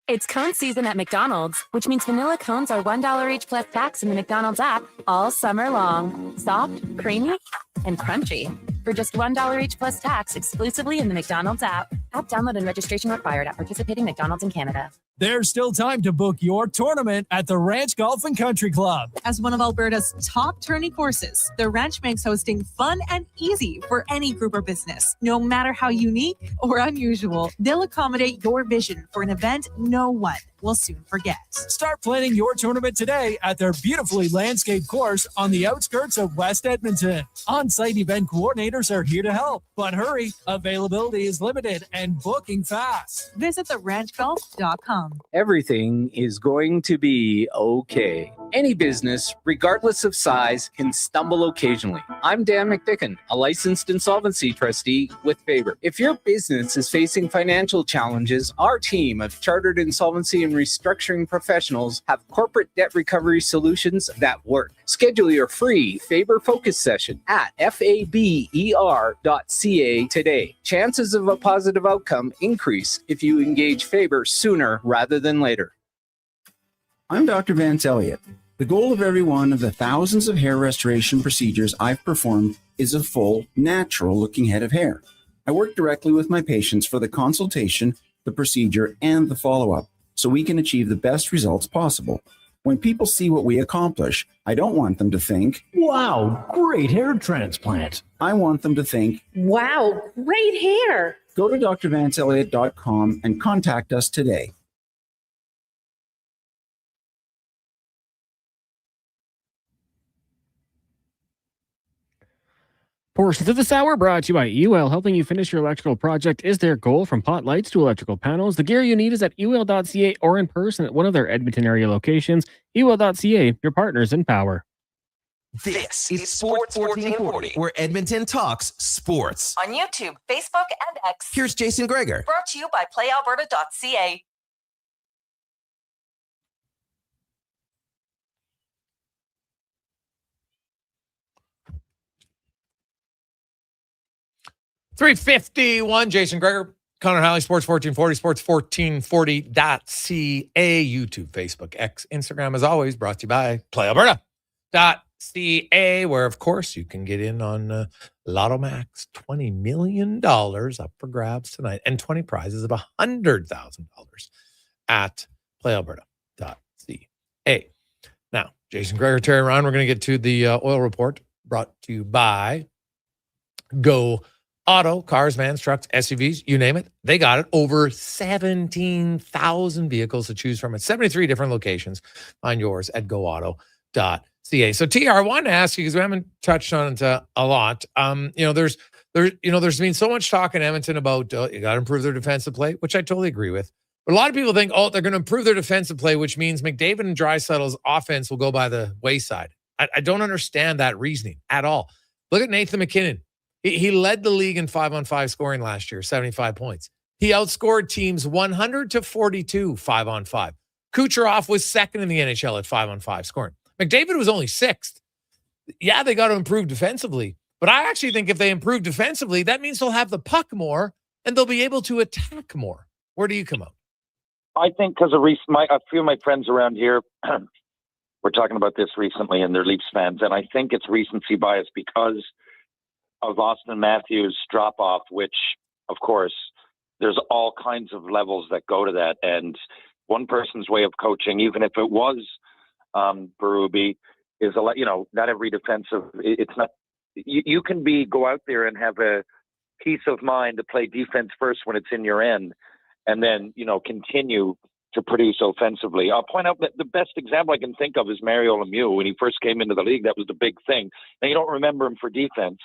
It's cone season at McDonald's, which means vanilla cones are $1 each plus tax in the McDonald's app all summer long. Soft, creamy, and crunchy. For just $1 each plus tax exclusively in the McDonald's app. App download and registration required at participating McDonald's in Canada. There's still time to book your tournament at the Ranch Golf and Country Club. As one of Alberta's top tourney courses, the Ranch makes hosting fun and easy for any group or business. No matter how unique or unusual, they'll accommodate your vision for an event no one will soon forget. Start planning your tournament today at their beautifully landscaped course on the outskirts of West Edmonton. On-site event coordinators are here to help, but hurry, availability is limited and booking fast. Visit theranchgolf.com. Inc.com. Everything is going to be okay. Any business, regardless of size, can stumble occasionally. I'm Dan McDicken, a licensed insolvency trustee with Faber. If your business is facing financial challenges, our team of chartered insolvency and restructuring professionals have corporate debt recovery solutions that work. Schedule your free Faber Focus session at faber.ca today. Chances of a positive outcome increase if you engage Faber sooner rather than later. I'm Dr. Vance Elliott. The goal of every one of the thousands of hair restoration procedures I've performed is a full, natural-looking head of hair. I work directly with my patients for the consultation, the procedure, and the follow-up, so we can achieve the best results possible. When people see what we accomplish, I don't want them to think, "Wow, great hair transplant." I want them to think, "Wow, great hair." Go to drvanceelliott.com and contact us today. Portions of this hour brought to you by UL. Helping you finish your electrical project is their goal. From pot lights to electrical panels, the gear you need is at ul.ca or in person at one of their Edmonton area locations. ul.ca, your partners in power. This is Sports 1440, where Edmonton talks sports. On YouTube, Facebook, and X. Here's Jason Gregor. Brought to you by playalberta.ca. $351, Jason Gregor, Connor Halley, Sports 1440, sports1440.ca, YouTube, Facebook, X, Instagram, as always, brought to you by playalberta.ca, where, of course, you can get in on Lotto Max, $20 million up for grabs tonight, and 20 prizes of $100,000 at playalberta.ca. Now, Jason Gregor, Terry Ryan, we're going to get to the oil report, brought to you by Go Auto, cars, vans, trucks, SUVs, you name it. They got it. Over 17,000 vehicles to choose from at 73 different locations. Find yours at goauto.ca. So, TR, I wanted to ask you, because we haven't touched on it a lot. There's been so much talk in Edmonton about you got to improve their defensive play, which I totally agree with. But a lot of people think, they're going to improve their defensive play, which means McDavid and Draisaitl's offense will go by the wayside. I don't understand that reasoning at all. Look at Nathan McKinnon. He led the league in 5-on-5 scoring last year, 75 points. He outscored teams 100-42 5-on-5. Kucherov was second in the NHL at 5-on-5 scoring. McDavid was only sixth. Yeah, they got to improve defensively. But I actually think if they improve defensively, that means they'll have the puck more and they'll be able to attack more. Where do you come out? I think because of a few of my friends around here were talking about this recently, and they're Leafs fans, and I think it's recency bias because of Austin Matthews' drop-off, which, of course, there's all kinds of levels that go to that. And one person's way of coaching, even if it was Berube, is, not every defensive, it's not, you can go out there and have a peace of mind to play defense first when it's in your end, and then, continue to produce offensively. I'll point out that the best example I can think of is Mario Lemieux. When he first came into the league, that was the big thing. Now, you don't remember him for defense,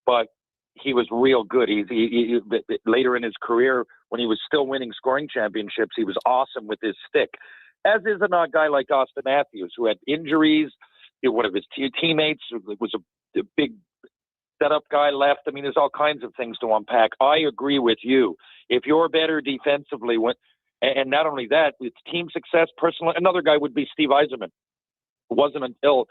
but he was real good. He later in his career, when he was still winning scoring championships, he was awesome with his stick, as is a guy like Austin Matthews, who had injuries. One of his teammates was a big setup guy left. I mean, there's all kinds of things to unpack. I agree with you. If you're better defensively, and not only that, it's team success, personal. Another guy would be Steve Yzerman. It wasn't until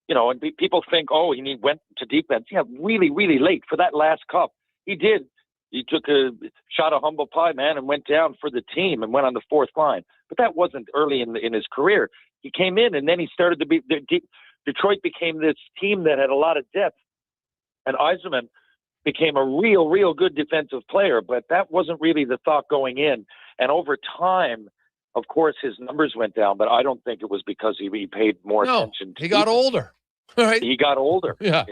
and people think, he went to defense. Yeah, really, really late for that last cup. He did. He took a shot of humble pie, man, and went down for the team and went on the fourth line. But that wasn't early in his career. He came in, and then he started to be Detroit became this team that had a lot of depth. And Yzerman became a real, real good defensive player. But that wasn't really the thought going in. And over time, of course, his numbers went down, but I don't think it was because he paid more attention. He got older. Right? He got older. Yeah.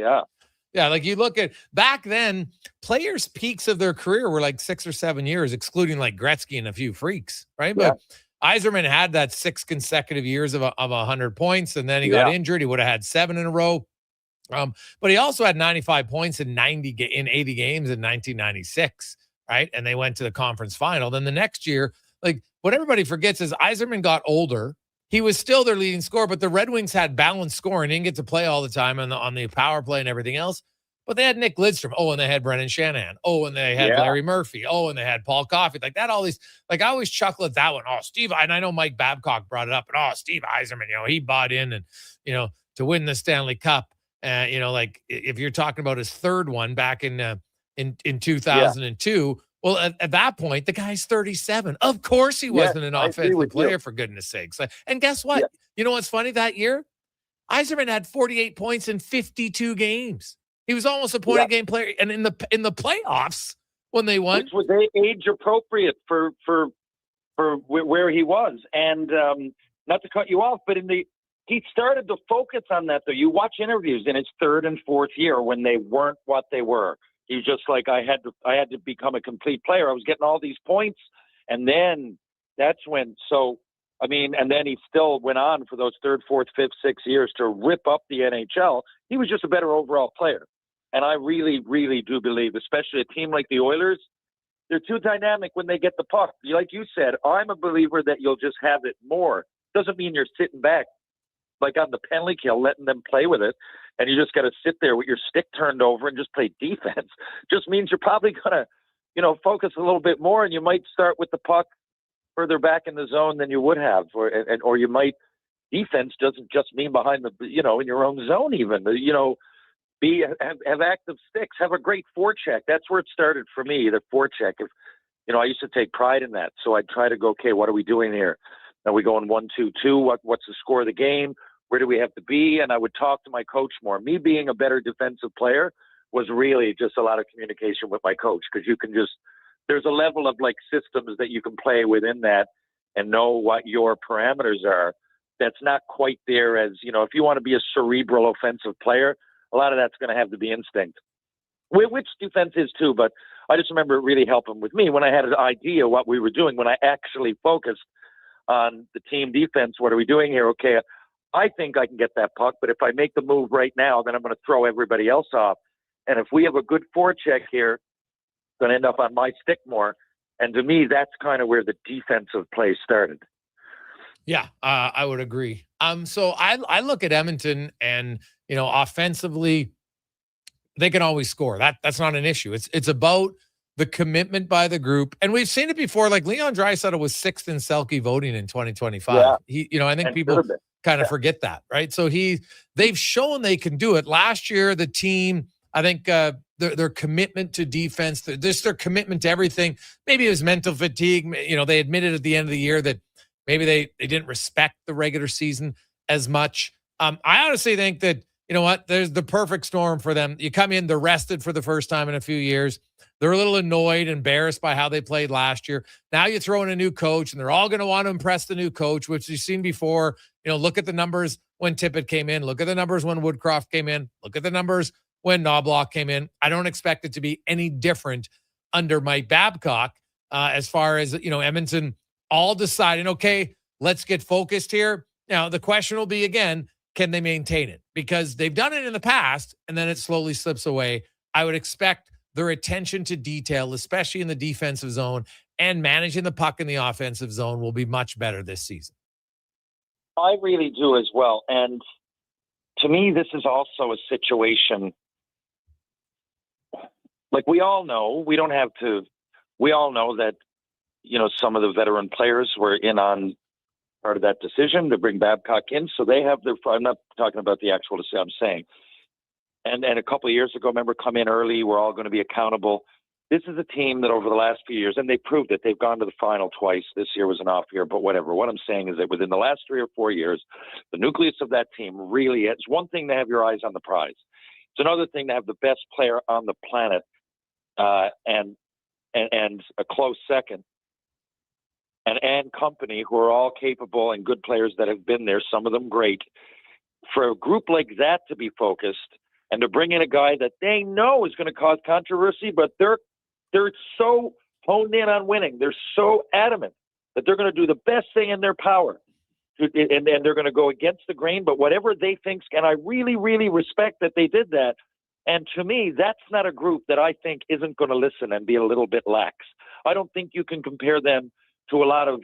Yeah. Like you look at back then, players' peaks of their career were like 6 or 7 years, excluding like Gretzky and a few freaks, right? But Yzerman had that 6 consecutive years of 100 points, and then he got injured. He would have had 7 in a row. But he also had 95 points in 80 games in 1996, right? And they went to the conference final. Then the next year, Like, what everybody forgets is Yzerman got older. He was still their leading scorer, but the Red Wings had balanced scoring. He didn't get to play all the time on the power play and everything else. But they had Nick Lidstrom. Oh, and they had Brendan Shanahan. Oh, and they had Larry Murphy. Oh, and they had Paul Coffey. Like that, all these, like I always chuckle at that one. Oh, Steve, and I know Mike Babcock brought it up. And Steve Yzerman, he bought in and, to win the Stanley Cup. Like if you're talking about his third one back in 2002, well, at that point, the guy's 37. Of course he wasn't an offensive player, for goodness sakes. And guess what? Yeah. You know what's funny that year? Yzerman had 48 points in 52 games. He was almost a point-a-game player. And in the playoffs, when they won. Which was age appropriate for where he was. And not to cut you off, but he started to focus on that, though. You watch interviews in his third and fourth year when they weren't what they were. He was just like, I had to become a complete player. I was getting all these points. And then that's when, and then he still went on for those third, fourth, fifth, sixth years to rip up the NHL. He was just a better overall player. And I really, really do believe, especially a team like the Oilers, they're too dynamic when they get the puck. Like you said, I'm a believer that you'll just have it more. Doesn't mean you're sitting back like on the penalty kill, letting them play with it. And you just got to sit there with your stick turned over and just play defense. Just means you're probably going to, focus a little bit more, and you might start with the puck further back in the zone than you would have, or you might, defense doesn't just mean behind the, in your own zone even, have active sticks, have a great forecheck. That's where it started for me, the forecheck. If, I used to take pride in that. So I'd try to go, okay, what are we doing here? Are we going 1-2-2? What's the score of the game? Where do we have to be? And I would talk to my coach more. Me being a better defensive player was really just a lot of communication with my coach, because you can there's a level of like systems that you can play within that and know what your parameters are. That's not quite there as, if you want to be a cerebral offensive player, a lot of that's going to have to be instinct, which defense is too. But I just remember it really helping with me when I had an idea what we were doing, when I actually focused on the team defense. What are we doing here? Okay, I think I can get that puck, but if I make the move right now, then I'm going to throw everybody else off. And if we have a good forecheck here, it's going to end up on my stick more. And to me, that's kind of where the defensive play started. Yeah, I would agree. So I look at Edmonton and, offensively, they can always score. That's not an issue. It's about the commitment by the group. And we've seen it before. Like Leon Draisaitl was 6th in Selke voting in 2025. Yeah. I think people kind of forget that, right? So they've shown they can do it. Last year, the team, I think their commitment to defense, their commitment to everything, maybe it was mental fatigue. They admitted at the end of the year that maybe they didn't respect the regular season as much. I honestly think that, there's the perfect storm for them. You come in, they're rested for the first time in a few years. They're a little annoyed, embarrassed by how they played last year. Now you throw in a new coach, and they're all going to want to impress the new coach, which you've seen before. Look at the numbers when Tippett came in. Look at the numbers when Woodcroft came in. Look at the numbers when Knobloch came in. I don't expect it to be any different under Mike Babcock as far as, Edmonton all deciding, okay, let's get focused here. Now, the question will be, again, can they maintain it? Because they've done it in the past, and then it slowly slips away. I would expect their attention to detail, especially in the defensive zone, and managing the puck in the offensive zone will be much better this season. I really do as well. And to me, this is also a situation, like we all know that, some of the veteran players were in on part of that decision to bring Babcock in. So they have I'm not talking about the actual decision, I'm saying. And a couple of years ago, remember, come in early, we're all going to be accountable. This is a team that over the last few years, and they proved it, they've gone to the final twice. This year was an off year, but whatever. What I'm saying is that within the last 3 or 4 years, the nucleus of that team really, it's one thing to have your eyes on the prize. It's another thing to have the best player on the planet and a close second. And company, who are all capable and good players that have been there, some of them great. For a group like that to be focused and to bring in a guy that they know is going to cause controversy, but they're so honed in on winning. They're so adamant that they're going to do the best thing in their power. And they're going to go against the grain, but whatever they think, and I really, really respect that they did that. And to me, that's not a group that I think isn't going to listen and be a little bit lax. I don't think you can compare them to a lot of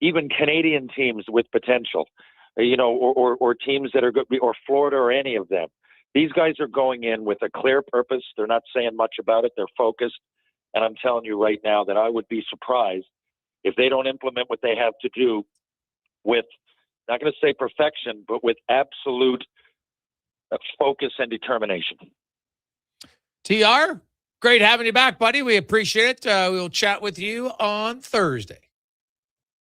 even Canadian teams with potential, or teams that are good, or Florida or any of them. These guys are going in with a clear purpose. They're not saying much about it. They're focused. And I'm telling you right now that I would be surprised if they don't implement what they have to do with, not going to say perfection, but with absolute focus and determination. TR, great having you back, buddy. We appreciate it. We'll chat with you on Thursday.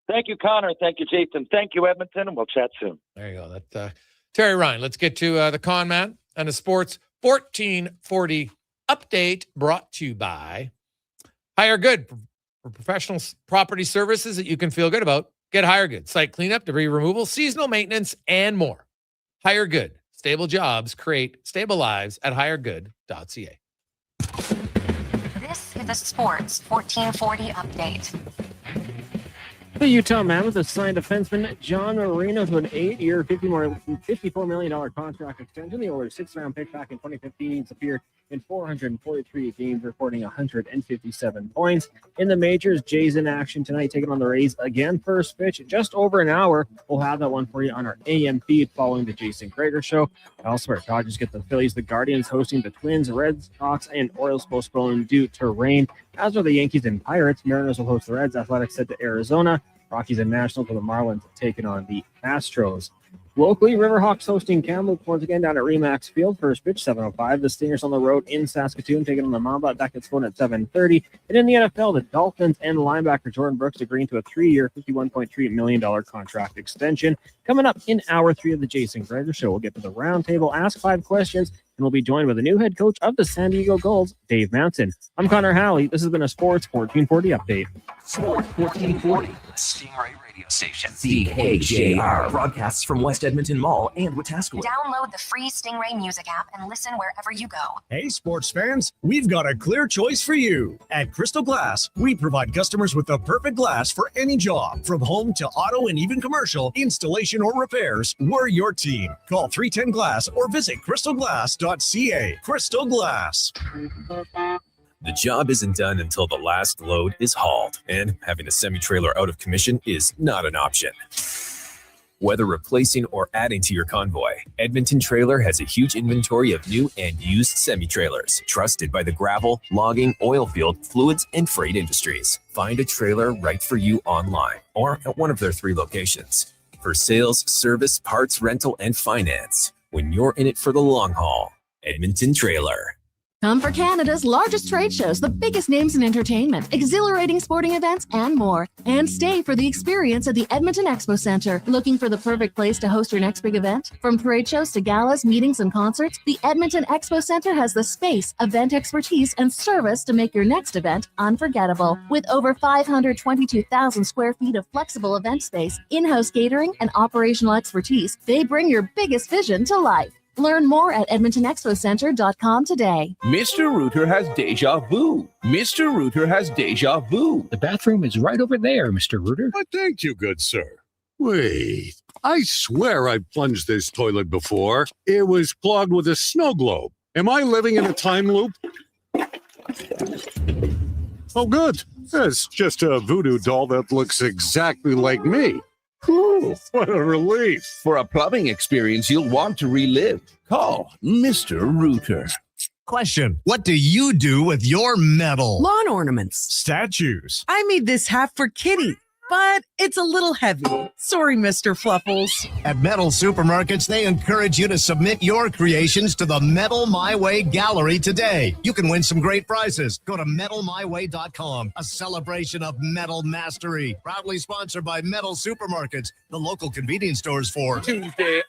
Thank you, Connor. Thank you, Jason. Thank you, Edmonton, and we'll chat soon. There you go. That Terry Ryan. Let's get to the Con Man and the Sports 1440 update brought to you by Hire Good for professional property services that you can feel good about. Get Hire Good. Site cleanup, debris removal, seasonal maintenance, and more. Hire Good. Stable jobs create stable lives at hiregood.ca. This is the Sports 1440 update. The Utah Mammoth signed defenseman John Marino to an 8-year, $54 million contract extension. The Oilers' 6th-round pick back in 2015 appeared in 443 games, recording 157 points. In the majors, Jays in action tonight, taking on the Rays again. First pitch, just over an hour. We'll have that one for you on our AM feed following the Jason Gregor Show. Elsewhere, Dodgers get the Phillies, the Guardians hosting the Twins, the Red Sox, and Orioles postponed due to rain. As are the Yankees and Pirates. Mariners will host the Reds. Athletics head to Arizona. Rockies and Nationals with the Marlins taking on the Astros. Locally, Riverhawks hosting Kamloops once again down at Remax Field. First pitch, 7:05. The Stingers on the road in Saskatoon taking on the Mamba. That gets going at 7:30. And in the NFL, the Dolphins and linebacker Jordan Brooks agreeing to a 3-year, $51.3 million contract extension. Coming up in hour 3 of the Jason Gregor Show, we'll get to the roundtable, ask 5 questions, and we'll be joined by the new head coach of the San Diego Gulls, Dave Mountain. I'm Connor Halley. This has been a Sports 1440 update. Sports 1440, the Stingray radio station. CKJR broadcasts from West Edmonton Mall and Wetaskiwin. Download the free Stingray music app and listen wherever you go. Hey, sports fans, we've got a clear choice for you. At Crystal Glass, we provide customers with the perfect glass for any job. From home to auto and even commercial, installation or repairs, we're your team. Call 310 Glass or visit crystalglass.ca. Crystal Glass. The job isn't done until the last load is hauled, and having a semi-trailer out of commission is not an option. Whether replacing or adding to your convoy, Edmonton Trailer has a huge inventory of new and used semi-trailers, trusted by the gravel, logging, oil field, fluids, and freight industries. Find a trailer right for you online or at one of their 3 locations. For sales, service, parts, rental, and finance, when you're in it for the long haul, Edmonton Trailer. Come for Canada's largest trade shows, the biggest names in entertainment, exhilarating sporting events, and more. And stay for the experience at the Edmonton Expo Centre. Looking for the perfect place to host your next big event? From parade shows to galas, meetings, and concerts, the Edmonton Expo Centre has the space, event expertise, and service to make your next event unforgettable. With over 522,000 square feet of flexible event space, in-house catering, and operational expertise, they bring your biggest vision to life. Learn more at EdmontonExpoCenter.com today. Mr. Rooter has deja vu. Mr. Rooter has deja vu. The bathroom is right over there, Mr. Rooter. Thank you, good sir. Wait, I swear I've plunged this toilet before. It was clogged with a snow globe. Am I living in a time loop? Oh, good. It's just a voodoo doll that looks exactly like me. Whew, what a relief. For a plumbing experience you'll want to relive, call Mr. Rooter. Question: what do you do with your metal? Lawn ornaments. Statues. I made this hat for Kitty, but it's a little heavy. Sorry, Mr. Fluffles. At Metal Supermarkets, they encourage you to submit your creations to the Metal My Way Gallery today. You can win some great prizes. Go to metalmyway.com, a celebration of metal mastery. Proudly sponsored by Metal Supermarkets, the local convenience stores for Tuesday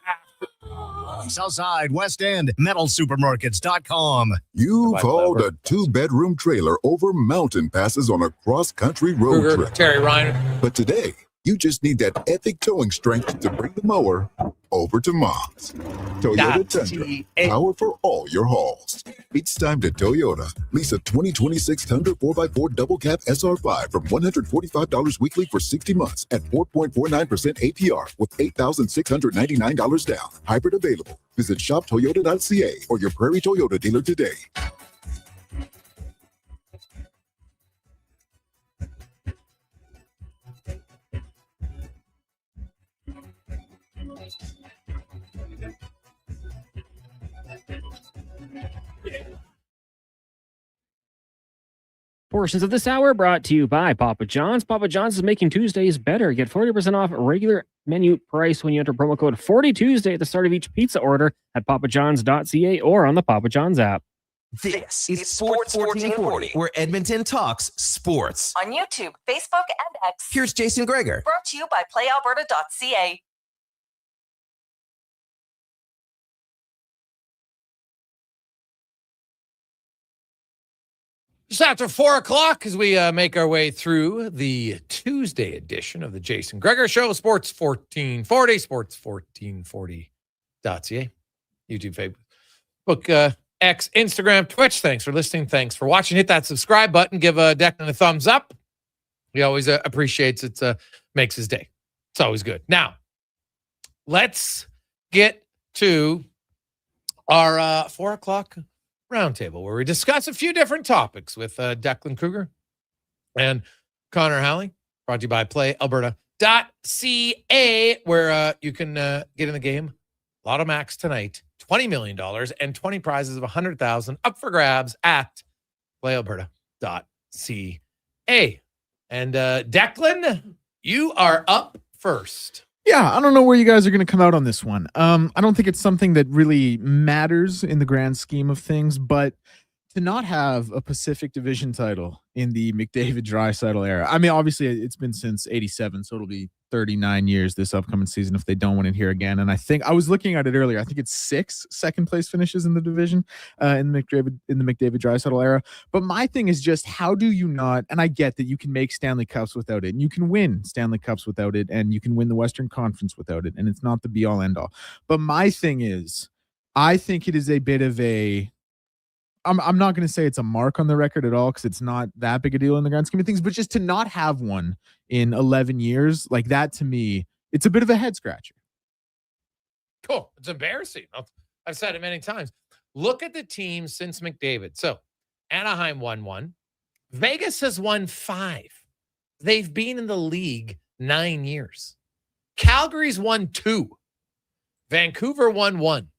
Southside, West End, metalsupermarkets.com. You've hauled a 2-bedroom trailer over mountain passes on a cross-country road trip. Terry Ryan. But today, you just need that epic towing strength to bring the mower over to Mom's. Toyota Tundra, power for all your hauls. It's time to Toyota. Lease a 2026 Tundra 4x4 double cab SR5 from $145 weekly for 60 months at 4.49% APR with $8,699 down. Hybrid available. Visit shoptoyota.ca or your Prairie Toyota dealer today. Portions of this hour brought to you by Papa John's. Papa John's is making Tuesdays better. Get 40% off regular menu price when you enter promo code 40Tuesday at the start of each pizza order at papajohns.ca or on the Papa John's app. This is Sports 1440, where Edmonton talks sports. On YouTube, Facebook, and X. Here's Jason Gregor. Brought to you by playalberta.ca. Just after 4 o'clock as we make our way through the Tuesday edition of the Jason Gregor Show, Sports 1440, sports1440.ca, YouTube, Facebook, X, Instagram, Twitch. Thanks for listening. Thanks for watching. Hit that subscribe button. Give Declan a thumbs up. He always appreciates it. Makes his day. It's always good. Now, let's get to our 4 o'clock roundtable where we discuss a few different topics with Declan Kruger and Connor Halley, brought to you by playalberta.ca, where you can get in the game. Lotto Max tonight, $20 million and 20 prizes of $100,000 up for grabs at playalberta.ca. And Declan, you are up first. Yeah, I don't know where you guys are going to come out on this one. I don't think it's something that really matters in the grand scheme of things, but to not have a Pacific Division title in the McDavid-Draisaitl era, I mean, obviously it's been since 87, so it'll be 39 years this upcoming season if they don't win it here again. And I think I was looking at it earlier. I think it's 6 second-place finishes in the division in the McDavid-Draisaitl era. But my thing is just, how do you not? And I get that you can make Stanley Cups without it, and you can win Stanley Cups without it, and you can win the Western Conference without it, and it's not the be-all end-all. But my thing is, I think it is a bit of a. I'm not going to say it's a mark on the record at all because it's not that big a deal in the grand scheme of things, but just to not have one in 11 years, like that, to me, it's a bit of a head scratcher. Cool. It's embarrassing. I've said it many times. Look at the team since McDavid. So Anaheim won 1. Vegas has won 5. They've been in the league 9 years. Calgary's won 2. Vancouver won 1.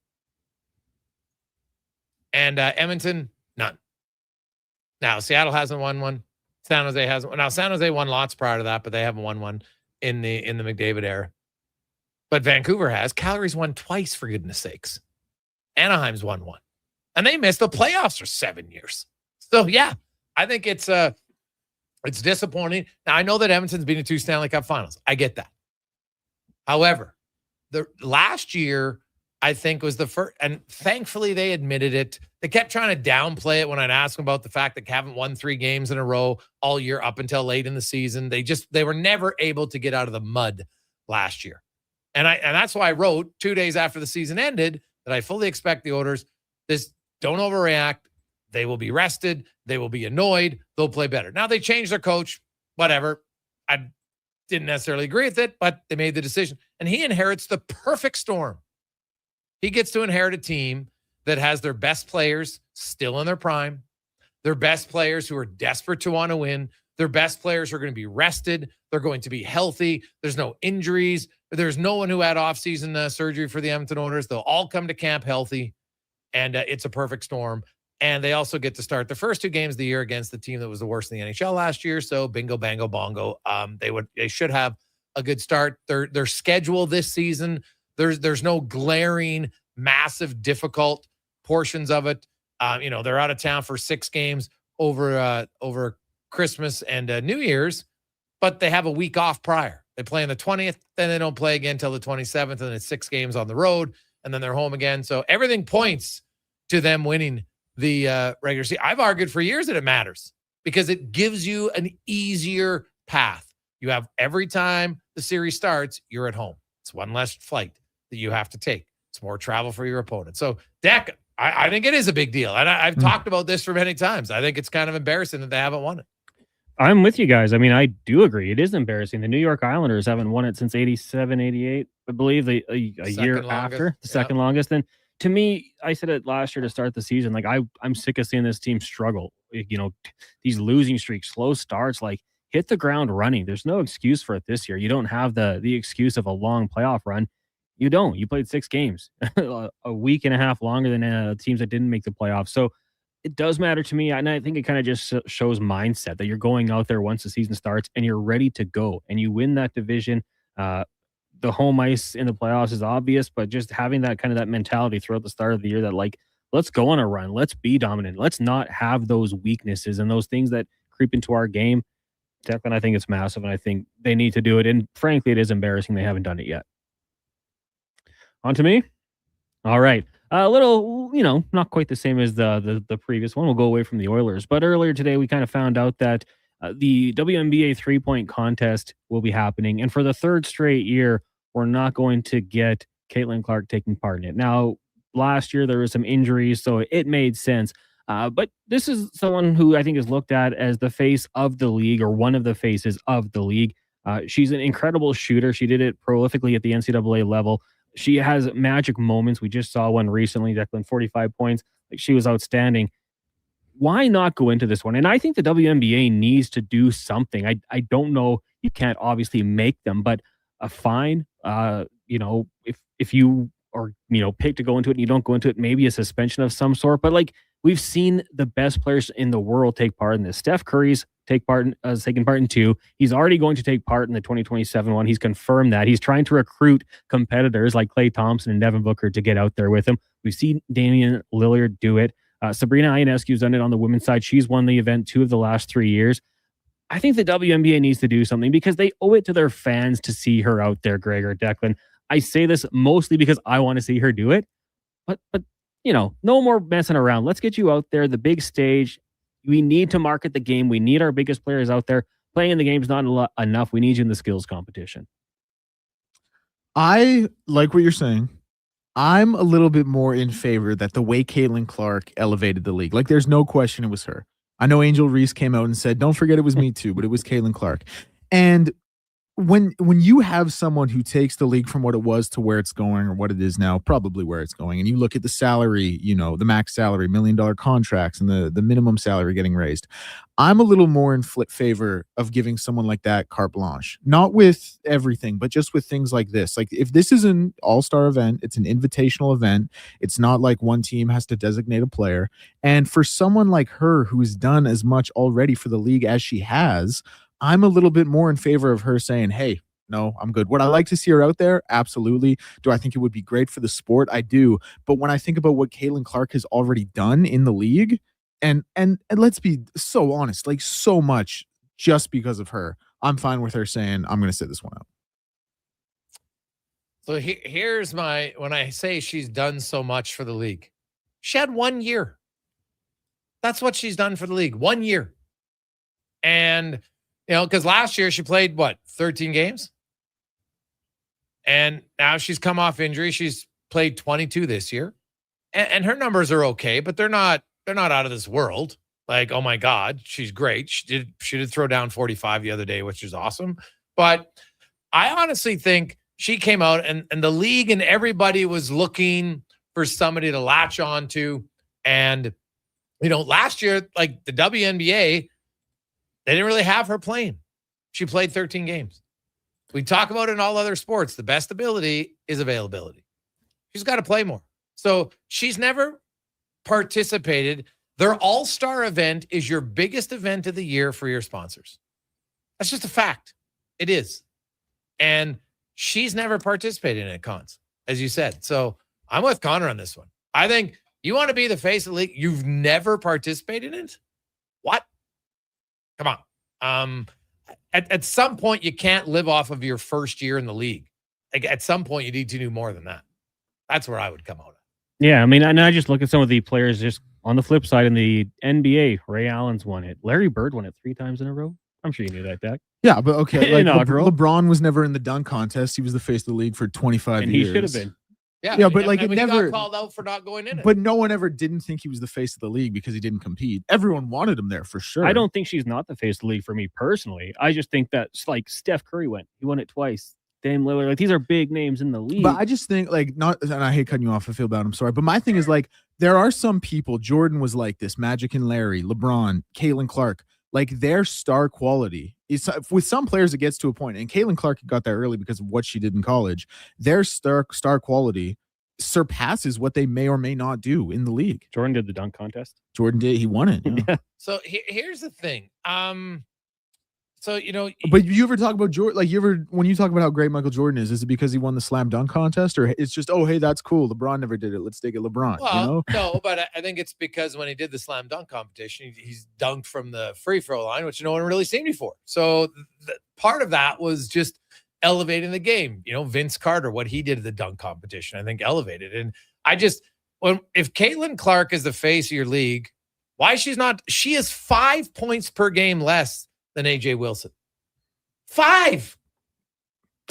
And Edmonton, none. Now, Seattle hasn't won 1. San Jose hasn't. Now, San Jose won lots prior to that, but they haven't won 1 in the McDavid era. But Vancouver has. Calgary's won twice, for goodness sakes. Anaheim's won 1. And they missed the playoffs for 7 years. So, yeah, I think it's disappointing. Now, I know that Edmonton's been in 2 Stanley Cup finals. I get that. However, the last year, I think, was the first, and thankfully they admitted it. They kept trying to downplay it when I'd ask them about the fact that they haven't won 3 games in a row all year up until late in the season. They were never able to get out of the mud last year. And that's why I wrote 2 days after the season ended that I fully expect the Oilers, don't overreact. They will be rested. They will be annoyed. They'll play better. Now they changed their coach, whatever. I didn't necessarily agree with it, but they made the decision. And he inherits the perfect storm. He gets to inherit a team that has their best players still in their prime, their best players who are desperate to want to win, their best players who are going to be rested, they're going to be healthy, there's no injuries, there's no one who had off-season surgery for the Edmonton Oilers. They'll all come to camp healthy, and it's a perfect storm. And they also get to start the first 2 games of the year against the team that was the worst in the NHL last year, so bingo, bango, bongo. They should have a good start. Their schedule this season, there's no glaring, massive, difficult portions of it. They're out of town for 6 games over Christmas and New Year's, but they have a week off prior. They play on the 20th, then they don't play again until the 27th, and then it's 6 games on the road, and then they're home again. So everything points to them winning the regular season. I've argued for years that it matters because it gives you an easier path. You have every time the series starts, you're at home. It's one less flight that you have to take. It's more travel for your opponent. So, Dak, I think it is a big deal. And I've talked about this for many times. I think it's kind of embarrassing that they haven't won it. I'm with you guys. I mean, I do agree. It is embarrassing. The New York Islanders haven't won it since 87, 88, I believe, a year longest, after, the second longest. And to me, I said it last year to start the season, like I'm sick of seeing this team struggle. These losing streaks, slow starts, like hit the ground running. There's no excuse for it this year. You don't have the excuse of a long playoff run. You don't. You played 6 games, a week and a half longer than teams that didn't make the playoffs. So it does matter to me. And I think it kind of just shows mindset that you're going out there once the season starts and you're ready to go and you win that division. The home ice in the playoffs is obvious, but just having that mentality throughout the start of the year that like, let's go on a run. Let's be dominant. Let's not have those weaknesses and those things that creep into our game. Declan, I think it's massive, and I think they need to do it. And frankly, it is embarrassing they haven't done it yet. On to me? All right. A little, not quite the same as the previous one. We'll go away from the Oilers. But earlier today, we kind of found out that the WNBA three-point contest will be happening. And for the third straight year, we're not going to get Caitlin Clark taking part in it. Now, last year, there were some injuries, so it made sense. But this is someone who I think is looked at as the face of the league or one of the faces of the league. She's an incredible shooter. She did it prolifically at the NCAA level. She has magic moments. We just saw one recently, Declan, 45 points. Like, she was outstanding. Why not go into this one? And I think the WNBA needs to do something. I don't know. You can't obviously make them, but a fine, if you are, picked to go into it and you don't go into it, maybe a suspension of some sort. But like, we've seen the best players in the world take part in this. Steph Curry's taken part in 2. He's already going to take part in the 2027 one. He's confirmed that. He's trying to recruit competitors like Klay Thompson and Devin Booker to get out there with him. We've seen Damian Lillard do it. Sabrina Ionescu's done it on the women's side. She's won the event 2 of the last 3 years. I think the WNBA needs to do something because they owe it to their fans to see her out there, Gregor, Declan. I say this mostly because I want to see her do it, but no more messing around. Let's get you out there, the big stage. We need to market the game. We need our biggest players out there. Playing in the game is not enough. We need you in the skills competition. I like what you're saying. I'm a little bit more in favor that the way Caitlin Clark elevated the league, like there's no question it was her. I know Angel Reese came out and said, don't forget it was me too, but it was Caitlin Clark. And when you have someone who takes the league from what it was to where it's going or what it is now, probably where it's going, and you look at the salary, the max salary, $1 million contracts and the minimum salary getting raised, I'm a little more in favor of giving someone like that carte blanche, not with everything, but just with things like this. Like if this is an all-star event, it's an invitational event. It's not like one team has to designate a player. And for someone like her, who's done as much already for the league as she has, I'm a little bit more in favor of her saying, hey, no, I'm good. Would I like to see her out there? Absolutely. Do I think it would be great for the sport? I do. But when I think about what Caitlin Clark has already done in the league, and let's be so honest, like so much just because of her, I'm fine with her saying, I'm going to sit this one out. So here's when I say she's done so much for the league, she had 1 year. That's what she's done for the league. 1 year. And because last year she played 13 games, and now she's come off injury. She's played 22 this year, and her numbers are okay, but they're not out of this world. Like, oh my God, she's great. She did throw down 45 the other day, which is awesome. But I honestly think she came out and the league and everybody was looking for somebody to latch on to. And last year, like the WNBA, they didn't really have her playing. She played 13 games. We talk about it in all other sports. The best ability is availability. She's got to play more. So she's never participated. Their all-star event is your biggest event of the year for your sponsors. That's just a fact. It is. And she's never participated in it, Cons, as you said. So I'm with Connor on this one. I think you want to be the face of the league. You've never participated in it? What? Come on. At some point, you can't live off of your first year in the league. Like at some point, you need to do more than that. That's where I would come out. Yeah, I mean, and I just look at some of the players just on the flip side in the NBA. Ray Allen's won it. Larry Bird won it 3 times in a row. I'm sure you knew that, Dak. Yeah, but okay. Like LeBron was never in the dunk contest. He was the face of the league for 25 and years. He should have been. Yeah, but like it never he got called out for not going in it. But no one ever didn't think he was the face of the league because he didn't compete. Everyone wanted him there for sure. I don't think she's not the face of the league for me personally. I just think that like Steph Curry he won it twice. Dame Lillard, like these are big names in the league. But I just think and I hate cutting you off. I feel bad. I'm sorry. But my thing is like there are some people. Jordan was like this. Magic and Larry, LeBron, Caitlin Clark. like their star quality is with some players, it gets to a point, and Caitlin Clark got there early because of what she did in college. Their star quality surpasses what they may or may not do in the league. Jordan did the dunk contest. Jordan did. He won it. Yeah. So here's the thing. So, But you ever talk about Jordan? Like, when you talk about how great Michael Jordan is it because he won the slam dunk contest, or it's just, oh, hey, that's cool. LeBron never did it. Let's take it, LeBron. Well, no, but I think it's because when he did the slam dunk competition, he's dunked from the free throw line, which no one really seen before. So part of that was just elevating the game. Vince Carter, what he did at the dunk competition, I think elevated. And if Caitlin Clark is the face of your league, why she's not? She is 5 points per game less than AJ Wilson. 5.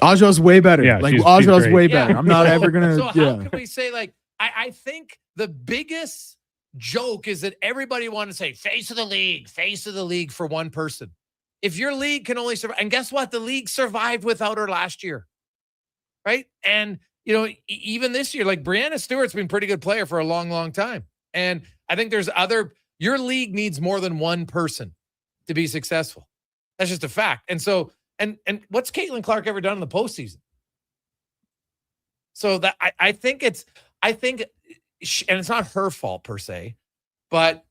Aja's way better. Yeah, Aja's way better. Yeah. I'm not ever gonna. So how can we say, like, I think the biggest joke is that everybody want to say face of the league for one person. If your league can only survive, and guess what? The league survived without her last year, right? And even this year, like Brianna Stewart's been a pretty good player for a long, long time. And I think your league needs more than one person to be successful. That's just a fact. And so, and what's Caitlin Clark ever done in the postseason? So that I think, and it's not her fault per se, but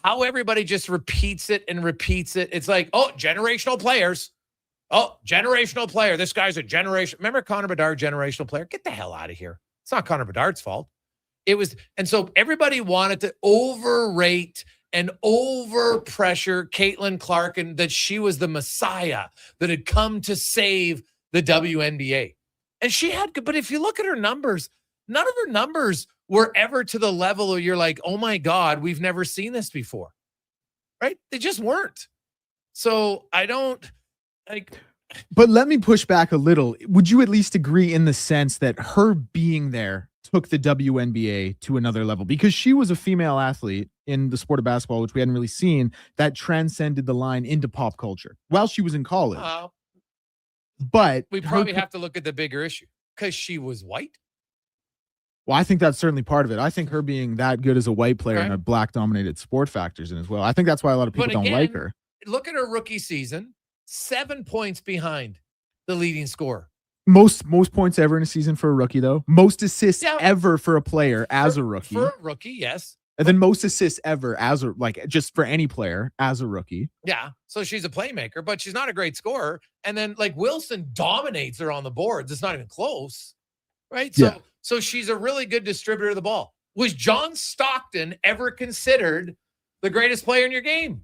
how everybody just repeats it. It's like, oh, generational players. Oh, generational player. This guy's a generation. Remember Connor Bedard, generational player? Get the hell out of here. It's not Connor Bedard's fault. It was, and so everybody wanted to overrate and overpressure Caitlin Clark, and that she was the Messiah that had come to save the WNBA. And she had, but if you look at her numbers, none of her numbers were ever to the level where you're like, oh my God, we've never seen this before. Right? They just weren't. So I don't like. But let me push back a little. Would you at least agree in the sense that her being there took the WNBA to another level? Because she was a female athlete in the sport of basketball, which we hadn't really seen, that transcended the line into pop culture while she was in college. But we probably have to look at the bigger issue because she was white. Well, I think that's certainly part of it. I think her being that good as a white player in a black-dominated sport factors in as well. I think that's why a lot of people don't like her. Look at her rookie season, 7 points behind the leading scorer. Most points ever in a season for a rookie, though. Most assists ever for a player as a rookie. For a rookie, yes. And then most assists ever just for any player as a rookie. Yeah. So she's a playmaker, but she's not a great scorer. And then like Wilson dominates her on the boards. It's not even close. Right. So she's a really good distributor of the ball. Was John Stockton ever considered the greatest player in your game?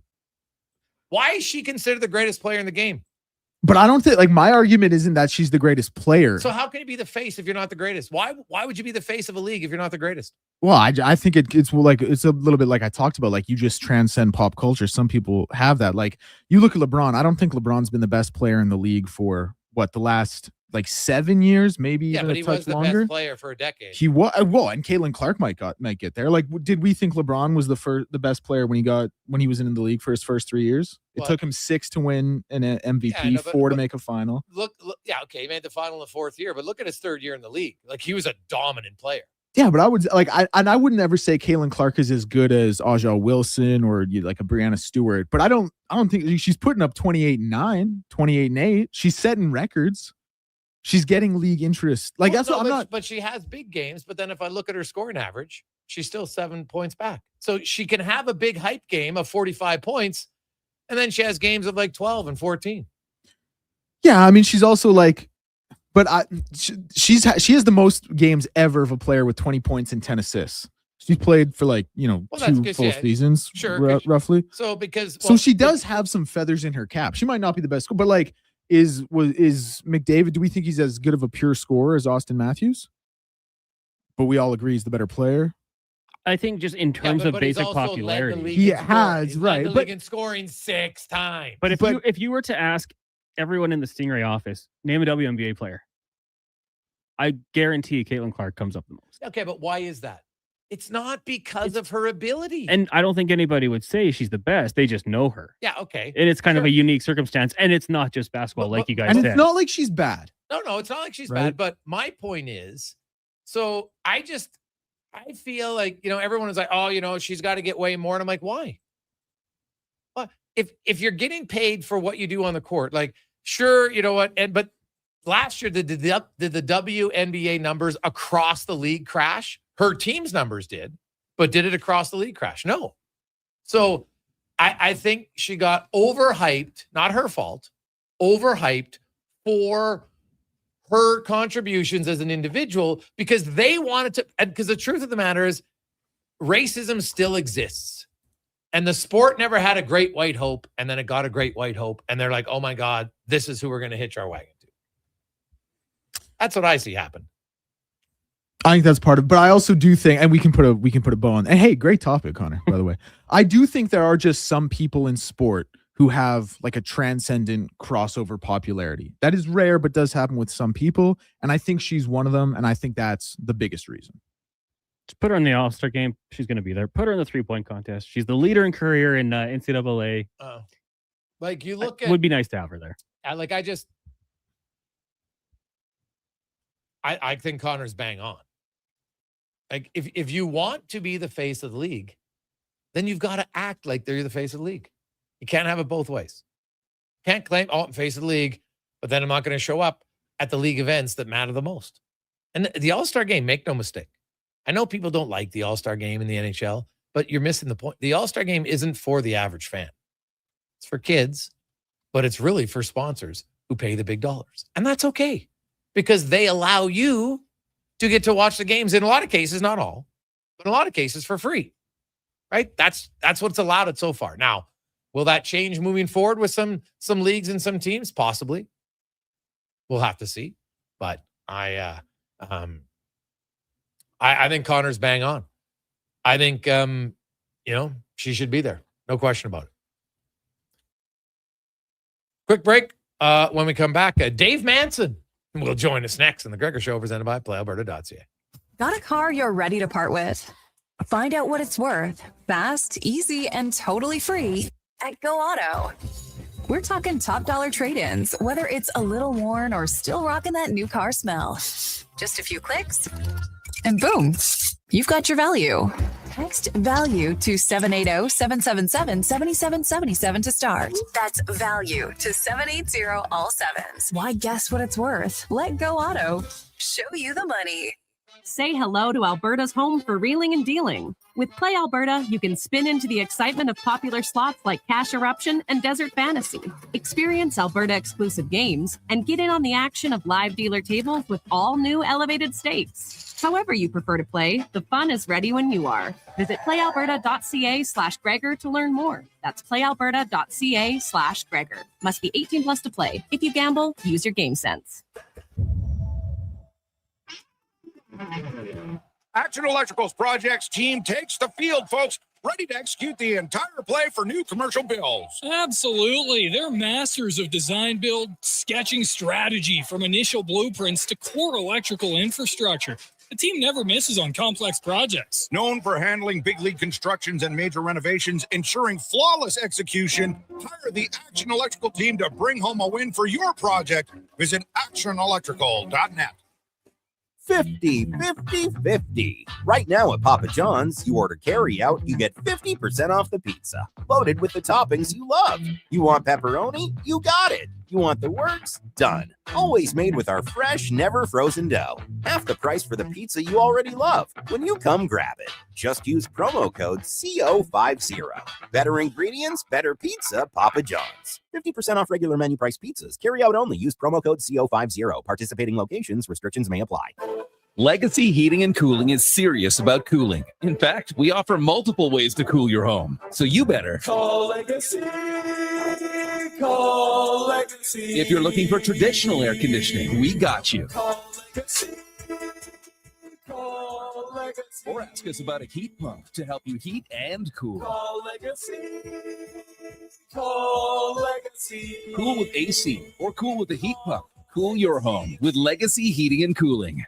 Why is she considered the greatest player in the game? But I don't think, like, my argument isn't that she's the greatest player. So how can you be the face if you're not the greatest? Why would you be the face of a league if you're not the greatest? Well, I think it's like, it's a little bit like I talked about, like you just transcend pop culture. Some people have that. Like you look at LeBron. I don't think LeBron's been the best player in the league for the last like 7 years, maybe even but a he touch was the longer. best player for a decade. He was and Caitlin Clark might get there. Like, did we think LeBron was the best player when he was in the league for his first 3 years? It took him 6 to win an MVP, 4 to make a final. Look, he made the final in the 4th year, but look at his 3rd year in the league. Like he was a dominant player. Yeah, but I would I wouldn't ever say Caitlin Clark is as good as Aja Wilson or like a Brianna Stewart, but I don't think she's putting up 28-9, 28-8. She's setting records. She's getting league interest. Like But she has big games. But then if I look at her scoring average, she's still 7 points back. So she can have a big hype game of 45 points, and then she has games of like 12 and 14. Yeah, I mean she's also like, but she has the most games ever of a player with 20 points and 10 assists. She's played for 2 full seasons, roughly. So so she does have some feathers in her cap. She might not be the best, but like. Is McDavid, do we think he's as good of a pure scorer as Austin Matthews? But we all agree he's the better player. I think just in terms of basic popularity. He has, right. Led the league in scoring 6 times. But if you were to ask everyone in the Stingray office, name a WNBA player, I guarantee Caitlin Clark comes up the most. Okay, but why is that? It's not because of her ability. And I don't think anybody would say she's the best. They just know her. Yeah, okay. And it's kind of a unique circumstance. And it's not just basketball, like you guys said. And it's not like she's bad. No, it's not like she's bad. But my point is, so I feel like, everyone is like, oh, she's got to get way more. And I'm like, why? What? if you're getting paid for what you do on the court, like, sure, you know what? But last year, did the WNBA numbers across the league crash? Her team's numbers did, but did it across the league crash? No. So I think she got overhyped, not her fault, overhyped for her contributions as an individual because they wanted to, because the truth of the matter is racism still exists. And the sport never had a great white hope, and then it got a great white hope, and they're like, oh my God, this is who we're going to hitch our wagon to. That's what I see happen. I think that's part of, but I also do think, and we can put a bow on. And hey, great topic, Connor, by the way. I do think there are just some people in sport who have like a transcendent crossover popularity. That is rare, but does happen with some people. And I think she's one of them. And I think that's the biggest reason. Just put her in the All-Star game. She's going to be there. Put her in the 3-point contest. She's the leader in career in NCAA. Like you look at, it would be nice to have her there. I think Connor's bang on. Like if you want to be the face of the league, then you've got to act like they're the face of the league. You can't have it both ways. Can't claim, oh, I'm face of the league, but then I'm not going to show up at the league events that matter the most. And the All-Star game, make no mistake. I know people don't like the All-Star game in the NHL, but you're missing the point. The All-Star game isn't for the average fan. It's for kids, but it's really for sponsors who pay the big dollars. And that's okay because they allow you to get to watch the games in a lot of cases, not all, but in a lot of cases for free, right? That's what's allowed it so far. Now, will that change moving forward with some leagues and some teams? Possibly. We'll have to see. But I think Connor's bang on. I think, she should be there. No question about it. Quick break. When we come back, Dave Manson will join us next on the Gregor Show, presented by PlayAlberta.ca. Got a car you're ready to part with? Find out what it's worth. Fast, easy, and totally free at Go Auto. We're talking top dollar trade-ins, whether it's a little worn or still rocking that new car smell. Just a few clicks, and boom, you've got your value. Text value to 780-777-7777 to start. That's value to 780 all sevens. Why guess what it's worth? Let Go Auto show you the money. Say hello to Alberta's home for reeling and dealing. With Play Alberta, you can spin into the excitement of popular slots like Cash Eruption and Desert Fantasy. Experience Alberta exclusive games and get in on the action of live dealer tables with all new elevated stakes. However you prefer to play, the fun is ready when you are. Visit playalberta.ca/Gregor to learn more. That's playalberta.ca/Gregor. Must be 18 plus to play. If you gamble, use your game sense. Action Electrical's projects team takes the field, folks, ready to execute the entire play for new commercial builds. Absolutely. They're masters of design build, sketching strategy from initial blueprints to core electrical infrastructure. The team never misses on complex projects. Known for handling big league constructions and major renovations, ensuring flawless execution, hire the Action Electrical team to bring home a win for your project. Visit actionelectrical.net. 50-50-50. Right now at Papa John's, you order carry out, you get 50% off the pizza, loaded with the toppings you love. You want pepperoni? You got it. You want the works? Done. Always made with our fresh, never frozen dough. Half the price for the pizza you already love. When you come grab it, just use promo code CO50. Better ingredients, better pizza, Papa John's. 50% off regular menu price pizzas. Carry out only. Use promo code CO50. Participating locations, restrictions may apply. Legacy Heating and Cooling is serious about cooling. In fact, we offer multiple ways to cool your home. So you better call Legacy. Call Legacy. If you're looking for traditional air conditioning, we got you. Call Legacy. Call Legacy. Or ask us about a heat pump to help you heat and cool. Call Legacy. Call Legacy. Cool with AC or cool with a heat pump. Cool your home with Legacy Heating and Cooling.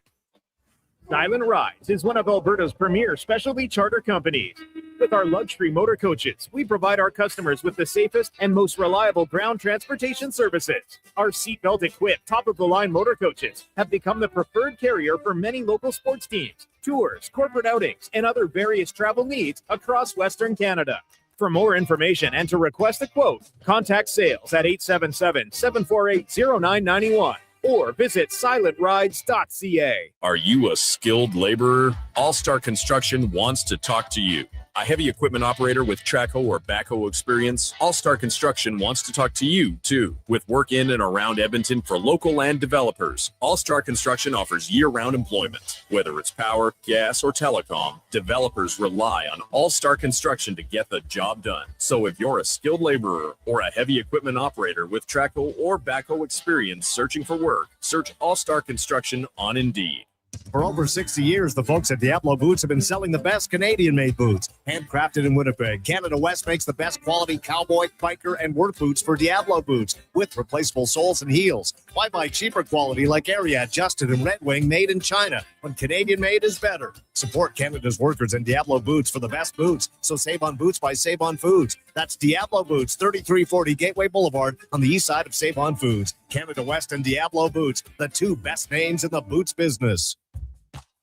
Diamond Rides is one of Alberta's premier specialty charter companies. With our luxury motor coaches, we provide our customers with the safest and most reliable ground transportation services. Our seatbelt equipped, top-of-the-line motor coaches have become the preferred carrier for many local sports teams, tours, corporate outings, and other various travel needs across Western Canada. For more information and to request a quote, contact sales at 877-748-0991 or visit silentrides.ca. Are you a skilled laborer? All-Star Construction wants to talk to you. A heavy equipment operator with track hoe or backhoe experience? All-Star Construction wants to talk to you, too. With work in and around Edmonton for local land developers, All-Star Construction offers year-round employment. Whether it's power, gas, or telecom, developers rely on All-Star Construction to get the job done. So if you're a skilled laborer or a heavy equipment operator with track hoe or backhoe experience searching for work, search All-Star Construction on Indeed. For over 60 years, the folks at Diablo Boots have been selling the best Canadian-made boots. Handcrafted in Winnipeg, Canada West makes the best quality cowboy, biker, and work boots for Diablo Boots with replaceable soles and heels. Why buy cheaper quality like Ariat, Justin, and Red Wing made in China when Canadian-made is better? Support Canada's workers and Diablo Boots for the best boots. So save on boots by Save On Foods. That's Diablo Boots, 3340 Gateway Boulevard on the east side of Save On Foods. Canada West and Diablo Boots, the two best names in the boots business.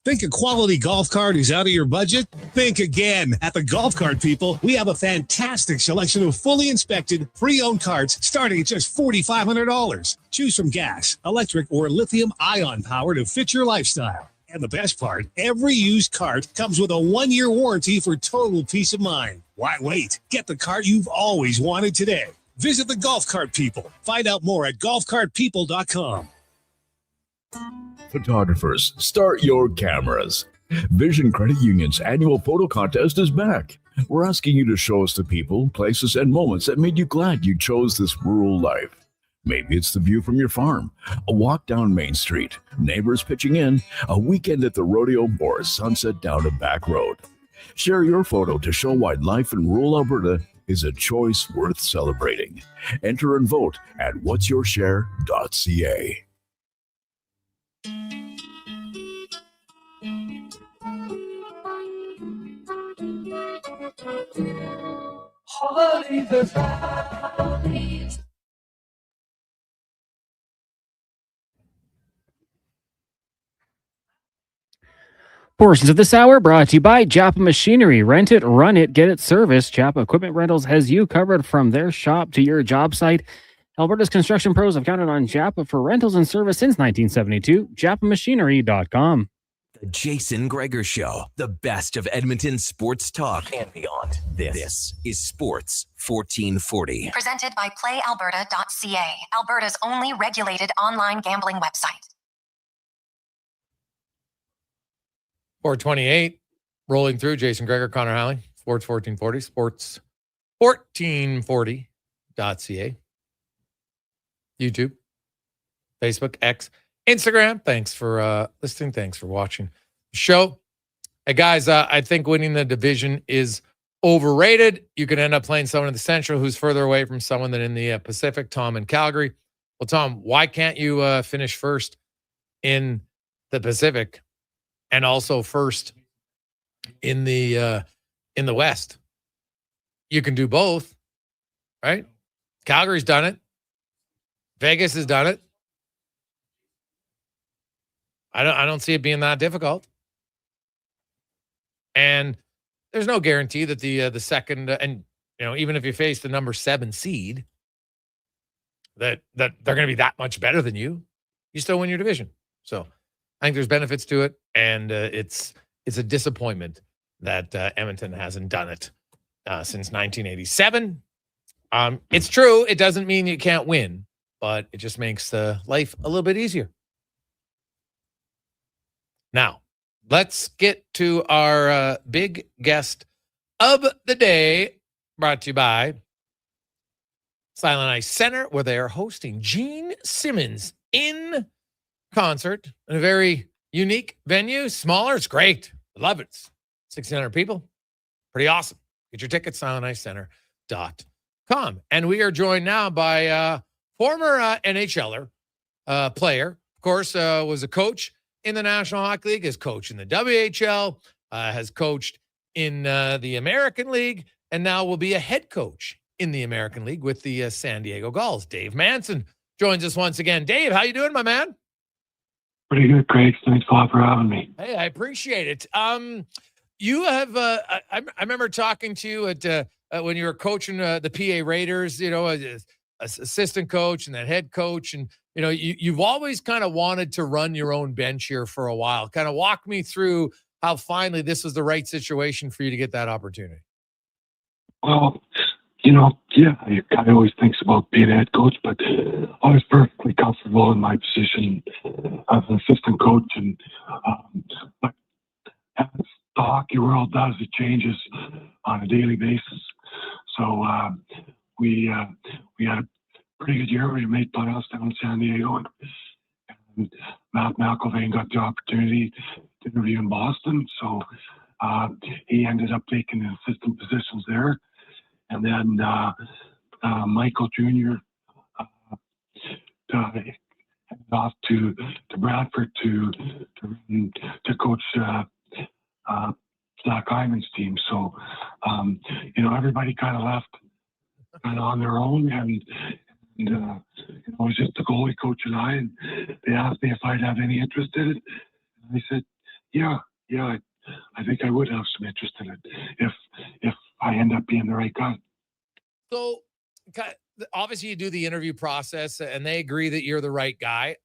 Think a quality golf cart is out of your budget? Think again. At the Golf Cart People, we have a fantastic selection of fully inspected, pre-owned carts starting at just $4,500. Choose from gas, electric, or lithium-ion power to fit your lifestyle. And the best part, every used cart comes with a 1-year warranty for total peace of mind. Why wait? Get the cart you've always wanted today. Visit the Golf Cart People. Find out more at golfcartpeople.com. Photographers, start your cameras. Vision Credit Union's annual photo contest is back. We're asking you to show us the people, places, and moments that made you glad you chose this rural life. Maybe it's the view from your farm, a walk down Main Street, neighbors pitching in, a weekend at the rodeo, or a sunset down a back road. Share your photo to show why life in rural Alberta is a choice worth celebrating. Enter and vote at whatsyourshare.ca. Portions of this hour brought to you by Japa Machinery. Rent it, run it, get it serviced. Japa Equipment Rentals has you covered from their shop to your job site. Alberta's construction pros have counted on Japa for rentals and service since 1972. JapaMachinery.com. The Jason Gregor Show, the best of Edmonton sports talk and beyond. This is Sports 1440. Presented by PlayAlberta.ca, Alberta's only regulated online gambling website. 428, rolling through. Jason Gregor, Connor Howley, Sports 1440, Sports 1440.ca. YouTube, Facebook, X, Instagram. Thanks for listening. Thanks for watching the show. Hey, guys, I think winning the division is overrated. You could end up playing someone in the Central who's further away from someone than in the Pacific. Tom in Calgary. Well, Tom, why can't you finish first in the Pacific and also first in the West? You can do both, right? Calgary's done it. Vegas has done it. I don't see it being that difficult. And there's no guarantee that the second and even if you face the number 7 seed, that they're going to be that much better than you. You still win your division. So I think there's benefits to it, and it's a disappointment that Edmonton hasn't done it since 1987. It's true. It doesn't mean you can't win, but it just makes life a little bit easier. Now, let's get to our big guest of the day, brought to you by Silent Ice Center, where they are hosting Gene Simmons in concert in a very unique venue. Smaller, it's great. I love it. 1,600 people. Pretty awesome. Get your tickets, silenticecenter.com. And we are joined now by former NHLer player. Of course, was a coach in the National Hockey League, has coached in the WHL, has coached in the American League, and now will be a head coach in the American League with the San Diego Gulls. Dave Manson joins us once again. Dave, how you doing, my man? Pretty good, Craig. Thanks a lot for having me. Hey, I appreciate it. You have, I remember talking to you at when you were coaching the PA Raiders, you know, as assistant coach and then head coach, and you know, you've always kind of wanted to run your own bench here for a while. Kind of walk me through how finally this was the right situation for you to get that opportunity. Well, you know, yeah, I always thinks about being a head coach, but I was perfectly comfortable in my position as an assistant coach. And but as the hockey world does, it changes on a daily basis. So we had a pretty good year. We made playoffs down in San Diego, and Matt McIlvain got the opportunity to interview in Boston. So he ended up taking the assistant positions there. And then Michael Jr. Headed off to Bradford to coach Zach Hyman's team. So, you know, everybody kind of left kind of on their own, and you know, it was just the goalie coach and I, and they asked me if I'd have any interest in it. And I said, yeah, I think I would have some interest in it if I end up being the right guy. So obviously you do the interview process and they agree that you're the right guy.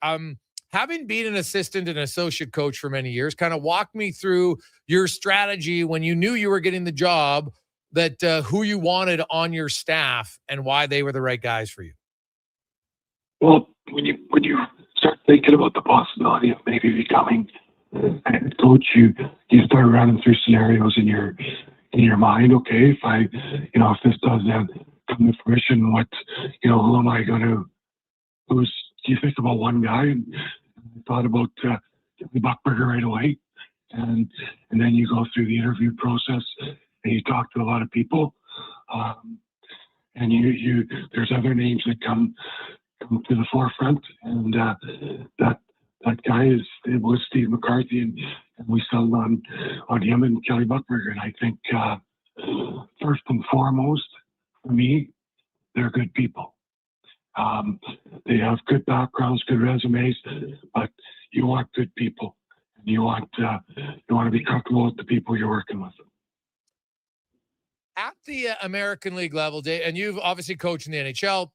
Having been an assistant and associate coach for many years, kind of walk me through your strategy when you knew you were getting the job, that who you wanted on your staff and why they were the right guys for you. Well, when you start thinking about the possibility of maybe becoming a head coach, you start running through scenarios in your mind. Okay, if this does come to fruition, who am I going to? Do you think about one guy? And I thought about Jimmy Buckberger right away, and then you go through the interview process and you talk to a lot of people, and there's other names that come to the forefront, and that guy was Steve McCarthy, and we settled on him and Kelly Buckberger. And I think first and foremost, for me, they're good people. They have good backgrounds, good resumes, but you want good people. You want to be comfortable with the people you're working with. At the American League level, Dave, and you've obviously coached in the NHL,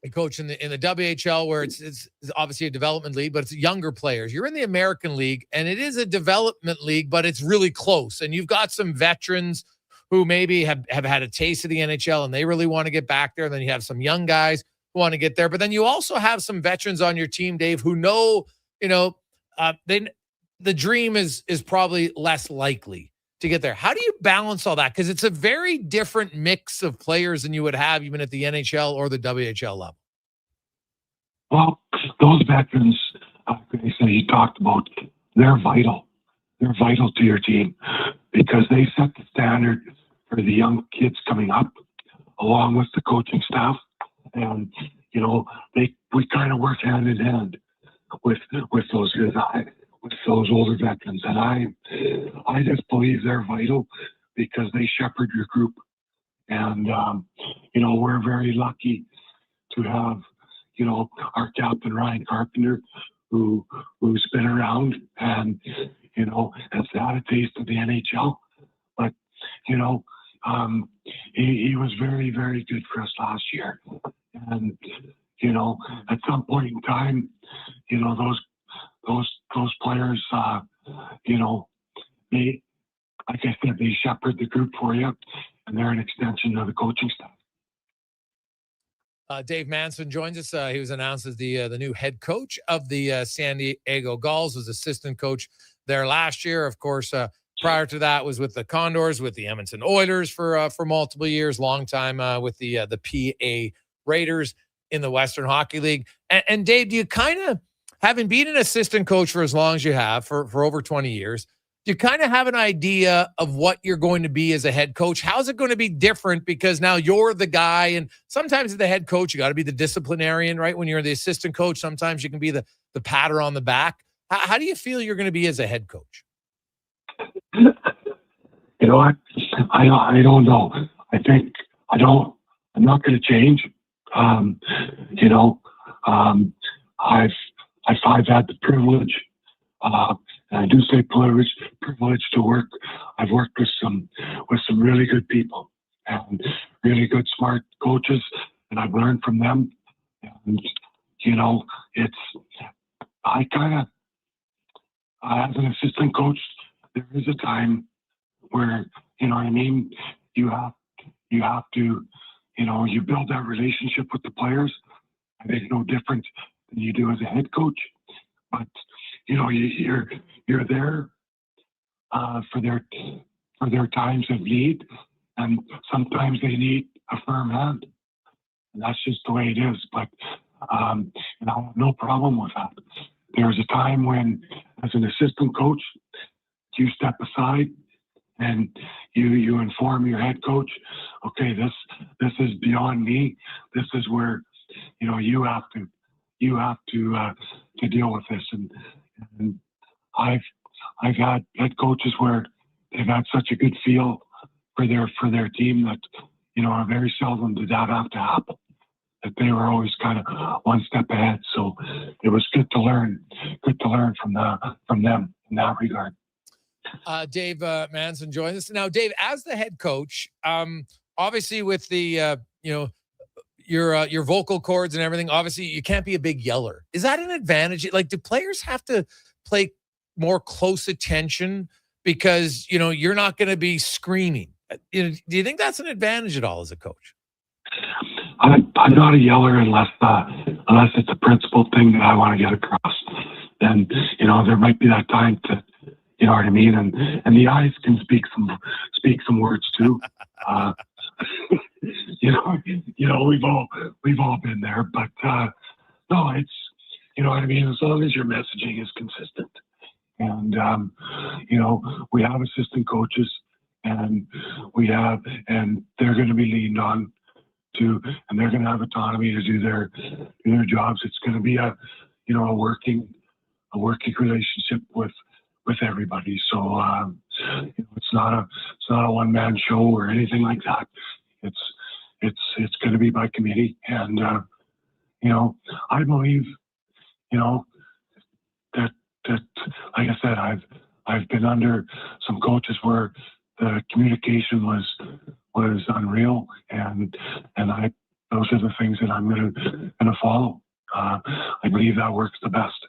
you coach in the WHL, where it's obviously a development league, but it's younger players. You're in the American League, and it is a development league, but it's really close. And you've got some veterans who maybe have had a taste of the NHL and they really want to get back there. And then you have some young guys who want to get there. But then you also have some veterans on your team, Dave, who know, the dream is probably less likely to get there. How do you balance all that? Because it's a very different mix of players than you would have even at the NHL or the WHL level. Well, those veterans, you talked about, they're vital. They're vital to your team because they set the standard for the young kids coming up, along with the coaching staff. And, we kind of work hand in hand with those guys, with those older veterans. And I just believe they're vital because they shepherd your group. And, we're very lucky to have, our captain, Ryan Carpenter, who's been around and, has had a taste of the NHL. But, he was very, very good for us last year. And, at some point in time, those players, they, like I said, they shepherd the group for you, and they're an extension of the coaching staff. Dave Manson joins us. He was announced as the new head coach of the San Diego Gulls, was assistant coach there last year. Of course, prior to that was with the Condors, with the Edmonton Oilers for multiple years, long time with the PA Raiders in the Western Hockey League. And Dave, do you kind of, having been an assistant coach for as long as you have, for over 20 years, do you kind of have an idea of what you're going to be as a head coach? How's it going to be different? Because now you're the guy, and sometimes as the head coach, you got to be the disciplinarian, right? When you're the assistant coach, sometimes you can be the patter on the back. How do you feel you're going to be as a head coach? You know what? I don't know. I'm not going to change. I've had the privilege, and I do say privilege to work. I've worked with some really good people, and really good, smart coaches, and I've learned from them. And, you know, as an assistant coach, there is a time where, you know what I mean, you have to, you know, you build that relationship with the players. I think no different than you do as a head coach, but you know, you're there for their times of need, and sometimes they need a firm hand, and that's just the way it is. But and I have no problem with that. There's a time when, as an assistant coach, you step aside and you inform your head coach, okay, this is beyond me. This is where, you know, you have to deal with this. And I've had head coaches where they've had such a good feel for their team that, you know, very seldom did that have to happen. That they were always kind of one step ahead. So it was good to learn from them in that regard. Dave Manson joins us now. Dave, as the head coach, obviously with the you know, your vocal cords and everything, obviously you can't be a big yeller. Is that an advantage? Like, do players have to play more close attention because, you know, you're not going to be screaming? You know, do you think that's an advantage at all as a coach? I'm not a yeller unless it's a principled thing that I want to get across. Then, you know, there might be that time to, you know what I mean, and the eyes can speak some words too. You know, we've all been there, but no, it's, you know what I mean. As long as your messaging is consistent, and you know, we have assistant coaches, and they're going to be leaned on to, and they're going to have autonomy to do their jobs. It's going to be a working relationship with everybody. So you know, it's not a one-man show or anything like that. It's going to be by committee, and you know, I believe, you know, that like I said, I've been under some coaches where the communication was unreal, and those are the things that I'm gonna follow. I believe that works the best.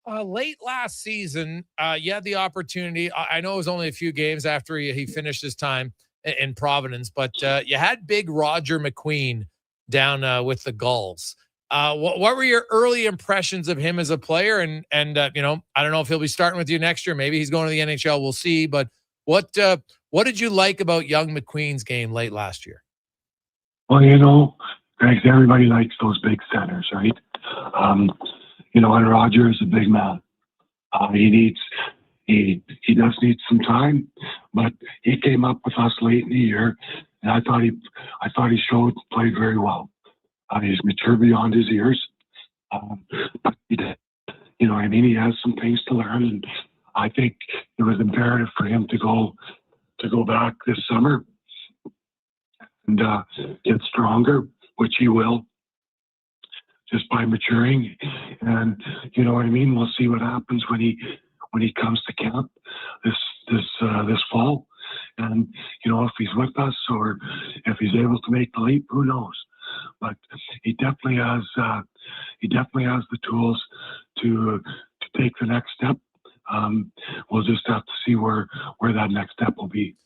Late last season, you had the opportunity. I know it was only a few games after he finished his time in Providence, but you had big Roger McQueen down with the Gulls. What were your early impressions of him as a player? And you know, I don't know if he'll be starting with you next year. Maybe he's going to the NHL. We'll see. But what did you like about young McQueen's game late last year? Well, you know, Greg, everybody likes those big centers, right? You know, and Roger is a big man. He does need some time, but he came up with us late in the year, and I thought he played very well. He's mature beyond his years, but he did. You know what I mean? He has some things to learn, and I think it was imperative for him to go back this summer and get stronger, which he will, just by maturing. And you know what I mean? We'll see what happens when he comes to camp this fall. And you know, if he's with us or if he's able to make the leap, who knows? But he definitely has the tools to take the next step. We'll just have to see where that next step will be.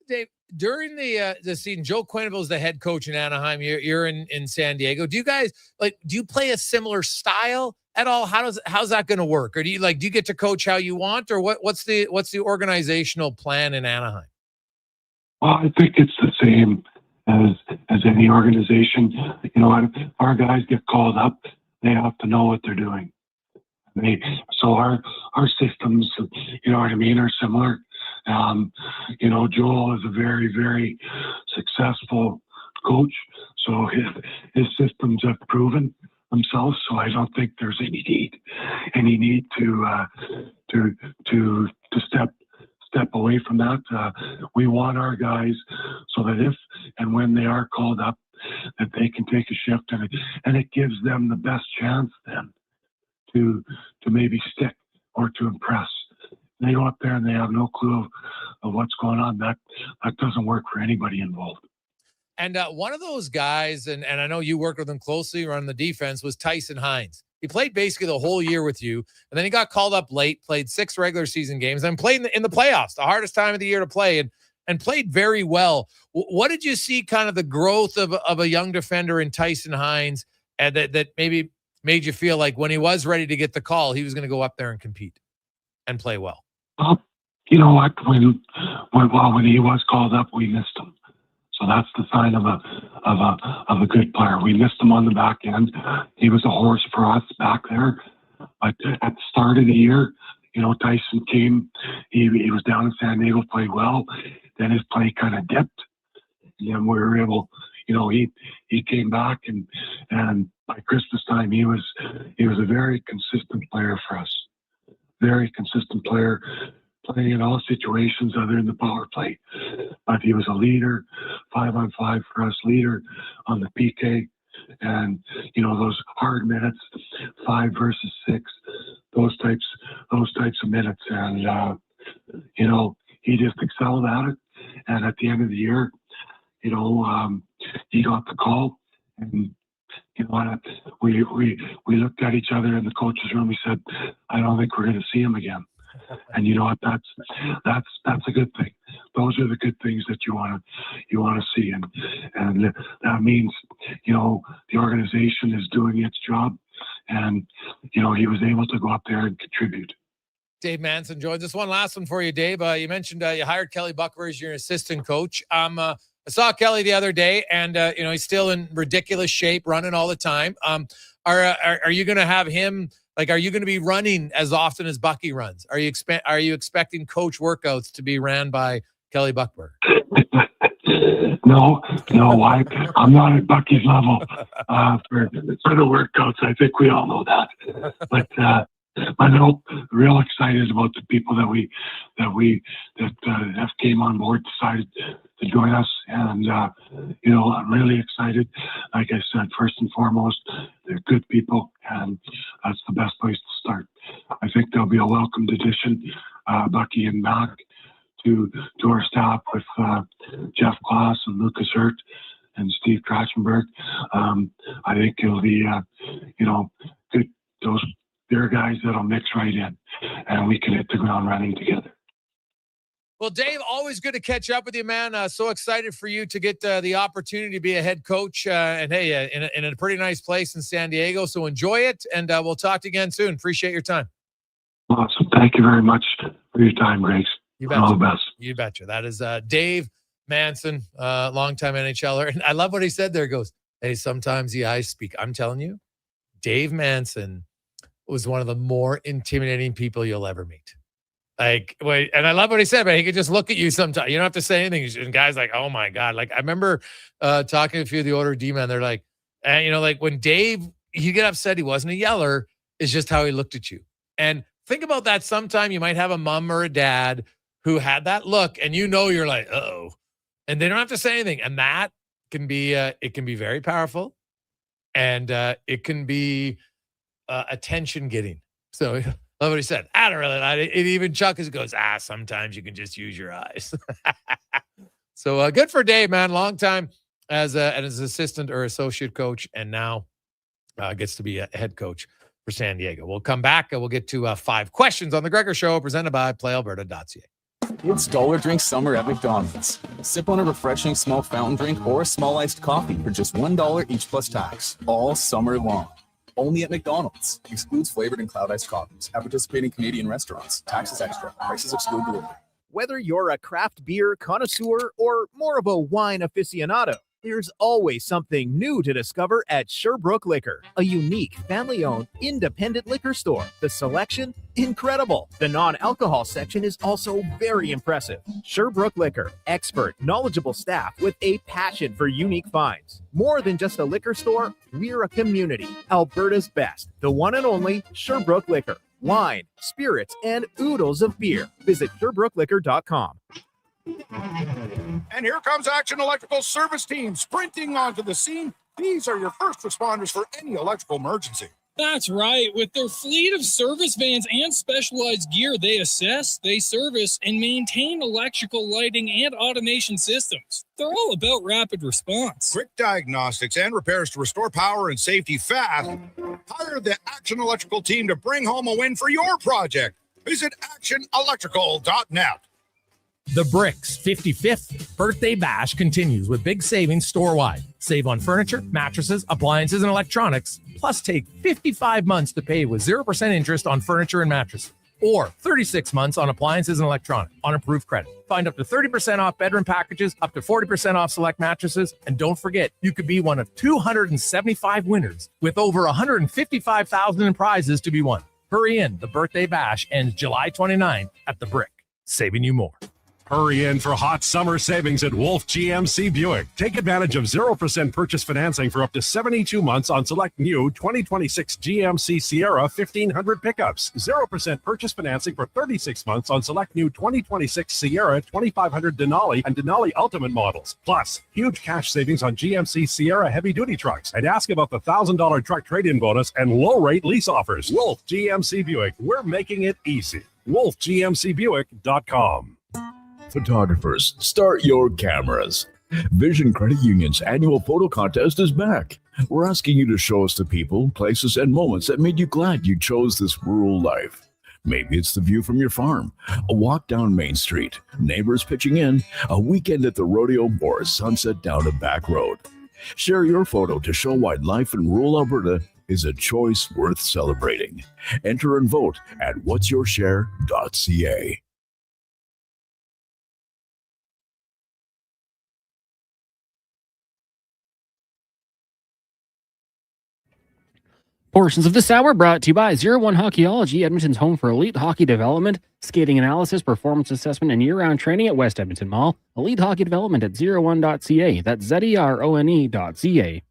Dave, during the season, Joe Quenneville is the head coach in Anaheim. You're in San Diego. Do you guys do you play a similar style at all? How's that going to work? Or do you get to coach how you want, or what's the organizational plan in Anaheim? Well, I think it's the same as any organization. You know, if our guys get called up, they have to know what they're doing. So our systems, you know what I mean, are similar. You know, Joel is a very, very successful coach, so his systems have proven themselves. So I don't think there's any need to step away from that. We want our guys so that if and when they are called up, that they can take a shift, and it gives them the best chance then to maybe stick or to impress. They go up there and they have no clue of what's going on. That doesn't work for anybody involved. And one of those guys, and I know you worked with him closely running the defense, was Tyson Hines. He played basically the whole year with you, and then he got called up late, played 6 regular season games, and played in the playoffs, the hardest time of the year to play, and played very well. What did you see kind of the growth of a young defender in Tyson Hines and that maybe made you feel like when he was ready to get the call, he was going to go up there and compete and play well? You know what? When he was called up, we missed him. So that's the sign of a good player. We missed him on the back end. He was a horse for us back there. But at the start of the year, you know, Tyson came. He was down in San Diego, played well. Then his play kind of dipped. And then we were able, you know, he came back and by Christmas time he was a very consistent player for us. Very consistent player, playing in all situations other than the power play. But he was a leader, 5-on-5 for us, leader on the PK. And, you know, those hard minutes, 5 versus 6, those types of minutes. And, you know, he just excelled at it. And at the end of the year, you know, he got the call. And, you know, we looked at each other in the coach's room. We said, I don't think we're going to see him again. And you know what? That's a good thing. Those are the good things that you want to see, and that means, you know, the organization is doing its job, and you know he was able to go up there and contribute. Dave Manson joins us. One last one for you, Dave. You mentioned you hired Kelly Buckler as your assistant coach. I saw Kelly the other day, and you know he's still in ridiculous shape, running all the time. Are you going to have him? Like, are you going to be running as often as Bucky runs? Are you expecting coach workouts to be ran by Kelly Buckler? No, I'm not at Bucky's level for the workouts. I think we all know that. But I'm real excited about the people that have came on board, decided to join us, and you know, I'm really excited. Like I said, first and foremost, they're good people, and that's the best place to start. I think they'll be a welcomed addition, Bucky and Mac, to our staff with Jeff Klaas and Lucas Hurt and Steve Trachtenberg. I think it'll be you know, good. They're guys that'll mix right in, and we can hit the ground running together. Well, Dave, always good to catch up with you, man. So excited for you to get the opportunity to be a head coach, and hey, in a pretty nice place in San Diego. So enjoy it, and we'll talk to you again soon. Appreciate your time. Awesome. Thank you very much for your time, Greaves. You betcha. All the best. You betcha. That is Dave Manson, longtime NHLer. And I love what he said there. He goes, hey, sometimes the eyes speak. I'm telling you, Dave Manson was one of the more intimidating people you'll ever meet. Like, wait, and I love what he said, but he could just look at you sometimes. You don't have to say anything. And guys like, oh my God. Like, I remember talking to a few of the older D-men. They're like, and you know, like when Dave, you get upset, he wasn't a yeller, is just how he looked at you. And think about that. Sometime you might have a mom or a dad who had that look, and you know, you're like, uh-oh, and they don't have to say anything. And that can be, it can be very powerful, and it can be attention getting. So love what he said. I don't really like it. Even Chuck goes, sometimes you can just use your eyes. So good for Dave, man. Long time as an assistant or associate coach, and now gets to be a head coach for San Diego. We'll come back and we'll get to 5 questions on the Gregor Show, presented by PlayAlberta.ca. It's dollar drink summer at McDonald's. Sip on a refreshing small fountain drink or a small iced coffee for just $1 each plus tax, all summer long. Only at McDonald's. Excludes flavored and cloud iced coffees at participating Canadian restaurants. Taxes extra. Prices exclude delivery. Whether you're a craft beer connoisseur or more of a wine aficionado, there's always something new to discover at Sherbrooke Liquor, a unique family-owned independent liquor store. The selection, incredible. The non-alcohol section is also very impressive. Sherbrooke Liquor, expert, knowledgeable staff with a passion for unique finds. More than just a liquor store, we're a community. Alberta's best, the one and only Sherbrooke Liquor. Wine, spirits, and oodles of beer. Visit SherbrookeLiquor.com. And here comes Action Electrical Service Team sprinting onto the scene. These are your first responders for any electrical emergency. That's right. With their fleet of service vans and specialized gear, they assess, they service, and maintain electrical, lighting, and automation systems. They're all about rapid response. Quick diagnostics and repairs to restore power and safety fast. Hire the Action Electrical team to bring home a win for your project. Visit actionelectrical.net. The Brick's 55th birthday bash continues with big savings store-wide. Save on furniture, mattresses, appliances, and electronics. Plus, take 55 months to pay with 0% interest on furniture and mattresses. Or 36 months on appliances and electronics on approved credit. Find up to 30% off bedroom packages, up to 40% off select mattresses. And don't forget, you could be one of 275 winners with over $155,000 in prizes to be won. Hurry in. The birthday bash ends July 29th at The Brick. Saving you more. Hurry in for hot summer savings at Wolf GMC Buick. Take advantage of 0% purchase financing for up to 72 months on select new 2026 GMC Sierra 1500 pickups. 0% purchase financing for 36 months on select new 2026 Sierra 2500 Denali and Denali Ultimate models. Plus, huge cash savings on GMC Sierra heavy-duty trucks. And ask about the $1,000 truck trade-in bonus and low-rate lease offers. Wolf GMC Buick. We're making it easy. WolfGMCBuick.com. Photographers, start your cameras. Vision Credit Union's annual photo contest is back. We're asking you to show us the people, places, and moments that made you glad you chose this rural life. Maybe it's the view from your farm, a walk down Main Street, neighbors pitching in, a weekend at the rodeo, or a sunset down a back road. Share your photo to show why life in rural Alberta is a choice worth celebrating. Enter and vote at whatsyourshare.ca. Portions of this hour brought to you by 01 Hockeyology, Edmonton's home for elite hockey development, skating analysis, performance assessment, and year-round training at West Edmonton Mall. Elite hockey development at 01.ca. That's ZERONE.ca.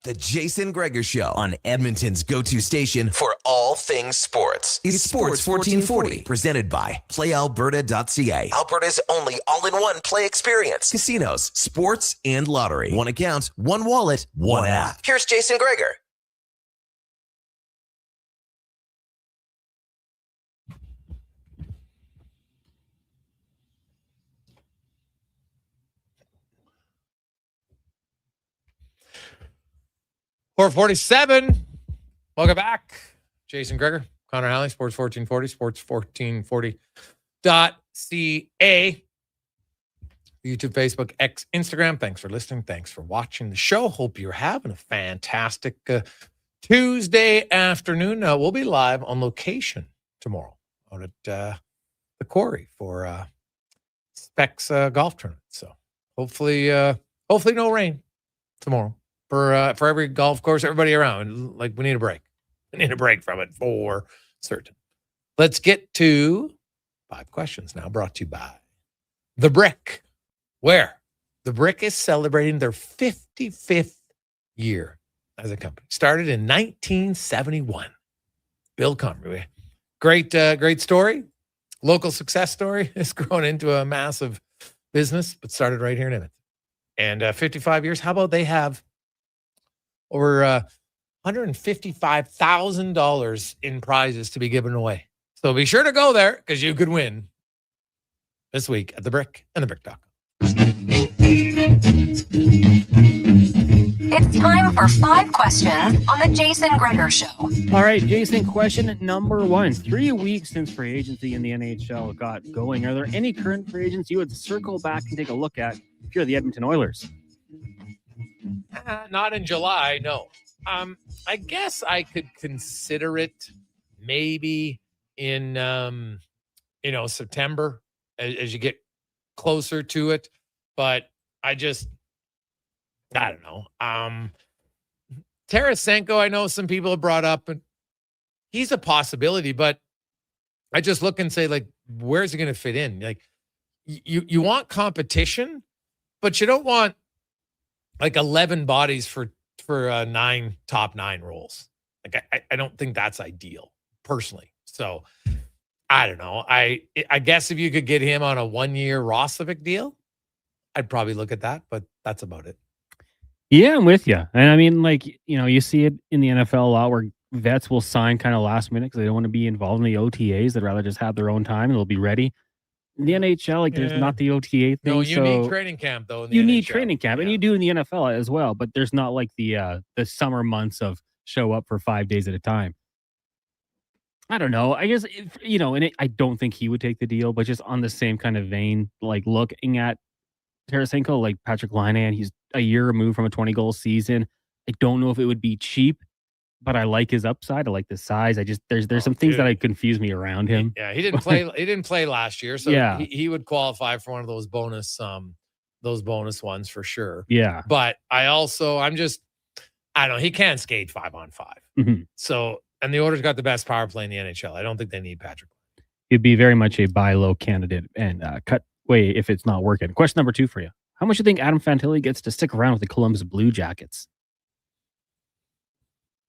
The Jason Gregor Show on Edmonton's go-to station for all things sports is Sports 1440, presented by PlayAlberta.ca. Alberta's only all-in-one play experience. Casinos, sports, and lottery. One account, one wallet, one app. Here's Jason Gregor. Four 47. Welcome back. Jason Gregor, Connor Halley, Sports 1440, sports1440.ca. YouTube, Facebook, X, Instagram. Thanks for listening. Thanks for watching the show. Hope you're having a fantastic Tuesday afternoon. We'll be live on location tomorrow out at the Quarry for Specs golf tournament. So hopefully no rain tomorrow. For every golf course, everybody around, like we need a break. We need a break from it for certain. Let's get to 5 questions now, brought to you by The Brick, where The Brick is celebrating their 55th year as a company. Started in 1971. Bill Conroy. Great story. Local success story. It's grown into a massive business, but started right here in Edmonton. And 55 years. How about they have over $155,000 in prizes to be given away. So be sure to go there because you could win this week at The Brick and thebrick.com. It's time for 5 questions on the Jason Gregor Show. All right, Jason, question number 1. 3 weeks since free agency in the NHL got going. Are there any current free agents you would circle back and take a look at if you're the Edmonton Oilers? Not in July, no. I guess I could consider it maybe in September as you get closer to it, but I don't know. Tarasenko, I know some people have brought up, and he's a possibility, but I just look and say, like, where's he going to fit in? Like, you want competition, but you don't want like 11 bodies for 9 top 9 roles. Like, I don't think that's ideal personally. So I don't know. I guess if you could get him on a 1-year Roslovic deal, I'd probably look at that, but that's about it. Yeah, I'm with you. And I mean, like, you see it in the NFL a lot where vets will sign kind of last minute because they don't want to be involved in the OTAs. They'd rather just have their own time and they'll be ready. In the NHL, like, there's Yeah. not the OTA thing. No, you need so training camp though in the you need NHL. training camp, and you do in the NFL as well. But there's not like the summer months of show up for 5 days at a time. I don't know. I guess I don't think he would take the deal, but just on the same kind of vein, like looking at Tarasenko, like Patrick Laine, he's a year removed from a 20-goal season. I don't know if it would be cheap, but I like his upside. I like the size. I just there's some things that confuse me around him. Yeah, he didn't play. He didn't play last year, so Yeah. he would qualify for one of those bonus ones for sure. Yeah. But I don't know. He can't skate 5-on-5. Mhm. So, and the Oilers got the best power play in the NHL. I don't think they need Patrick. He'd be very much a buy low candidate and cut way if it's not working. Question number 2 for you: how much do you think Adam Fantilli gets to stick around with the Columbus Blue Jackets?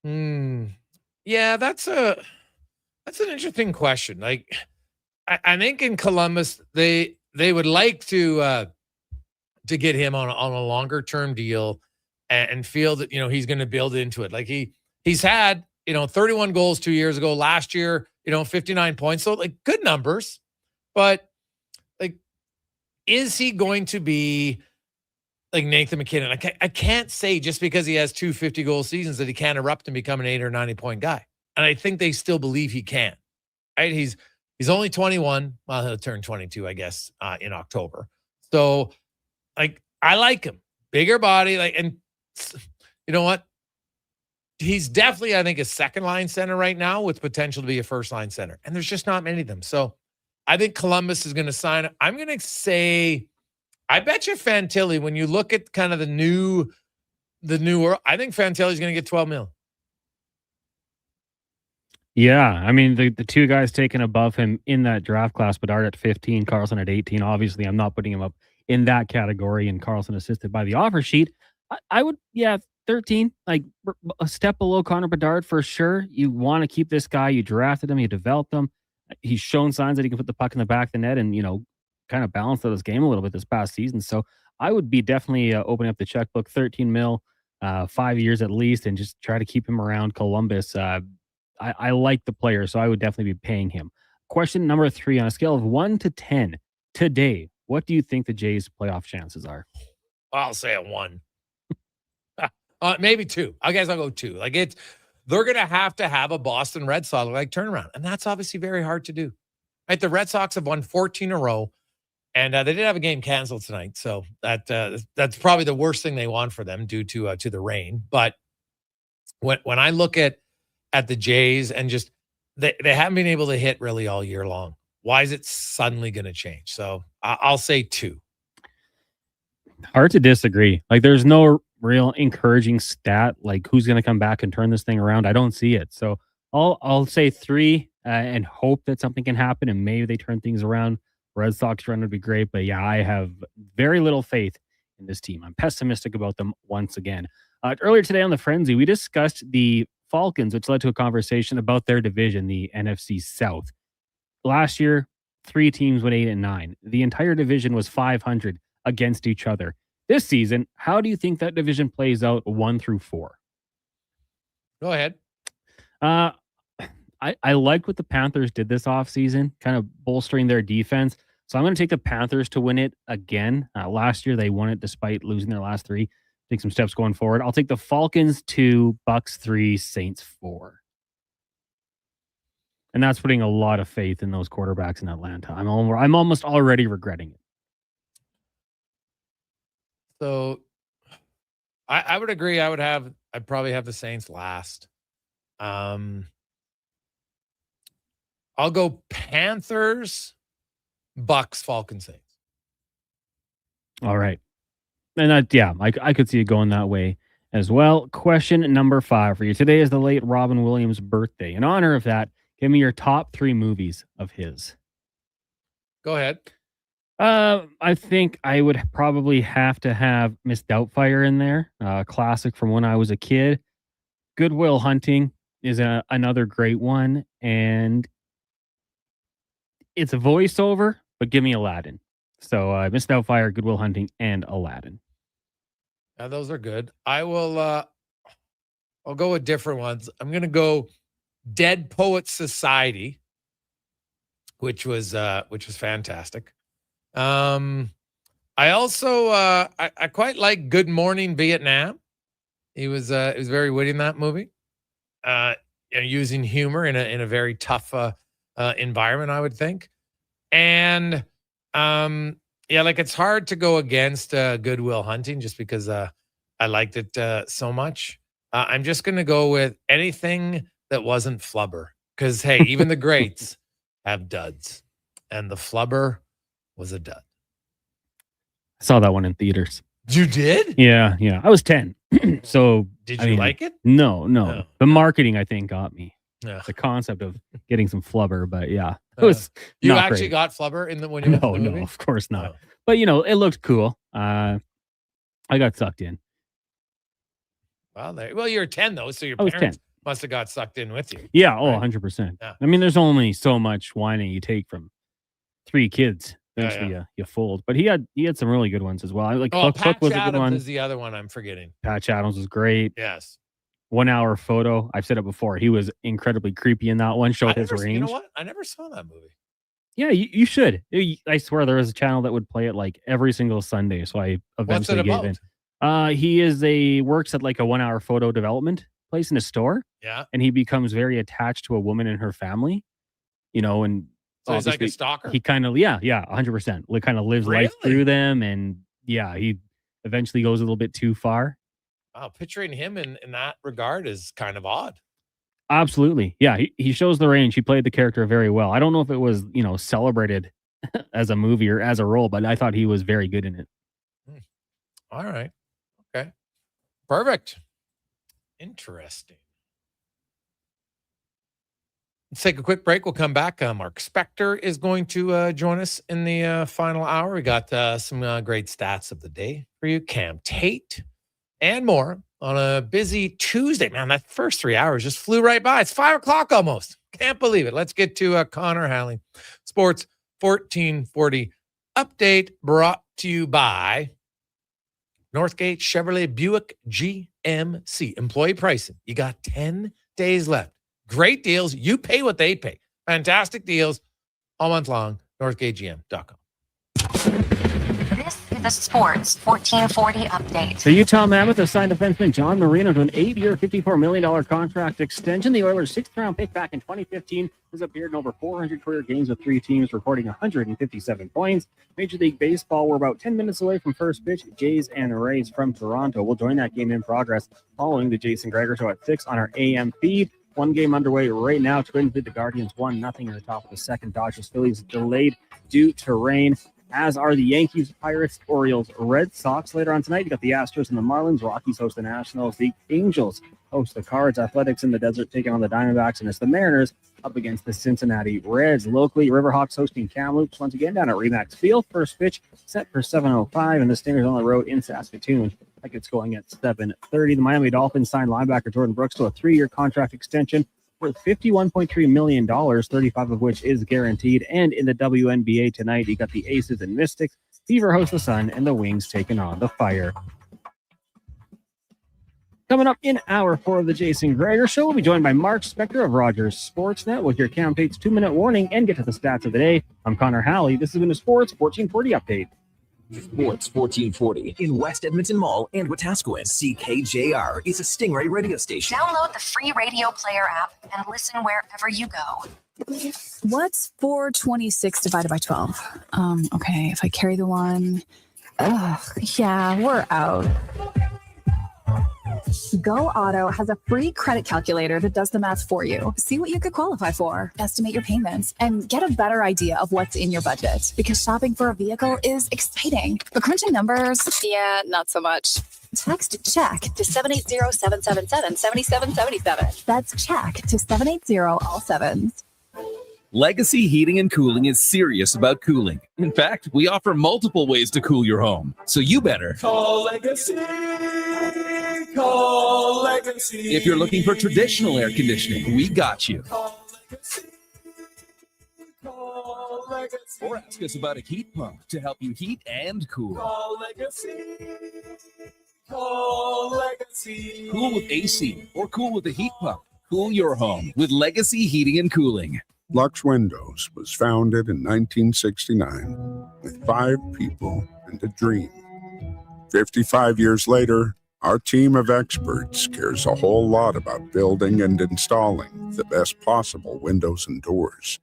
Yeah, that's an interesting question. Like, I think in Columbus they would like to get him on a longer term deal and feel that he's going to build into it. Like he's had 31 goals 2 years ago. Last year 59 points. So like good numbers, but like, is he going to be like Nathan McKinnon? I can't say just because he has 2 50-goal seasons that he can't erupt and become an 80 or 90-point guy. And I think they still believe he can. Right? He's only 21. Well, he'll turn 22, I guess, in October. So, like, I like him. Bigger body, and you know what? He's definitely, I think, a second-line center right now with potential to be a first-line center. And there's just not many of them. So, I think Columbus is going to sign. I'm going to say, I bet you Fantilli, when you look at kind of the new world, I think Fantilli's going to get $12 million. Yeah, I mean, the two guys taken above him in that draft class, Bedard at 15, Carlson at 18. Obviously, I'm not putting him up in that category, and Carlson assisted by the offer sheet. I would, 13, like a step below Connor Bedard for sure. You want to keep this guy. You drafted him. You developed him. He's shown signs that he can put the puck in the back of the net and, kind of balance out his game a little bit this past season. So I would be definitely opening up the checkbook, 13 mil, 5 years at least, and just try to keep him around Columbus. I like the player, so I would definitely be paying him. Question number 3, on a scale of 1 to 10 today, what do you think the Jays' playoff chances are? I'll say a 1. Maybe 2. I guess I'll go 2. Like they're going to have a Boston Red Sox like turnaround, and that's obviously very hard to do. Right? The Red Sox have won 14 in a row, and they did have a game canceled tonight, so that's probably the worst thing they want for them due to the rain. But when I look at the Jays and just they haven't been able to hit really all year long. Why is it suddenly going to change? So I'll say 2. Hard to disagree. Like, there's no real encouraging stat like who's going to come back and turn this thing around. I don't see it. So I'll say 3 and hope that something can happen and maybe they turn things around. Red Sox run would be great, but yeah, I have very little faith in this team. I'm pessimistic about them once again. Earlier today on the Frenzy, we discussed the Falcons, which led to a conversation about their division, the NFC South. Last year, 3 teams went 8-9. The entire division was 500 against each other. This season, how do you think that division plays out 1 through 4? Go ahead. I liked what the Panthers did this offseason, kind of bolstering their defense. So I'm going to take the Panthers to win it again. Last year, they won it despite losing their last 3. Take some steps going forward. I'll take the Falcons 2, Bucks 3, Saints 4. And that's putting a lot of faith in those quarterbacks in Atlanta. I'm almost already regretting it. So I would agree. I'd probably have the Saints last. I'll go Panthers, Bucks, Falcons, Saints. All right. And I could see it going that way as well. Question number 5 for you. Today is the late Robin Williams' birthday. In honor of that, give me your top 3 movies of his. Go ahead. I think I would probably have to have Miss Doubtfire in there. Classic from when I was a kid. Good Will Hunting is another great one. And it's a voiceover, but give me Aladdin. So Miss Doubtfire, Good Will Hunting, and Aladdin. Yeah, those are good. I will. I'll go with different ones. I'm going to go Dead Poets Society, which was fantastic. I also I quite like Good Morning Vietnam. He was very witty in that movie. Using humor in a very tough environment, I would think. And like it's hard to go against Good Will Hunting just because I liked it so much. I'm just going to go with anything that wasn't flubber because, hey, even the greats have duds. And the flubber was a dud. I saw that one in theaters. You did? Yeah. I was 10. So did you like it? No. The marketing, I think, got me. Yeah. The concept of getting some flubber, but yeah, it was. You not actually great. got flubber in the when you went to the movie? No, of course not. But it looked cool. I got sucked in. Well, you're 10 though, so your I was parents 10. must have got sucked in with you. Yeah, right? 100%. Yeah. I mean, there's only so much whining you take from 3 kids. Eventually, you fold. But he had some really good ones as well. I like Cook Patch was a Adams good one. is the other one I'm forgetting. Patch Adams was great. Yes. 1 hour photo. I've said it before. He was incredibly creepy in that one. Showed his range. You know what? I never saw that movie. Yeah, you should. I swear there was a channel that would play it like every single Sunday. So I eventually gave in. He works at like a 1 hour photo development place in a store. Yeah. And he becomes very attached to a woman and her family, and so he's like a stalker. He kind of 100%. Like kind of lives life through them, and he eventually goes a little bit too far. Wow, picturing him in that regard is kind of odd. Absolutely. Yeah, he shows the range. He played the character very well. I don't know if it was, celebrated as a movie or as a role, but I thought he was very good in it. All right. Okay. Perfect. Interesting. Let's take a quick break. We'll come back. Mark Spector is going to join us in the final hour. We got some great stats of the day for you. Cam Tate and more on a busy Tuesday. Man, that first 3 hours just flew right by. It's 5 o'clock almost. Can't believe it. Let's get to Connor Halley. Sports 1440 update brought to you by Northgate Chevrolet Buick GMC. Employee pricing. You got 10 days left. Great deals. You pay what they pay. Fantastic deals all month long. NorthgateGM.com. This is the Sports 1440 update. The Utah Mammoth have signed defenseman John Marino to an 8-year, $54 million contract extension. The Oilers' 6th-round pick back in 2015 has appeared in over 400 career games with 3 teams, recording 157 points. Major League Baseball, we're about 10 minutes away from first pitch. Jays and Rays from Toronto will join that game in progress following the Jason Gregor Show at 6 on our AM feed. One game underway right now. Twins beat the Guardians 1-0 in the top of the second. Dodgers Phillies delayed due to rain, as are the Yankees, Pirates, Orioles, Red Sox. Later on tonight, you got the Astros and the Marlins. Rockies host the Nationals. The Angels host the Cards. Athletics in the desert taking on the Diamondbacks, and it's the Mariners up against the Cincinnati Reds. Locally, Riverhawks hosting Kamloops once again down at Remax Field. First pitch set for 7:05, and the Stingers on the road in Saskatoon. Like it's going at 7:30. The Miami Dolphins signed linebacker Jordan Brooks to a 3-year contract extension worth $51.3 million, 35 of which is guaranteed. And in the WNBA tonight, you got the Aces and Mystics. Fever hosts the Sun, and the Wings taking on the Fire. Coming up in hour 4 of the Jason Gregor Show, we'll be joined by Mark Spector of Rogers Sportsnet with your Cam Tate's 2-minute warning and get to the stats of the day. I'm Connor Halley. This has been a Sports 1440 update. Sports 1440 in West Edmonton Mall and Wetaskiwin. CKJR is a Stingray radio station. Download the free radio player app and listen wherever you go. What's 426 divided by 12? Okay, if I carry the one, yeah, we're out. Go Auto has a free credit calculator that does the math for you. See what you could qualify for, estimate your payments, and get a better idea of what's in your budget. Because shopping for a vehicle is exciting, but crunching numbers, yeah, not so much. Text CHECK to 780-777-7777. That's CHECK to 780 all sevens. Legacy Heating and Cooling is serious about cooling. In fact, we offer multiple ways to cool your home. So you better Call Legacy. Call Legacy. If you're looking for traditional air conditioning, we got you. Call Legacy. Call Legacy. Or ask us about a heat pump to help you heat and cool. Call Legacy. Call Legacy. Cool with AC or cool with a heat pump. Cool your home with Legacy Heating and Cooling. Lux Windows was founded in 1969 with 5 people and a dream. 55 years later, our team of experts cares a whole lot about building and installing the best possible windows and doors.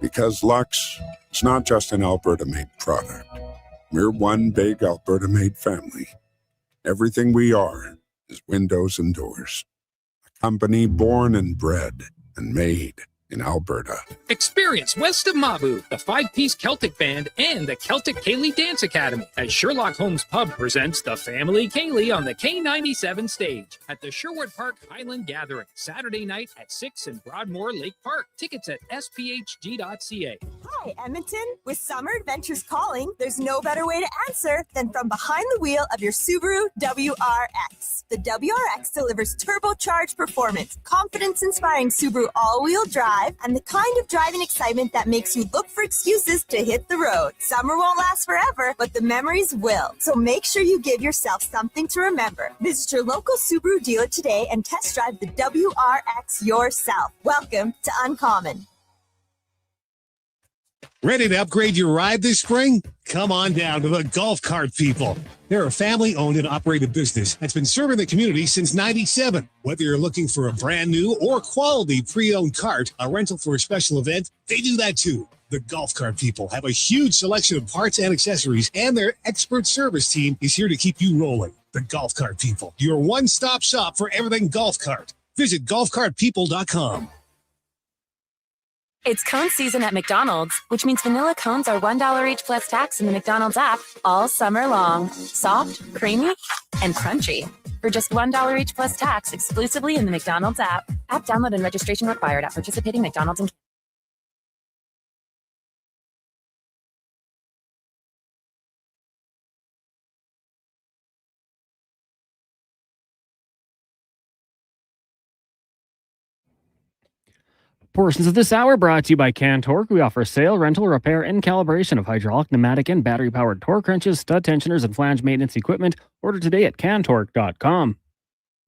Because Lux is not just an Alberta-made product. We're one big Alberta-made family. Everything we are is windows and doors. A company born and bred and made in Alberta. Experience West of Mabu, the 5-piece Celtic band, and the Celtic Ceilidh Dance Academy as Sherlock Holmes Pub presents the Family Ceilidh on the K97 stage at the Sherwood Park Highland Gathering, Saturday night at 6 in Broadmoor Lake Park. Tickets at spHG.ca. Hi, Edmonton. With summer adventures calling, there's no better way to answer than from behind the wheel of your Subaru WRX. The WRX delivers turbocharged performance, confidence-inspiring Subaru all-wheel drive, and the kind of driving excitement that makes you look for excuses to hit the road. Summer won't last forever, but the memories will. So make sure you give yourself something to remember. Visit your local Subaru dealer today and test drive the WRX yourself. Welcome to Uncommon. Ready to upgrade your ride this spring? Come on down to the Golf Cart People. They're a family-owned and operated business that's been serving the community since '97. Whether you're looking for a brand new or quality pre-owned cart, a rental for a special event, they do that too. The Golf Cart People have a huge selection of parts and accessories, and their expert service team is here to keep you rolling. The Golf Cart People, your one-stop shop for everything golf cart. Visit golfcartpeople.com. It's cone season at McDonald's, which means vanilla cones are $1 each plus tax in the McDonald's app all summer long. Soft, creamy, and crunchy. For just $1 each plus tax exclusively in the McDonald's app. App download and registration required at participating McDonald's and Portions of this hour brought to you by CanTorque. We offer sale, rental, repair, and calibration of hydraulic, pneumatic, and battery-powered torque wrenches, stud tensioners, and flange maintenance equipment. Order today at CanTorque.com.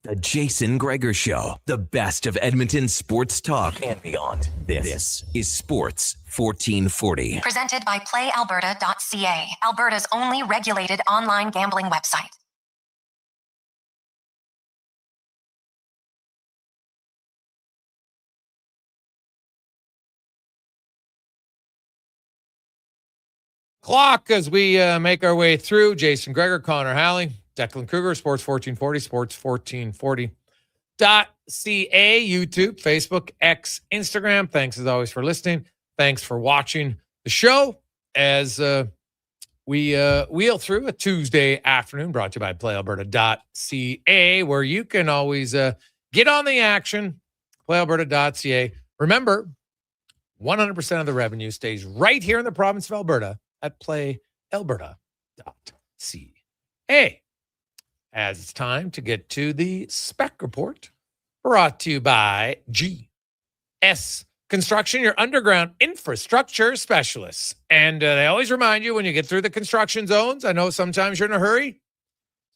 The Jason Gregor Show, the best of Edmonton sports talk and beyond. This is Sports 1440. Presented by PlayAlberta.ca, Alberta's only regulated online gambling website. Clock as we make our way through. Jason Gregor, Connor Halley, Declan Kruger, Sports 1440, sports1440.ca, YouTube, Facebook, X, Instagram. Thanks as always for listening. Thanks for watching the show as we wheel through a Tuesday afternoon brought to you by PlayAlberta.ca, where you can always get on the action. PlayAlberta.ca. Remember, 100% of the revenue stays right here in the province of Alberta at PlayAlberta.ca. As it's time to get to the spec report, brought to you by GS Construction, your underground infrastructure specialists. And they always remind you when you get through the construction zones, I know sometimes you're in a hurry,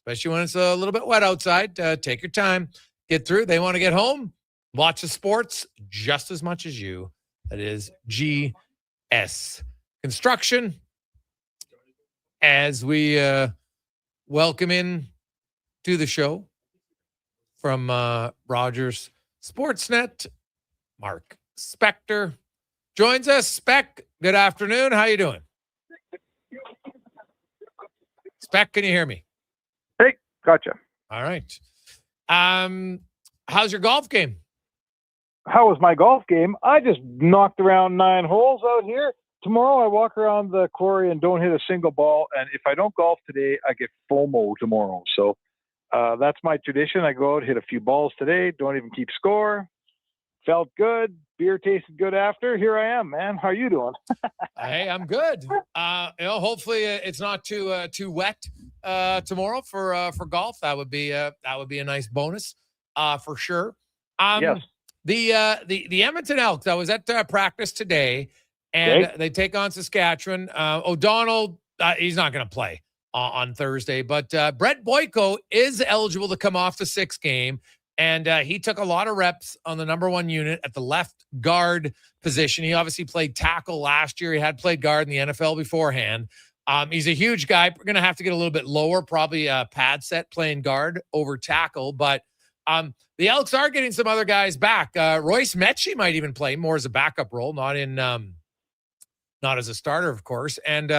especially when it's a little bit wet outside. Take your time, get through. They want to get home, watch the sports just as much as you. That is GS Construction. As we welcome in to the show from Rogers Sportsnet, Mark Spector joins us. Spec, good afternoon. How you doing? Spec, can you hear me? Hey, gotcha. All right. How's your golf game? How was my golf game? I just knocked around 9 holes out here. Tomorrow I walk around the quarry and don't hit a single ball. And if I don't golf today, I get FOMO tomorrow. So that's my tradition. I go out, hit a few balls today, don't even keep score. Felt good. Beer tasted good after. Here I am, man. How are you doing? Hey, I'm good. Hopefully it's not too wet tomorrow for golf. That would be a nice bonus for sure. Yes. The Edmonton Elks. I was at practice today. And they take on Saskatchewan. O'Donnell, he's not going to play on Thursday. But Brett Boyko is eligible to come off the 6th game, and he took a lot of reps on the number 1 unit at the left guard position. He obviously played tackle last year. He had played guard in the NFL beforehand. He's a huge guy. We're going to have to get a little bit lower, probably a pad set playing guard over tackle. But the Elks are getting some other guys back. Royce Metchie might even play more as a backup role, not as a starter, of course. And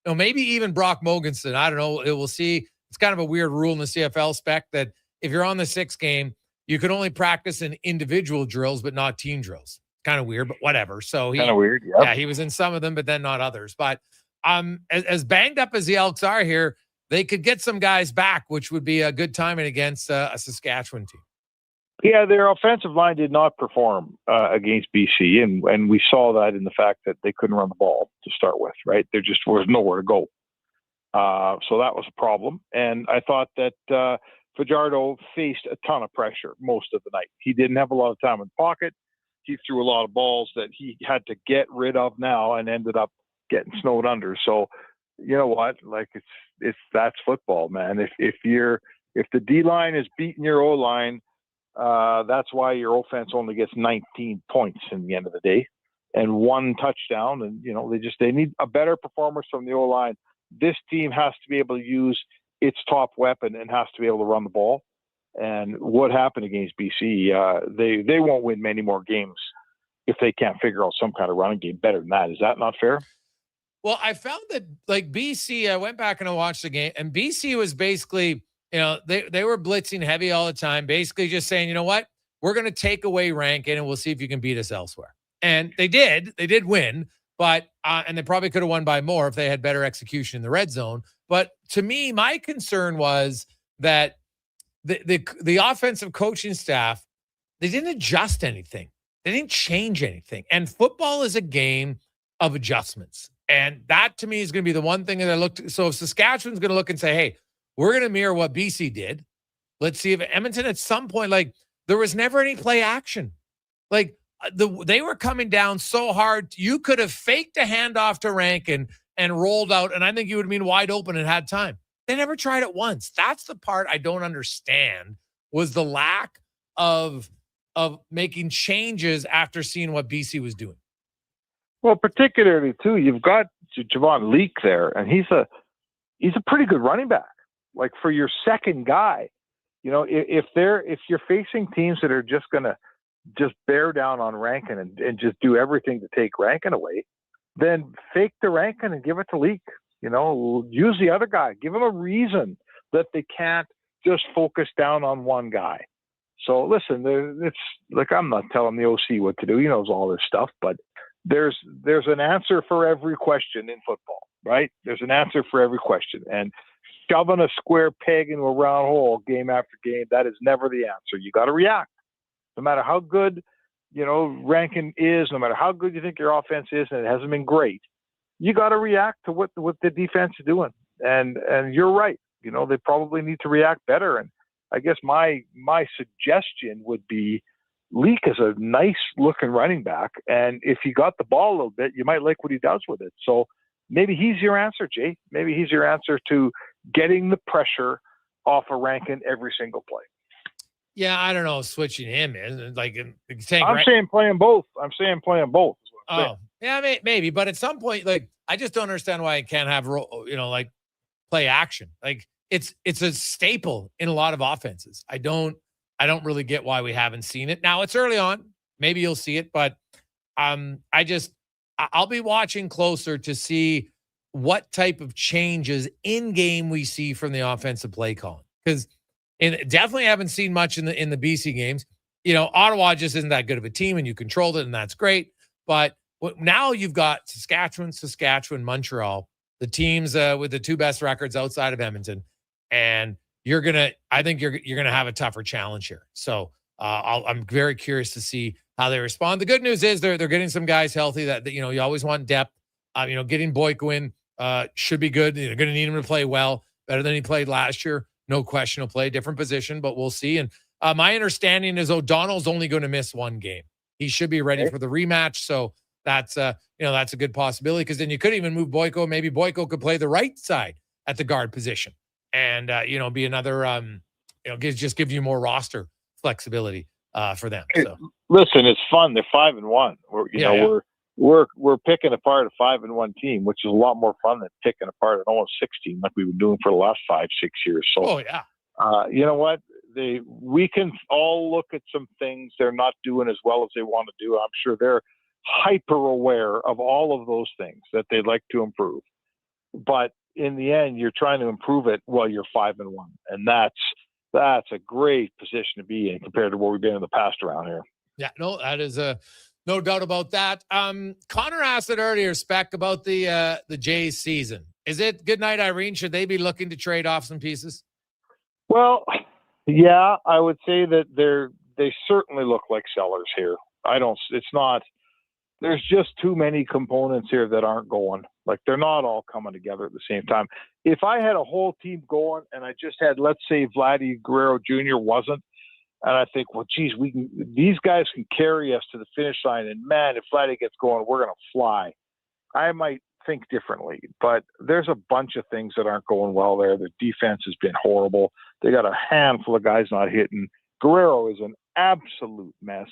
maybe even Brock Mogensen. I don't know. We'll see. It's kind of a weird rule in the CFL spec that if you're on the 6th game, you can only practice in individual drills, but not team drills. Kind of weird, but whatever. So kind of weird. Yep. Yeah, he was in some of them, but then not others. But as banged up as the Elks are here, they could get some guys back, which would be a good timing against a Saskatchewan team. Yeah, their offensive line did not perform against BC, and we saw that in the fact that they couldn't run the ball to start with, right? There just was nowhere to go. So that was a problem. And I thought that Fajardo faced a ton of pressure most of the night. He didn't have a lot of time in the pocket. He threw a lot of balls that he had to get rid of now and ended up getting snowed under. So, you know what? Like that's football, man. If the D line is beating your O line, that's why your offense only gets 19 points in the end of the day and 1 touchdown. And, they need a better performance from the O line. This team has to be able to use its top weapon and has to be able to run the ball. And what happened against BC, they won't win many more games if they can't figure out some kind of running game better than that. Is that not fair? Well, I found that BC, I went back and I watched the game, and BC was basically, they were blitzing heavy all the time, basically just saying, you know what, we're going to take away Rankin and we'll see if you can beat us elsewhere. And they did win, but, and they probably could have won by more if they had better execution in the red zone. But to me, my concern was that the offensive coaching staff, they didn't adjust anything. They didn't change anything. And football is a game of adjustments. And that to me is going to be the one thing that I looked. So if Saskatchewan's going to look and say, hey, we're going to mirror what BC did. Let's see if Edmonton at some point, there was never any play action. They were coming down so hard. You could have faked a handoff to Rankin and rolled out. And I think you would have been wide open and had time. They never tried it once. That's the part I don't understand, was the lack of making changes after seeing what BC was doing. Well, particularly too, you've got Javon Leake there, and he's a pretty good running back. Like for your second guy, if you're facing teams that are just gonna just bear down on Rankin and just do everything to take Rankin away, then fake the Rankin and give it to Leake. Use the other guy. Give them a reason that they can't just focus down on one guy. So listen, it's like, I'm not telling the OC what to do. He knows all this stuff, but there's an answer for every question in football, right? There's an answer for every question. And shoving a square peg into a round hole game after game, that is never the answer. You got to react. No matter how good, Rankin is, no matter how good you think your offense is, and it hasn't been great, you got to react to what the defense is doing. And you're right. They probably need to react better. And I guess my suggestion would be Leake is a nice looking running back. And if he got the ball a little bit, you might like what he does with it. So maybe he's your answer, Jay. Maybe he's your answer to getting the pressure off of Rankin every single play. Yeah, I don't know. Switching him in, I'm saying playing both. Oh, yeah, maybe. But at some point, I just don't understand why I can't have, play action. It's a staple in a lot of offenses. I don't really get why we haven't seen it. Now it's early on. Maybe you'll see it, but I'll be watching closer to see what type of changes in game we see from the offensive play calling. Because definitely haven't seen much in the BC games. Ottawa just isn't that good of a team, and you controlled it, and that's great. But now you've got Saskatchewan, Montreal, the teams with the 2 best records outside of Edmonton, and I think you're gonna have a tougher challenge here. So I'm very curious to see how they respond. The good news is they're getting some guys healthy that you always want depth. Getting Boyko in should be good. You're going to need him to play well, better than he played last year. No question he'll play a different position, but we'll see. And my understanding is O'Donnell's only going to miss 1 game. He should be ready for the rematch. So that's a good possibility, because then you could even move Boyko. Maybe Boyko could play the right side at the guard position, and be another give you more roster flexibility for them. So Listen, it's fun. They're 5-1. We're picking apart a 5-1 team, which is a lot more fun than picking apart an 0-16 like we've been doing for the last 5-6 years. So, you know what? We can all look at some things they're not doing as well as they want to do. I'm sure they're hyper aware of all of those things that they'd like to improve. But in the end, you're trying to improve it while you're 5-1, and that's a great position to be in compared to where we've been in the past around here. Yeah, no, that is no doubt about that. Connor asked it earlier, Spec, about the Jays season. Is it good night, Irene? Should they be looking to trade off some pieces? Well, yeah, I would say that they certainly look like sellers here. There's just too many components here that aren't going. Like, they're not all coming together at the same time. If I had a whole team going and I just had, let's say, Vladdy Guerrero Jr. wasn't, and I think, well, geez, these guys can carry us to the finish line, and man, if Vladdy gets going, we're going to fly. I might think differently, but there's a bunch of things that aren't going well there. The defense has been horrible. They got a handful of guys not hitting. Guerrero is an absolute mess.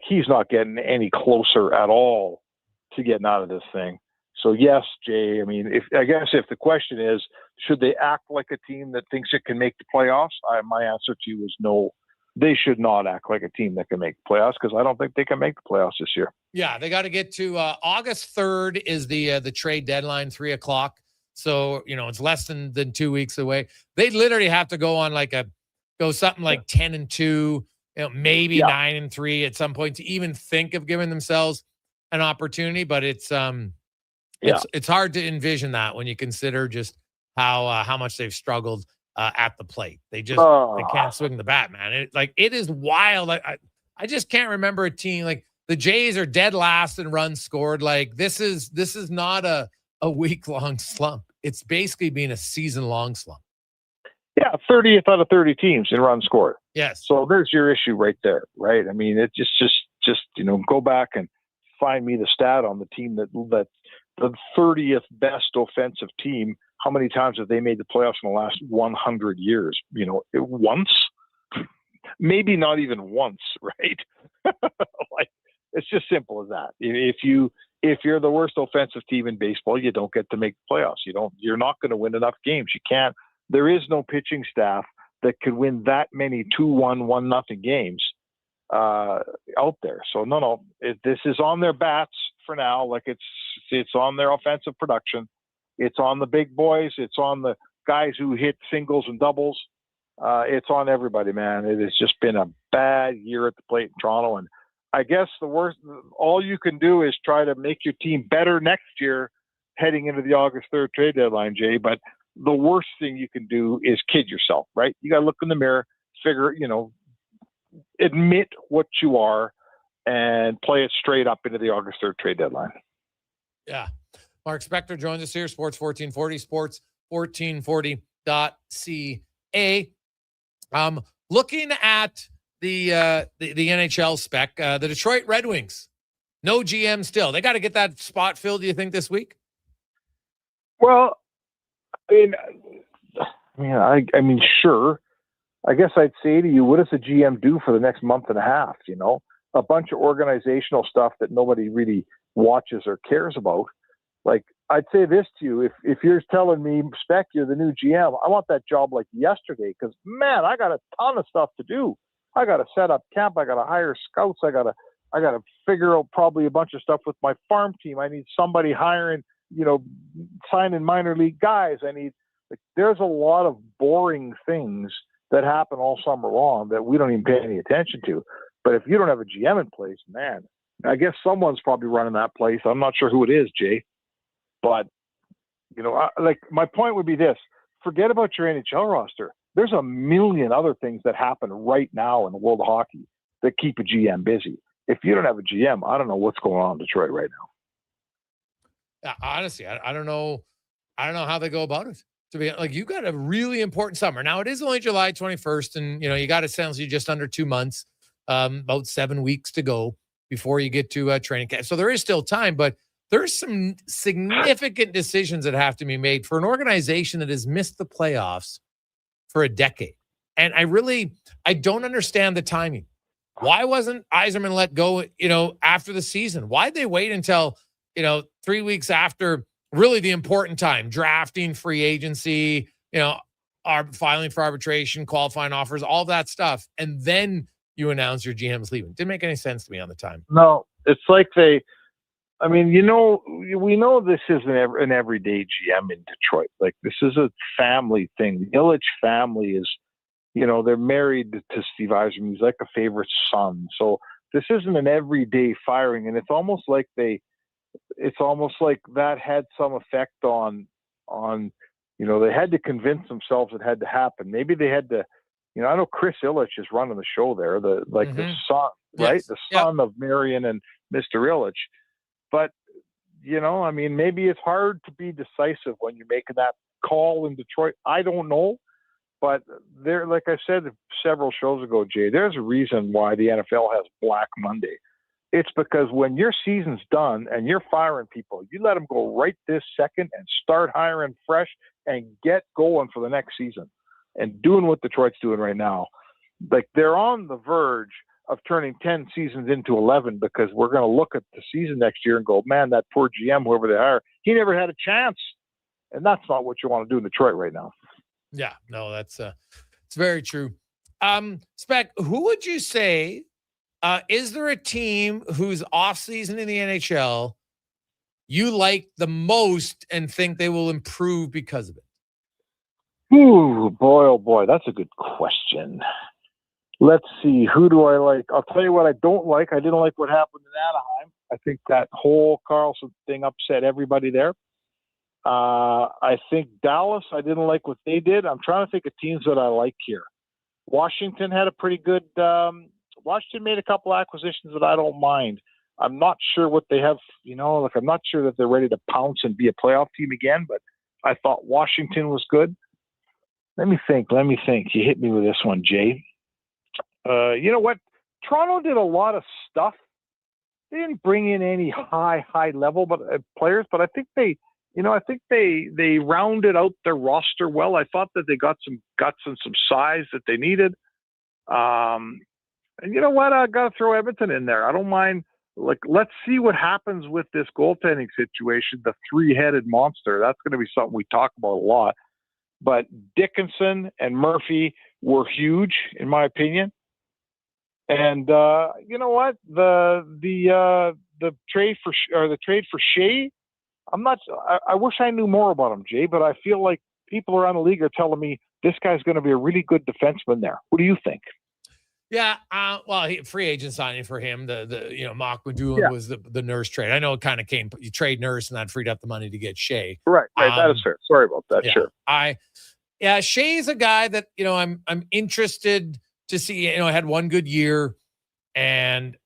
He's not getting any closer at all to getting out of this thing. So yes, Jay, I mean, if the question is, should they act like a team that thinks it can make the playoffs? My answer to you is no. They should not act like a team that can make the playoffs, because I don't think they can make the playoffs this year. Yeah, they got to get to August 3rd is the trade deadline, 3:00. So, it's less than 2 weeks away. They literally have to go on something like 10-2, maybe 9-3 at some point to even think of giving themselves an opportunity. But it's hard to envision that when you consider just how much they've struggled at the plate. They just they can't swing the bat, man. It is wild. I just can't remember a team like the Jays are dead last in runs scored. Like, this is not a week-long slump. It's basically been a season-long slump. Yeah, 30th out of 30 teams in runs scored. Yes. So there's your issue right there, right? I mean, it just go back and find me the stat on the team that the 30th best offensive team. How many times have they made the playoffs in the last 100 years? Once, maybe not even once, right? It's just simple as that. If you're the worst offensive team in baseball, you don't get to make the playoffs. You're not going to win enough games. You can't. There is no pitching staff that could win that many 2-1, 1-0 games out there. So no, this is on their bats for now. Like, it's on their offensive production. It's on the big boys. It's on the guys who hit singles and doubles. It's on everybody, man. It has just been a bad year at the plate in Toronto. And I guess all you can do is try to make your team better next year heading into the August 3rd trade deadline, Jay. But the worst thing you can do is kid yourself, right? You got to look in the mirror, admit what you are, and play it straight up into the August 3rd trade deadline. Yeah. Mark Spector joins us here, Sports 1440, sports1440.ca. Looking at the NHL spec, the Detroit Red Wings, no GM still. They got to get that spot filled, do you think, this week? Well, I mean, sure. I guess I'd say to you, what does the GM do for the next month and a half? A bunch of organizational stuff that nobody really watches or cares about. Like, I'd say this to you, if you're telling me, Spec, you're the new GM, I want that job like yesterday, because, man, I got a ton of stuff to do. I got to set up camp. I got to hire scouts. I got to figure out probably a bunch of stuff with my farm team. I need somebody hiring, signing minor league guys. There's a lot of boring things that happen all summer long that we don't even pay any attention to. But if you don't have a GM in place, man, I guess someone's probably running that place. I'm not sure who it is, Jay. But, my point would be this. Forget about your NHL roster. There's a million other things that happen right now in the world of hockey that keep a GM busy. If you don't have a GM, I don't know what's going on in Detroit right now. Honestly, I don't know how they go about it. To be you got a really important summer. Now, it is only July 21st, and you got essentially just under 2 months, about 7 weeks to go before you get to training camp. So there is still time, but there's some significant decisions that have to be made for an organization that has missed the playoffs for a decade. And I don't understand the timing. Why wasn't Yzerman let go, after the season? Why'd they wait until, 3 weeks after really the important time, drafting, free agency, filing for arbitration, qualifying offers, all that stuff. And then you announce your GM's leaving. Didn't make any sense to me on the time. No, it's like we know this isn't an everyday GM in Detroit. Like, this is a family thing. The Ilitch family is, they're married to Steve Yzerman. He's like a favorite son. So this isn't an everyday firing. And it's almost like that had some effect on, they had to convince themselves it had to happen. Maybe they had to, I know Chris Ilitch is running the show there, the son, right? Yes. The son of Marion and Mr. Ilitch. But, maybe it's hard to be decisive when you're making that call in Detroit. I don't know. But there, like I said several shows ago, Jay, there's a reason why the NFL has Black Monday. It's because when your season's done and you're firing people, you let them go right this second and start hiring fresh and get going for the next season and doing what Detroit's doing right now. Like, they're on the verge of turning 10 seasons into 11 because we're going to look at the season next year and go, man, that poor GM, whoever they hire, he never had a chance. And that's not what you want to do in Detroit right now. Yeah, no, it's very true. Spec, who would you say, is there a team whose off season in the NHL you like the most and think they will improve because of it? Ooh, boy, oh boy, that's a good question. Let's see, who do I like? I'll tell you what I don't like. I didn't like what happened in Anaheim. I think that whole Carlson thing upset everybody there. I think Dallas, I didn't like what they did. I'm trying to think of teams that I like here. Washington had a pretty good Washington made a couple acquisitions that I don't mind. I'm not sure what they have, I'm not sure that they're ready to pounce and be a playoff team again, but I thought Washington was good. Let me think. You hit me with this one, Jay. You know what? Toronto did a lot of stuff. They didn't bring in any high level players, but I think they rounded out their roster well. I thought that they got some guts and some size that they needed. And you know what? I got to throw Edmonton in there. I don't mind. Like, let's see what happens with this goaltending situation, the three-headed monster. That's going to be something we talk about a lot. But Dickinson and Murphy were huge, in my opinion. And you know what? The trade for Shea. I wish I knew more about him, Jay, but I feel like people around the league are telling me this guy's going to be a really good defenseman there. What do you think? Yeah, free agent signing for him. Mark Madulin was the Nurse trade. I know it kind of came. You trade Nurse, and that freed up the money to get Shea. Right. That is fair. Sorry about that. Yeah, sure. Shea's a guy that I'm interested to see. Had one good year, and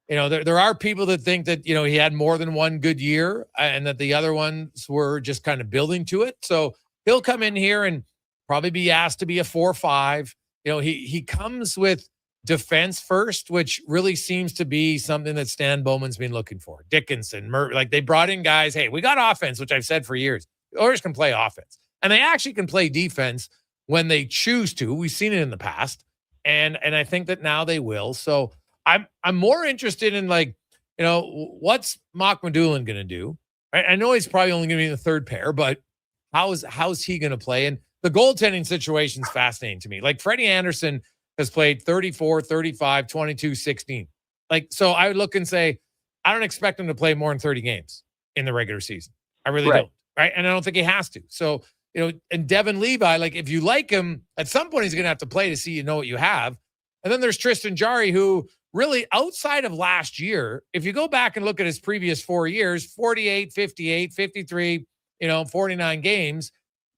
there are people that think that he had more than one good year, and that the other ones were just kind of building to it. So he'll come in here and probably be asked to be a 4-5. He comes with defense first, which really seems to be something that Stan Bowman's been looking for. Dickinson, they brought in guys. Hey, we got offense, which I've said for years. The Oilers can play offense, and they actually can play defense when they choose to. We've seen it in the past, and I think that now they will. So I'm more interested in what's Mark Madulin going to do? I know he's probably only going to be in the third pair, but how's he going to play? And the goaltending situation is fascinating to me. Like, Freddie Anderson has played 34, 35, 22, 16. So I would look and say, I don't expect him to play more than 30 games in the regular season. I really don't. Right. And I don't think he has to. So, and Devin Levi, if you like him, at some point he's going to have to play to see, what you have. And then there's Tristan Jarry, who really, outside of last year, if you go back and look at his previous 4 years, 48, 58, 53, 49 games,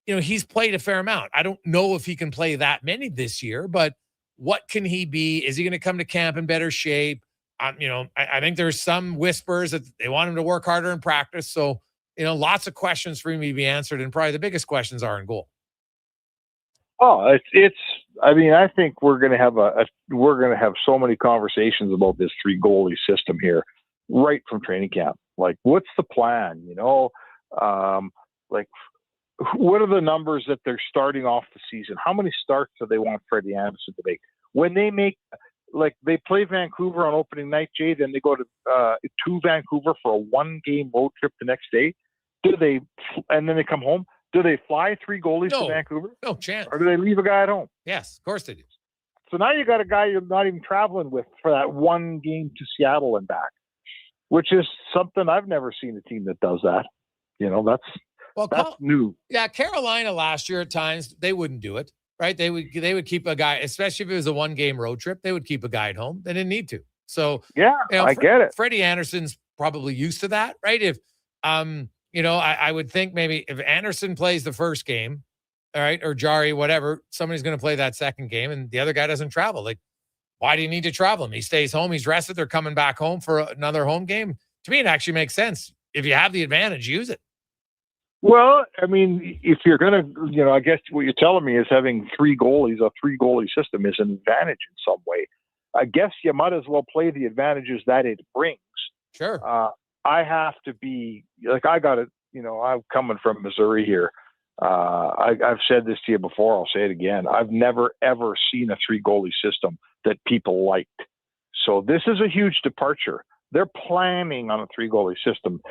he's played a fair amount. I don't know if he can play that many this year, but what can he be? Is he going to come to camp in better shape? I think there's some whispers that they want him to work harder in practice. So, lots of questions for him to be answered. And probably the biggest questions are in goal. Oh, I think we're going to have so many conversations about this 3 goalie system here right from training camp. Like, what's the plan? Like, what are the numbers that they're starting off the season? How many starts do they want Freddie Anderson to make? When they make, like, they play Vancouver on opening night, Jay, then they go to Vancouver for a 1-game road trip the next day. And then they come home? Do they fly 3 goalies to Vancouver? No chance. Or do they leave a guy at home? Yes, of course they do. So now you got a guy you're not even traveling with for that 1 game to Seattle and back, which is something I've never seen a team that does that. That's new. Yeah, Carolina last year at times they wouldn't do it, right? They would keep a guy, especially if it was a 1-game road trip. They would keep a guy at home. They didn't need to. So I get it. Freddie Anderson's probably used to that, right? If I would think maybe if Anderson plays the first game, all right, or Jari, whatever, somebody's going to play that second game, and the other guy doesn't travel. Like, why do you need to travel him? He stays home. He's rested. They're coming back home for another home game. To me, it actually makes sense. If you have the advantage, use it. Well, I mean, if you're going to, I guess what you're telling me is having 3 goalies, a 3-goalie system is an advantage in some way. I guess you might as well play the advantages that it brings. Sure. I have to be, like, I got it, I'm coming from Missouri here. I've said this to you before. I'll say it again. I've never, ever seen a 3-goalie system that people liked. So this is a huge departure. They're planning on a 3-goalie system.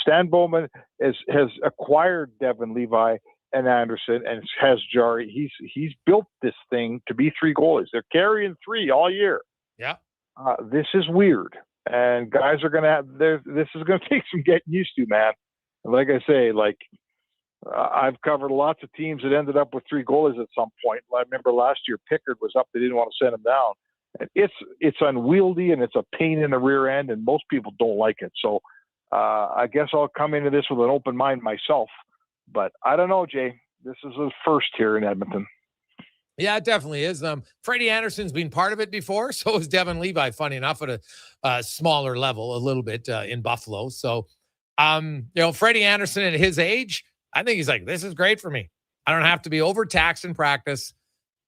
Stan Bowman has acquired Devin Levi and Anderson and has Jari. He's built this thing to be 3 goalies. They're carrying 3 all year. Yeah. This is weird. And guys are going to have, this is going to take some getting used to, man. And like I say, I've covered lots of teams that ended up with 3 goalies at some point. I remember last year Pickard was up. They didn't want to send him down. And it's unwieldy and it's a pain in the rear end, and most people don't like it. So I guess I'll come into this with an open mind myself. But I don't know, Jay. This is a first here in Edmonton. Yeah, it definitely is. Freddie Anderson's been part of it before. So is Devin Levi, funny enough, at a smaller level, a little bit in Buffalo. So, Freddie Anderson at his age, I think he's like, this is great for me. I don't have to be overtaxed in practice.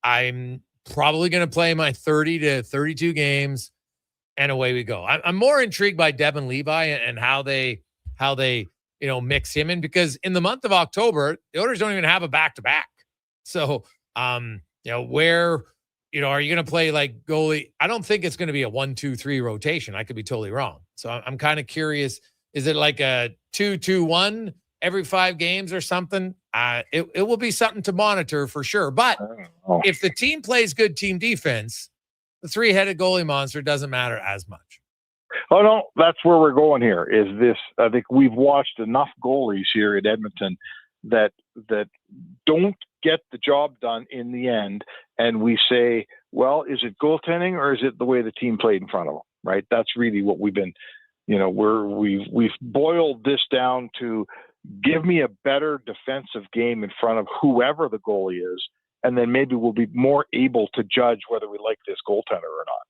I'm probably going to play my 30 to 32 games, and away we go. I'm more intrigued by Devin Levi and how they mix him in, because in the month of October, the Oilers don't even have a back-to-back. So, where, are you going to play like goalie? I don't think it's going to be a 1-2-3 rotation. I could be totally wrong. So I'm kind of curious. Is it like a 2-2-1 every 5 games or something? It will be something to monitor for sure. But if the team plays good team defense, the 3-headed goalie monster doesn't matter as much. Oh, no, that's where we're going here is this. I think we've watched enough goalies here at Edmonton that don't get the job done in the end. And we say, well, is it goaltending or is it the way the team played in front of them? Right. That's really what we've been, we've boiled this down to give me a better defensive game in front of whoever the goalie is. And then maybe we'll be more able to judge whether we like this goaltender or not.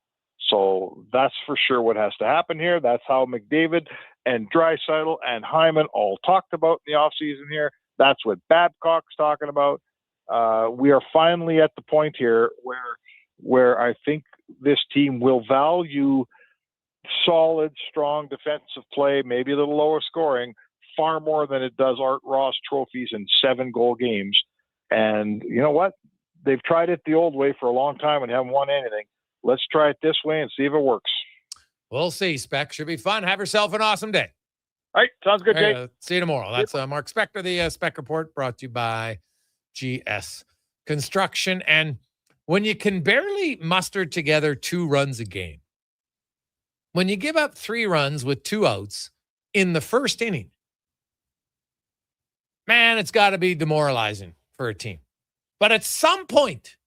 So that's for sure what has to happen here. That's how McDavid and Draisaitl and Hyman all talked about in the offseason here. That's what Babcock's talking about. We are finally at the point here where I think this team will value solid, strong defensive play, maybe a little lower scoring, far more than it does Art Ross trophies and 7-goal games. And you know what? They've tried it the old way for a long time and haven't won anything. Let's try it this way and see if it works. We'll see, Spec. Should be fun. Have yourself an awesome day. All right. Sounds good, Jake. See you tomorrow. That's Mark Spector, the Spec Report, brought to you by GS Construction. And when you can barely muster together 2 runs a game, when you give up 3 runs with 2 outs in the first inning, man, it's got to be demoralizing for a team. But at some point,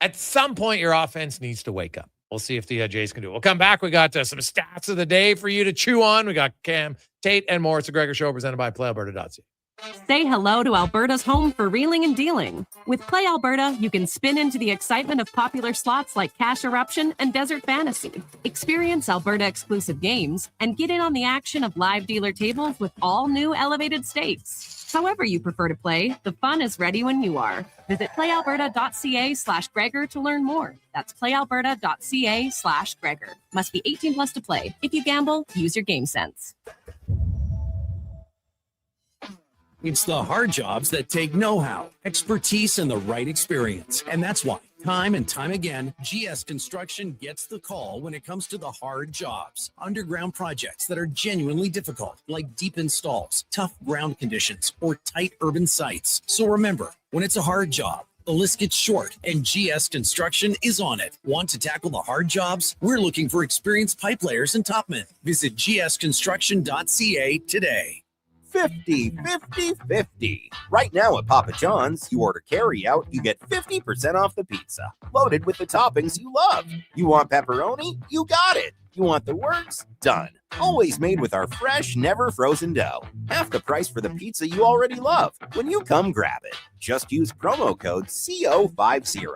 your offense needs to wake up. We'll see if the Jays can do it. We'll come back. We got some stats of the day for you to chew on. We got Cam, Tate, and more. It's the Gregor Show presented by PlayAlberta.ca. Say hello to Alberta's home for reeling and dealing. With Play Alberta, you can spin into the excitement of popular slots like Cash Eruption and Desert Fantasy. Experience Alberta exclusive games and get in on the action of live dealer tables with all new elevated stakes. However you prefer to play, the fun is ready when you are. Visit playalberta.ca/Gregor to learn more. That's playalberta.ca/Gregor. Must be 18 plus to play. If you gamble, use your game sense. It's the hard jobs that take know-how, expertise, and the right experience. And that's why, time and time again, GS Construction gets the call when it comes to the hard jobs. Underground projects that are genuinely difficult, like deep installs, tough ground conditions, or tight urban sites. So remember, when it's a hard job, the list gets short, and GS Construction is on it. Want to tackle the hard jobs? We're looking for experienced pipe layers and topmen. Visit gsconstruction.ca today. 50, 50, 50. Right now at Papa John's, you order carry out, you get 50% off the pizza, loaded with the toppings you love. You want pepperoni? You got it. You want the works? Done. Always made with our fresh, never frozen dough. Half the price for the pizza you already love. When you come grab it, just use promo code CO50.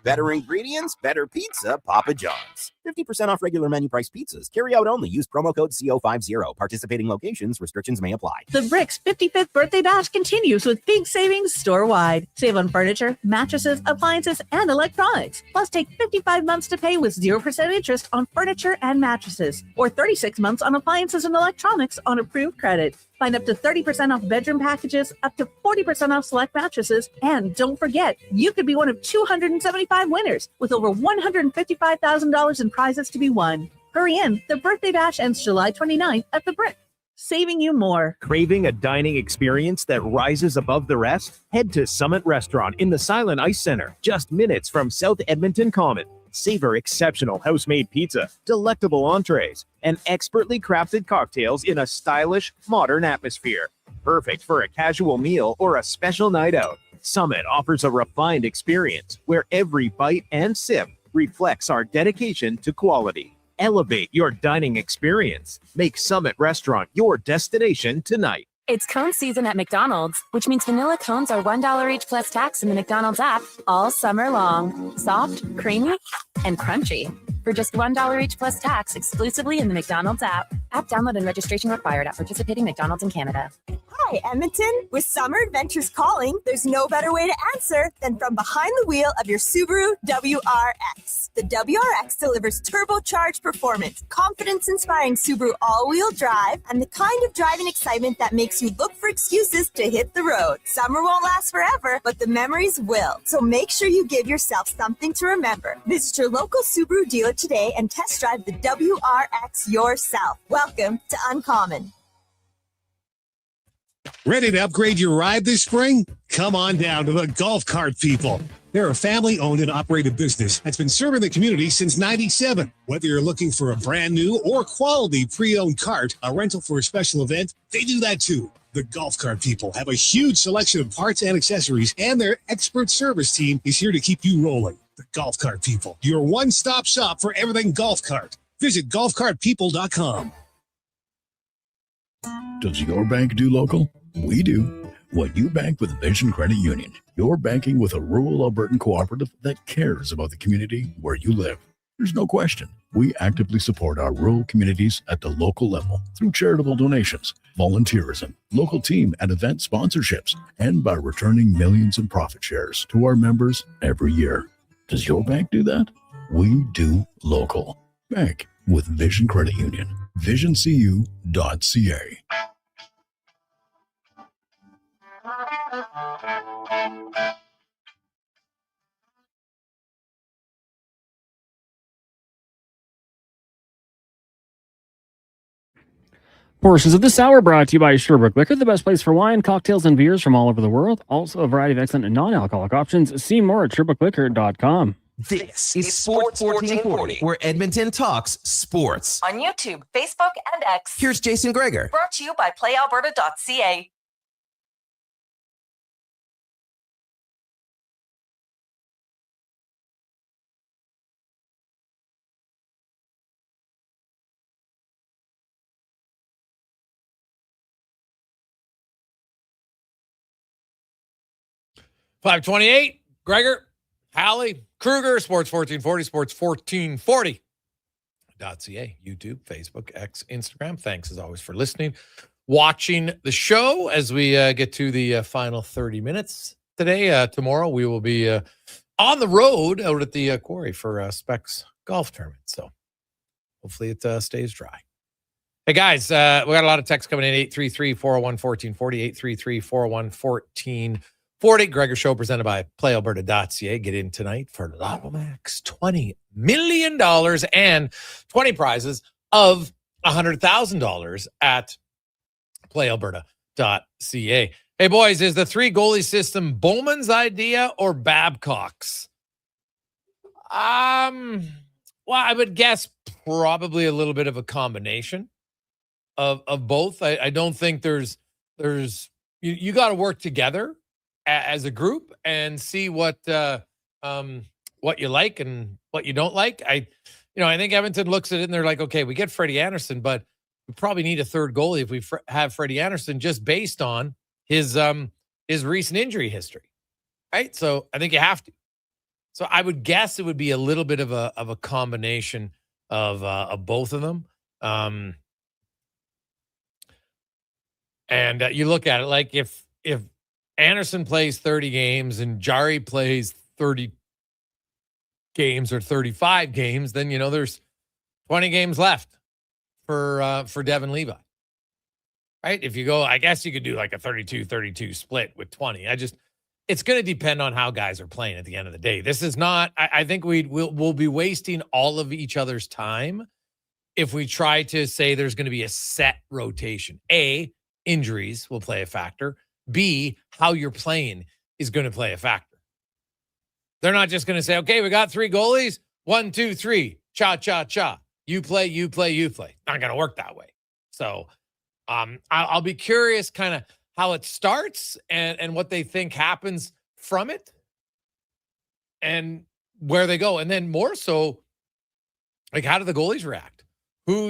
Better ingredients, better pizza, Papa John's. 50% off regular menu price pizzas. Carry out only. Use promo code CO50. Participating locations, restrictions may apply. The Brick's 55th birthday bash continues with big savings store-wide. Save on furniture, mattresses, appliances, and electronics. Plus, take 55 months to pay with 0% interest on furniture and mattresses, or 36 months on appliances and electronics on approved credit. Find up to 30% off bedroom packages, up to 40% off select mattresses, and don't forget, you could be one of 275 winners with over $155,000 in prizes to be won. Hurry in, the birthday bash ends July 29th at the Brick, saving you more. Craving a dining experience that rises above the rest? Head to Summit Restaurant in the Silent Ice Center, just minutes from South Edmonton Common. Savor exceptional house-made pizza, delectable entrees, and expertly crafted cocktails in a stylish, modern atmosphere. Perfect for a casual meal or a special night out. Summit offers a refined experience where every bite and sip reflects our dedication to quality. Elevate your dining experience. Make Summit Restaurant your destination tonight. It's cone season at McDonald's, which means vanilla cones are $1 each plus tax in the McDonald's app all summer long. Soft, creamy, and crunchy. For just $1 each plus tax exclusively in the McDonald's app. App download and registration required at participating McDonald's in Canada. Hi, Edmonton. With summer adventures calling, there's no better way to answer than from behind the wheel of your Subaru WRX. The WRX delivers turbocharged performance, confidence-inspiring Subaru all-wheel drive, and the kind of driving excitement that makes you look for excuses to hit the road. Summer won't last forever, but the memories will. So make sure you give yourself something to remember. Visit your local Subaru dealer today and test drive the WRX yourself. Welcome to Uncommon. Ready to upgrade your ride this spring? Come on down to the Golf Cart People. They're a family-owned and operated business that's been serving the community since '97. Whether you're looking for a brand new or quality pre-owned cart, a rental for a special event, they do that too. The Golf Cart People have a huge selection of parts and accessories, and their expert service team is here to keep you rolling. The Golf Cart People, your one-stop shop for everything golf cart. Visit golfcartpeople.com. Does your bank do local? We do. When you bank with Vision Credit Union, you're banking with a rural Albertan cooperative that cares about the community where you live. There's no question. We actively support our rural communities at the local level through charitable donations, volunteerism, local team and event sponsorships, and by returning millions in profit shares to our members every year. Does your bank do that? We do local. Bank with Vision Credit Union. VisionCU.ca. Portions of this hour brought to you by Sherbrooke Liquor, the best place for wine, cocktails, and beers from all over the world. Also, a variety of excellent non-alcoholic options. See more at SherbrookeLiquor.com. This is Sports 1440, where Edmonton talks sports. On YouTube, Facebook, and X. Here's Jason Gregor. Brought to you by PlayAlberta.ca. $528, Gregor, Hallie, Kruger, Sports 1440, Sports1440.ca, YouTube, Facebook, X, Instagram. Thanks as always for listening, watching the show as we get to the final 30 minutes today. Tomorrow we will be on the road out at the quarry for Specs golf tournament. So hopefully it stays dry. Hey, guys, we got a lot of texts coming in. 833-401-1440, 833-401-1440. Gregor Show presented by PlayAlberta.ca. Get in tonight for Lotto Max, $20 million and 20 prizes of $100,000 at PlayAlberta.ca. Hey, boys, is the 3-goalie system Bowman's idea or Babcock's? Well, I would guess probably a little bit of a combination of both. I don't think there's you got to work together as a group and see what you like and what you don't like. I think Edmonton looks at it and they're like, okay, we get Freddie Anderson, but we probably need a third goalie if we have Freddie Anderson, just based on his recent injury history, right? So I think you have to. So I would guess it would be a little bit of a combination of both of them. And you look at it like if Anderson plays 30 games and Jari plays 30 games or 35 games, then there's 20 games left for Devin Levi. Right? If you go, I guess you could do like a 32-32 split with 20. It's going to depend on how guys are playing at the end of the day. This is not, I think we'll be wasting all of each other's time if we try to say there's going to be a set rotation. A, injuries will play a factor. B, how you're playing is going to play a factor. They're not just going to say, okay, we got 3 goalies. 1, 2, 3. Cha, cha, cha. You play, you play, you play. Not going to work that way. So I'll be curious kind of how it starts and what they think happens from it and where they go. And then more so, like, how do the goalies react? Who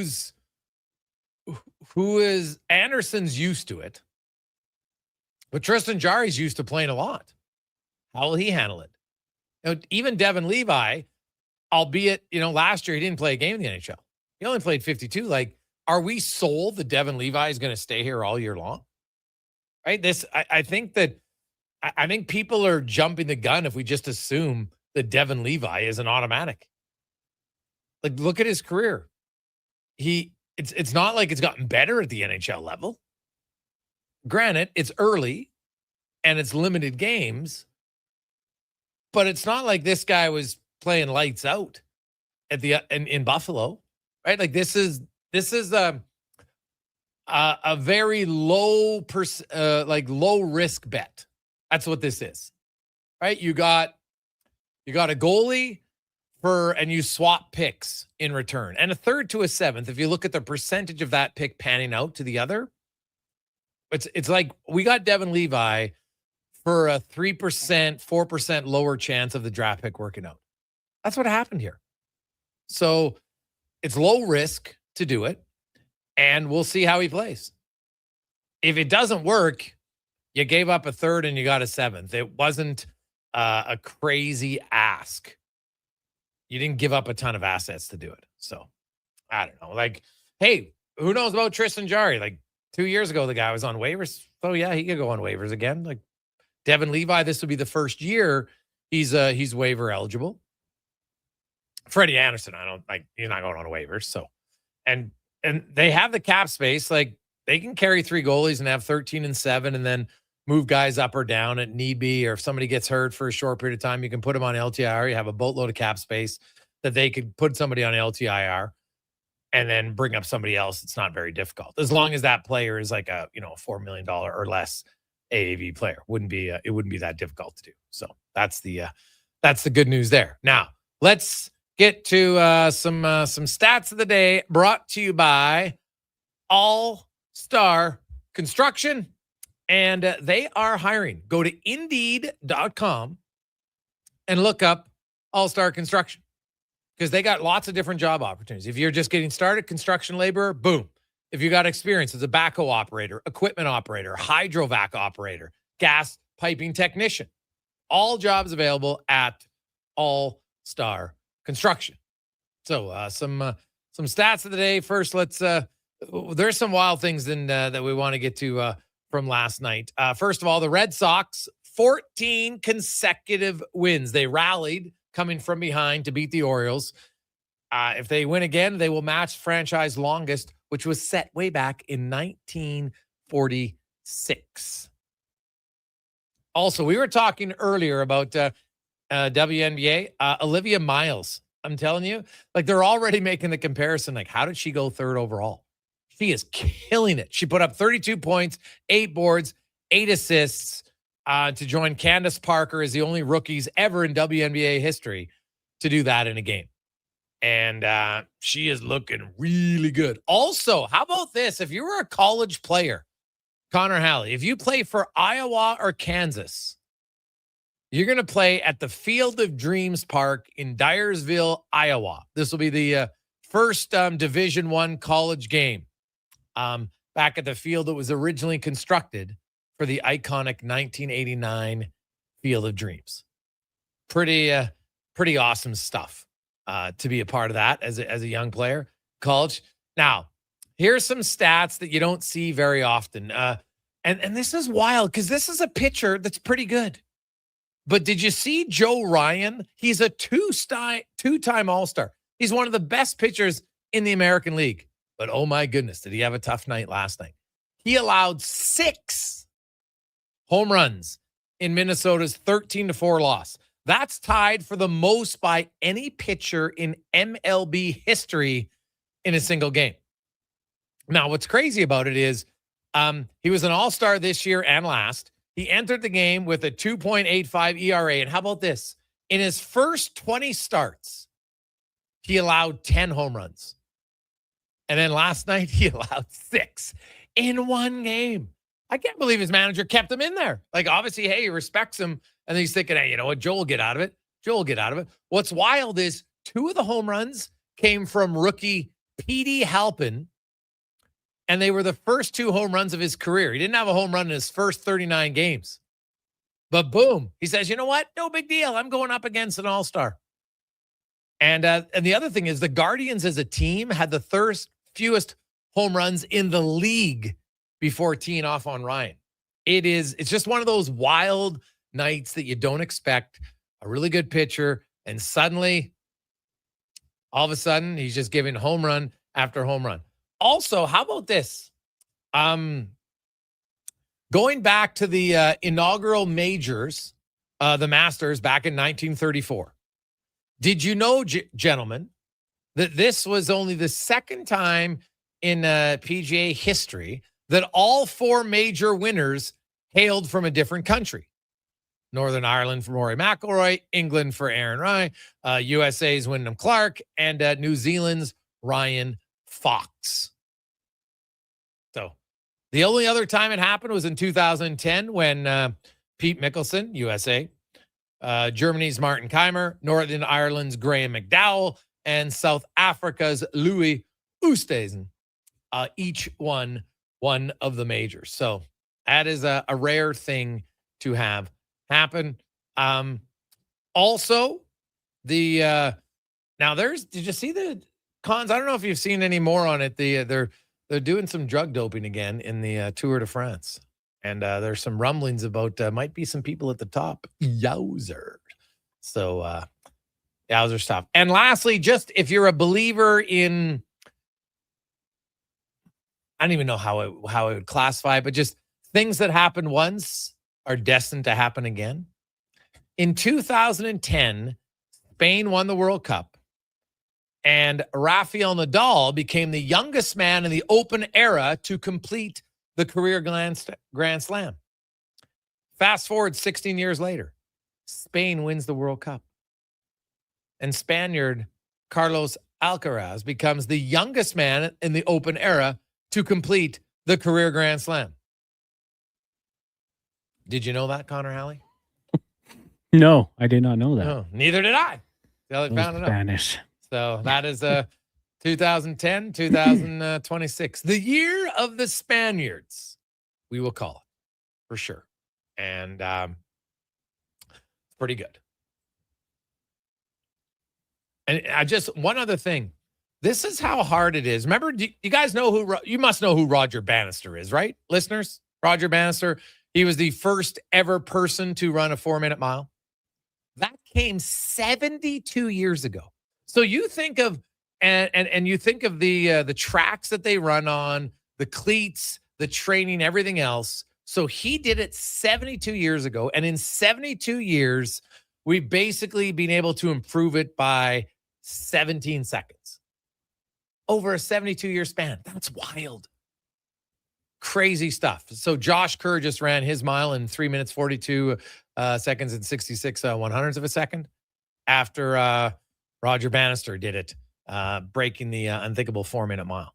is Anderson's used to it, but Tristan Jarry's used to playing a lot. How will he handle it? Even Devin Levi, albeit, last year he didn't play a game in the NHL. He only played 52. Like, are we sold that Devin Levi is going to stay here all year long? Right? I think people are jumping the gun if we just assume that Devin Levi is an automatic. Like, look at his career. It's not like it's gotten better at the NHL level. Granted, it's early and it's limited games, but it's not like this guy was playing lights out at in Buffalo, right? Like, this is a very low low risk bet. That's what this is, right? You got a goalie and you swap picks in return, and a third to a seventh. If you look at the percentage of that pick panning out to the other, it's like we got Devin Levi for a 3%, 4% lower chance of the draft pick working out. That's what happened here. So it's low risk to do it, and we'll see how he plays. If it doesn't work, you gave up a third and you got a seventh. It wasn't a crazy ask. You didn't give up a ton of assets to do it. So I don't know. Like, hey, who knows about Tristan Jarry? Like, 2 years ago, the guy was on waivers. So yeah, he could go on waivers again. Like, Devin Levi, this will be the first year he's waiver eligible. Freddie Anderson, he's not going on waivers. So, and they have the cap space. Like, they can carry 3 goalies and have 13 and 7 and then move guys up or down at need be, or if somebody gets hurt for a short period of time, you can put them on LTIR. You have a boatload of cap space that they could put somebody on LTIR and then bring up somebody else. It's not very difficult, as long as that player is like a $4 million or less AAV player. It wouldn't be that difficult to do. So that's the good news there. Now let's get to some stats of the day, brought to you by All-Star Construction. And they are hiring. Go to Indeed.com and look up All-Star Construction, because they got lots of different job opportunities. If you're just getting started, construction laborer, boom. If you got experience as a backhoe operator, equipment operator, hydrovac operator, gas piping technician, all jobs available at All-Star Construction. So some stats of the day. First, let's there's some wild things that we want to get to from last night. First of all, the Red Sox, 14 consecutive wins. They rallied coming from behind to beat the Orioles. If they win again, they will match franchise longest which was set way back in 1946. Also, we were talking earlier about WNBA. Olivia Miles, I'm telling you, like they're already making the comparison. Like, how did she go third overall? She is killing it. She put up 32 points, 8 boards, 8 assists to join Candace Parker as the only rookies ever in WNBA history to do that in a game. And she is looking really good. Also, how about this? If you were a college player, Connor Halley, if you play for Iowa or Kansas, you're going to play at the Field of Dreams Park in Dyersville, Iowa. This will be the first Division I college game back at the field that was originally constructed for the iconic 1989 Field of Dreams. Pretty awesome stuff to be a part of that as a young player, college. Now, here's some stats that you don't see very often. And this is wild because this is a pitcher that's pretty good. But did you see Joe Ryan? He's a two-time All-Star. He's one of the best pitchers in the American League. But oh my goodness, did he have a tough night last night? He allowed 6 home runs in Minnesota's 13-4 loss. That's tied for the most by any pitcher in MLB history in a single game. Now, what's crazy about it is he was an all-star this year and last. He entered the game with a 2.85 ERA. And how about this? In his first 20 starts, he allowed 10 home runs. And then last night, he allowed 6 in one game. I can't believe his manager kept him in there. Like, obviously, hey, he respects him. And then he's thinking, hey, you know what? Joel will get out of it. Joel will get out of it. What's wild is 2 of the home runs came from rookie Petey Halpin. And they were the first 2 home runs of his career. He didn't have a home run in his first 39 games. But boom, he says, you know what? No big deal. I'm going up against an all-star. And the other thing is the Guardians as a team had the fewest home runs in the league before teeing off on Ryan. It's just one of those wild nights that you don't expect. A really good pitcher, and suddenly, all of a sudden, he's just giving home run after home run. Also, how about this? Going back to the inaugural majors, the Masters back in 1934. Did you know, gentlemen, that this was only the second time in PGA history that all 4 major winners hailed from a different country? Northern Ireland for Rory McIlroy, England for Aaron Ryan, USA's Wyndham Clark, and New Zealand's Ryan Fox. So the only other time it happened was in 2010 when Pete Mickelson, USA, Germany's Martin Keimer, Northern Ireland's Graham McDowell, and South Africa's Louis Oosthuizen each won one of the majors. So that is a rare thing to have happen. Also, did you see the cons? I don't know if you've seen any more on it. They're doing some drug doping again in the Tour de France. And there's some rumblings about might be some people at the top. Yowzer. So yowzer stuff. And lastly, just if you're a believer in, I don't even know how I would classify it, but just things that happen once are destined to happen again. In 2010, Spain won the World Cup, and Rafael Nadal became the youngest man in the Open era to complete the career Grand Slam. Fast forward 16 years later, Spain wins the World Cup, and Spaniard Carlos Alcaraz becomes the youngest man in the Open era to complete the career Grand Slam. Did you know that, Connor Halley? No, I did not know that. No, neither did I. Until I found it out. Spanish. So that is 2010, 2026. The year of the Spaniards, we will call it, for sure. And pretty good. And one other thing. This is how hard it is. Remember, you guys know you must know who Roger Bannister is, right? Listeners, Roger Bannister. He was the first ever person to run a 4-minute mile. That came 72 years ago. So you think of And you think of the tracks that they run on, the cleats, the training, everything else. So he did it 72 years ago. And in 72 years, we've basically been able to improve it by 17 seconds over a 72-year span. That's wild. Crazy stuff. So Josh Kerr just ran his mile in 3 minutes, 42 seconds and 66 one-hundredths of a second after Roger Bannister did it, breaking the unthinkable 4-minute mile.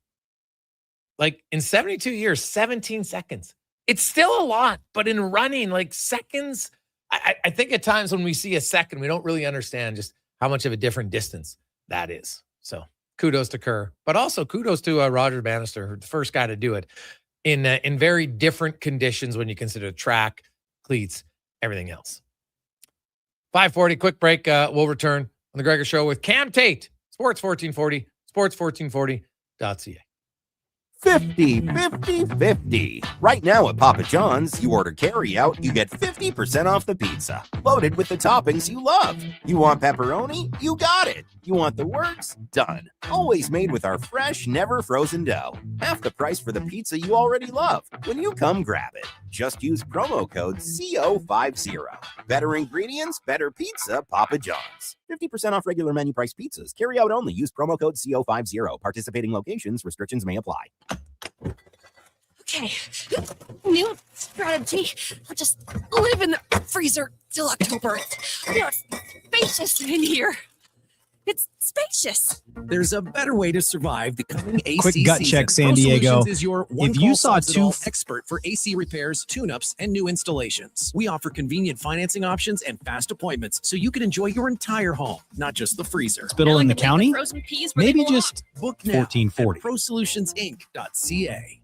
Like in 72 years, 17 seconds. It's still a lot, but in running, like seconds, I think at times when we see a second, we don't really understand just how much of a different distance that is. So kudos to Kerr, but also kudos to Roger Bannister, the first guy to do it in very different conditions when you consider track, cleats, everything else. 5:40, quick break. We'll return on the Gregor Show with Cam Tate, Sports 1440, sports1440.ca. 50, 50, 50. Right now at Papa John's, you order carry out, you get 50% off the pizza. Loaded with the toppings you love. You want pepperoni? You got it. You want the works? Done. Always made with our fresh, never frozen dough. Half the price for the pizza you already love. When you come grab it, just use promo code CO50. Better ingredients, better pizza, Papa John's. 50% off regular menu price pizzas. Carry out only. Use promo code CO50. Participating locations, restrictions may apply. Okay, new strategy. I'll just live in the freezer till October. It's spacious in here. It's spacious. There's a better way to survive the coming AC Quick gut season. check, San Pro Diego. Solutions is your If you saw two expert for AC repairs, tune-ups, and new installations. We offer convenient financing options and fast appointments so you can enjoy your entire home, not just the freezer. hospital in the county, Frozen peas where they maybe belong. just Book now 1440. at ProSolutionsInc.ca.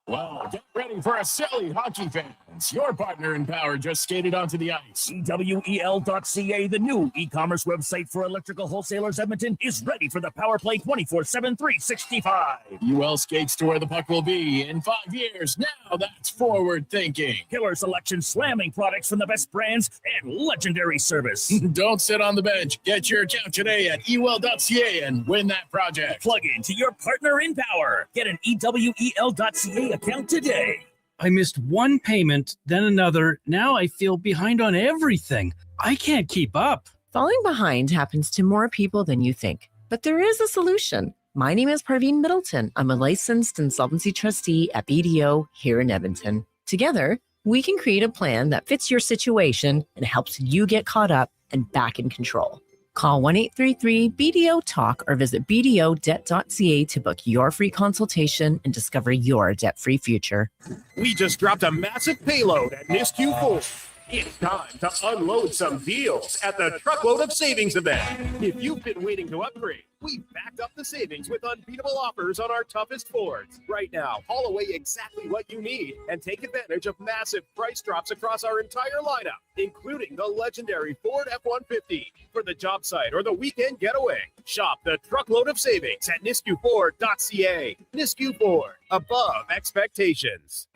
Well, get ready for a silly hockey fans. Your partner in power just skated onto the ice. EWEL.ca, the new e-commerce website for electrical wholesalers Edmonton, is ready for the power play 24/7, 365. UL skates to where the puck will be in 5 years. Now that's forward thinking. Killer selection, slamming products from the best brands, and legendary service. Don't sit on the bench. Get your account today at EWEL.ca and win that project. Plug into your partner in power. Get an EWEL.ca account today. I missed one payment, then another. Now I feel behind on everything. I can't keep up. Falling behind happens to more people than you think, but there is a solution. My name is Parveen Middleton. I'm a licensed insolvency trustee at BDO here in Edmonton. Together, we can create a plan that fits your situation and helps you get caught up and back in control. Call 1-833-BDO-TALK or visit bdodebt.ca to book your free consultation and discover your debt-free future. We just dropped a massive payload at NISQ 4. It's time to unload some deals at the Truckload of Savings event. If you've been waiting to upgrade, we've backed up the savings with unbeatable offers on our toughest Fords. Right now, haul away exactly what you need and take advantage of massive price drops across our entire lineup, including the legendary Ford F-150 for the job site or the weekend getaway. Shop the Truckload of Savings at nisqford.ca. Nisq Ford, above expectations.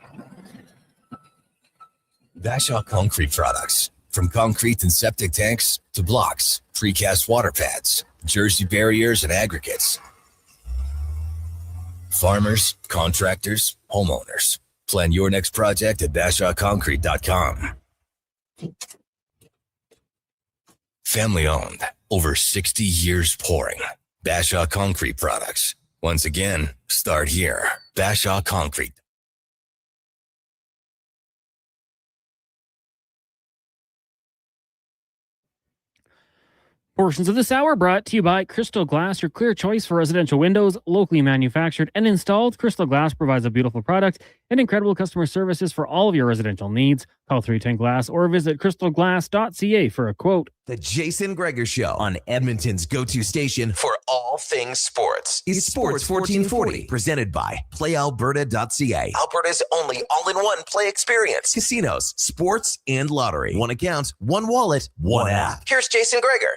Bashaw Concrete Products. From concrete and septic tanks to blocks, precast water pads, Jersey barriers, and aggregates. Farmers, contractors, homeowners. Plan your next project at BashawConcrete.com. Family owned. Over 60 years pouring. Bashaw Concrete Products. Once again, start here. Bashaw Concrete. Portions of this hour brought to you by Crystal Glass, your clear choice for residential windows, locally manufactured and installed. Crystal Glass provides a beautiful product and incredible customer services for all of your residential needs. Call 310 Glass or visit crystalglass.ca for a quote. The Jason Gregor Show on Edmonton's go-to station for all things sports is Sports 1440, presented by PlayAlberta.ca. Alberta's only all-in-one play experience. Casinos, sports, and lottery. One account, one wallet, one app. Here's Jason Gregor.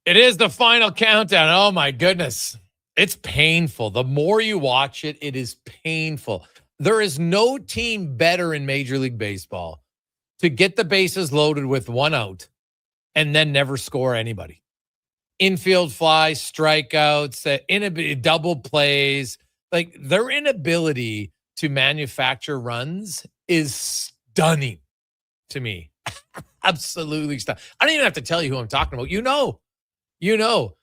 It is the final countdown. Oh my goodness. It's painful. The more you watch it, it is painful. There is no team better in Major League Baseball to get the bases loaded with one out and then never score anybody. Infield flies, strikeouts, double plays. Like, their inability to manufacture runs is stunning to me. Absolutely stunning. I don't even have to tell you who I'm talking about. You know,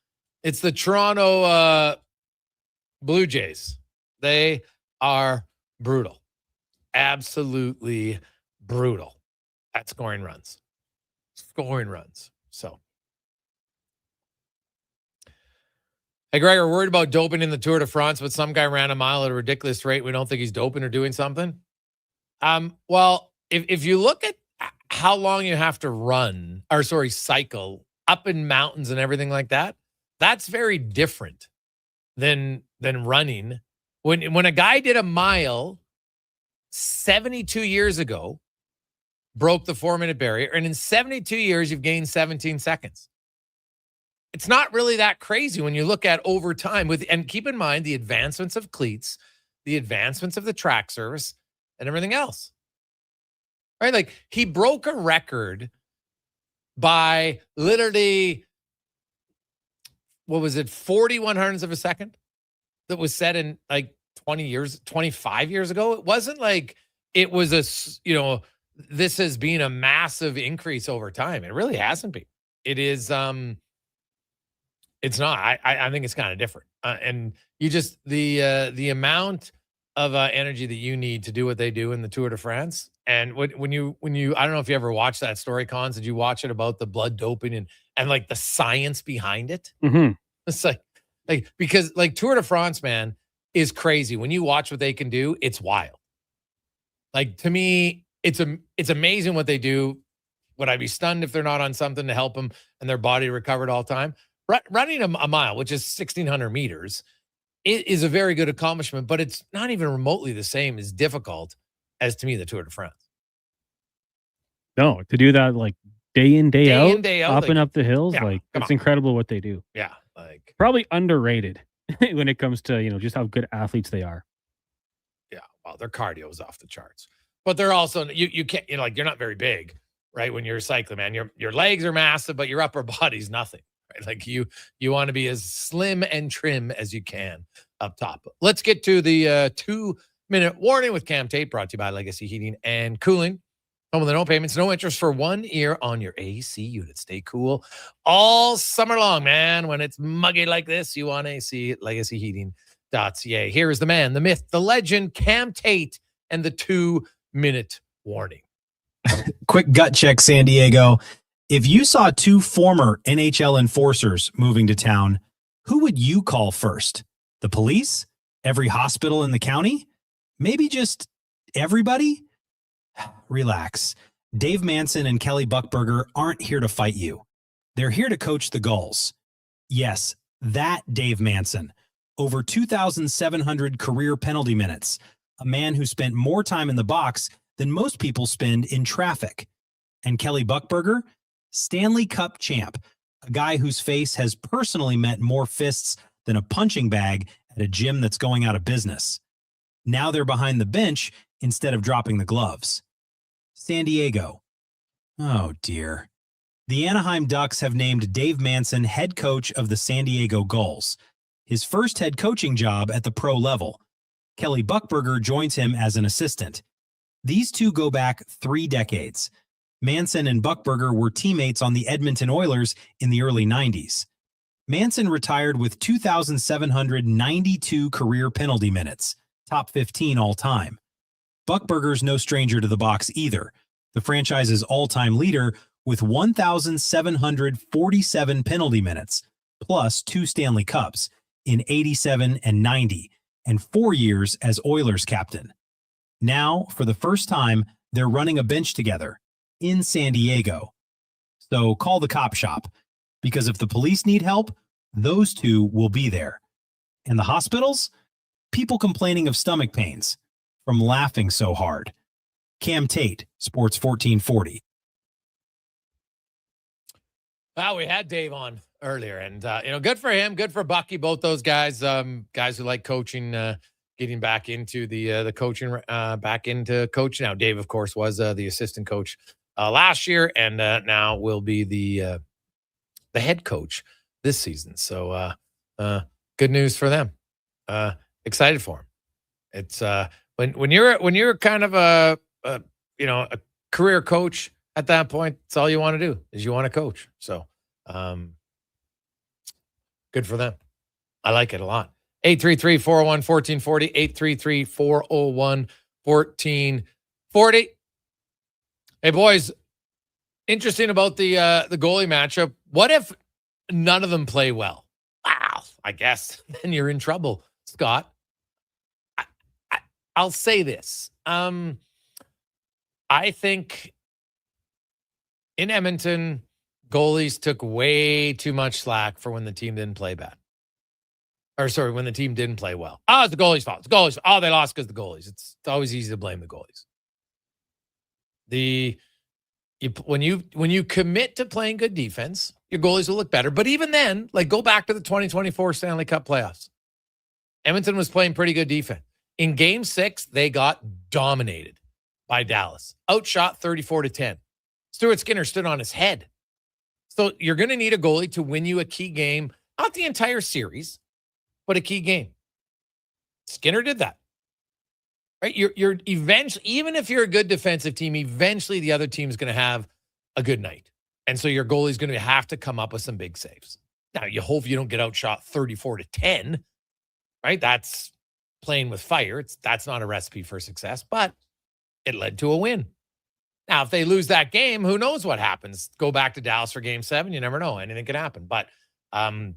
it's the Toronto Blue Jays. They are brutal. Absolutely brutal at scoring runs. So, hey, Gregor, worried about doping in the Tour de France, but some guy ran a mile at a ridiculous rate. We don't think he's doping or doing something. Well, if you look at how long you have to cycle up in mountains and everything like that, that's very different than running. When a guy did a mile 72 years ago, broke the 4-minute barrier, and in 72 years, you've gained 17 seconds. It's not really that crazy when you look at over time. And keep in mind the advancements of cleats, the advancements of the track service, and everything else. Right? Like, he broke a record by literally, 41/100ths of a second that was set in like 25 years ago. It wasn't like it was this has been a massive increase over time. It really hasn't been. It is, it's not. I think it's kind of different. And you just, the amount of energy that you need to do what they do in the Tour de France. And when you, I don't know if you ever watched that story, Cons. Did you watch it about the blood doping and like the science behind it? Mm-hmm. It's like because like Tour de France, man, is crazy. When you watch what they can do, it's wild. Like, to me, it's amazing what they do. Would I be stunned if they're not on something to help them and their body recovered all the time? Running a mile, which is 1,600 meters, it is a very good accomplishment, but it's not even remotely the same as difficult as, to me, the Tour de France. No, to do that like day in, day out, up like, and up the hills, yeah, like it's incredible what they do. Yeah, like probably underrated when it comes to just how good athletes they are. Yeah, well, their cardio is off the charts, but they're also you can't you're not very big, right? When you're cycling, man, your legs are massive, but your upper body's nothing. Right? Like you want to be as slim and trim as you can up top. Let's get to the 2-minute warning with Cam Tate, brought to you by Legacy Heating and Cooling. Home with the no payments, no interest for 1 year on your AC unit. Stay cool all summer long, man. When it's muggy like this, you want AC at legacyheating.ca. Here is the man, the myth, the legend, Cam Tate, and the 2-minute warning. Quick gut check, San Diego. If you saw 2 former NHL enforcers moving to town, who would you call first? The police? Every hospital in the county? Maybe just everybody? Relax. Dave Manson and Kelly Buckberger aren't here to fight you. They're here to coach the Gulls. Yes, that Dave Manson. Over 2,700 career penalty minutes. A man who spent more time in the box than most people spend in traffic. And Kelly Buckberger? Stanley Cup champ. A guy whose face has personally met more fists than a punching bag at a gym that's going out of business. Now they're behind the bench instead of dropping the gloves. San Diego. Oh, dear. The Anaheim Ducks have named Dave Manson head coach of the San Diego Gulls, his first head coaching job at the pro level. Kelly Buckberger joins him as an assistant. These two go back 3 decades. Manson and Buckberger were teammates on the Edmonton Oilers in the early 90s. Manson retired with 2,792 career penalty minutes, top 15 all time. Buckberger's no stranger to the box either, the franchise's all-time leader with 1,747 penalty minutes, plus 2 Stanley Cups in 87 and 90, and 4 years as Oilers captain. Now, for the first time, they're running a bench together in San Diego. So call the cop shop, because if the police need help, those two will be there. And the hospitals? People complaining of stomach pains from laughing so hard. Cam Tate, Sports 1440. Wow, we had Dave on earlier. And, good for him. Good for Bucky. Both those guys, guys who like coaching, getting back into the coaching, back into coaching. Now, Dave, of course, was the assistant coach last year, and now will be the head coach this season. So good news for them. Excited for him. It's when you're kind of a career coach at that point, it's all you want to do is you want to coach. So good for them. I like it a lot. 833-401-1440, 833-401-1440. Hey, boys, interesting about the goalie matchup. What if none of them play well? Wow, I guess then you're in trouble, Scott. I'll say this. I think in Edmonton, goalies took way too much slack for when the team didn't play bad. When the team didn't play well. Oh, it's the goalie's fault. It's the goalies. Oh, they lost because the goalies. It's always easy to blame the goalies. When you commit to playing good defense, your goalies will look better. But even then, go back to the 2024 Stanley Cup playoffs. Edmonton was playing pretty good defense. In Game 6, they got dominated by Dallas. Outshot 34-10. Stuart Skinner stood on his head. So you're going to need a goalie to win you a key game, not the entire series, but a key game. Skinner did that. Right? You're eventually, even if you're a good defensive team, eventually the other team is going to have a good night. And so your goalie's going to have to come up with some big saves. Now, you hope you don't get outshot 34-10, right? That's playing with fire. That's not a recipe for success, but it led to a win. Now, if they lose that game, who knows what happens? Go back to Dallas for Game 7. You never know. Anything could happen. But it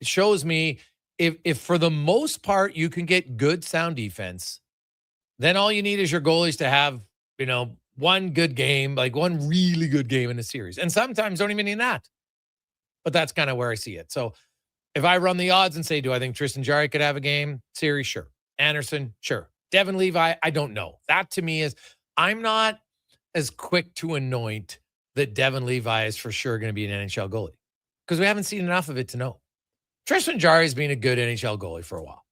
shows me if for the most part you can get good, sound defense, then all you need is your goalies to have, one good game, one really good game in a series. And sometimes don't even need that. But that's kind of where I see it. So if I run the odds and say, do I think Tristan Jarry could have a game series? Sure. Anderson? Sure. Devin Levi? I don't know. That to me is, I'm not as quick to anoint that Devin Levi is for sure going to be an NHL goalie because we haven't seen enough of it to know. Tristan Jarry has been a good NHL goalie for a while.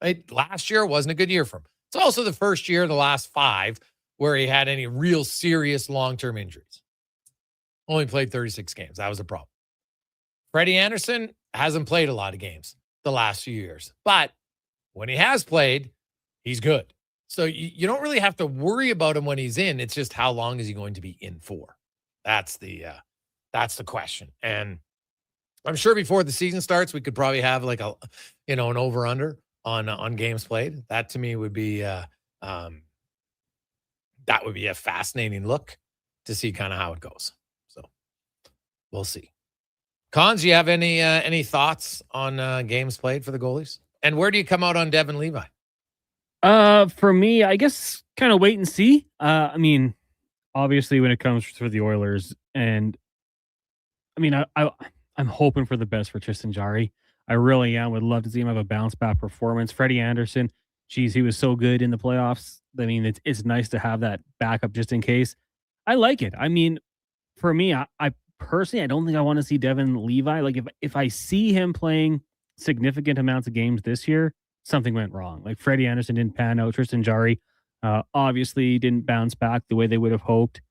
Right? Last year wasn't a good year for him. It's also the first year of the last 5 where he had any real serious long-term injuries. Only played 36 games. That was a problem. Freddie Anderson hasn't played a lot of games the last few years, but when he has played, he's good. So you don't really have to worry about him when he's in. It's just how long is he going to be in for? That's the question. And I'm sure before the season starts, we could probably have an over/under on games played. That to me would be a fascinating look to see kind of how it goes. So we'll see. Cons, do you have any thoughts on games played for the goalies? And where do you come out on Devin Levi? For me, I guess kind of wait and see. Obviously when it comes for the Oilers, and I'm hoping for the best for Tristan Jarry. I really am. Would love to see him have a bounce back performance. Freddie Anderson, geez, he was so good in the playoffs. It's nice to have that backup just in case. I like it. For me, I personally, I don't think I want to see Devin Levi. If I see him playing significant amounts of games this year, something went wrong. Freddie Anderson didn't pan out. Tristan Jarry obviously didn't bounce back the way they would have hoped.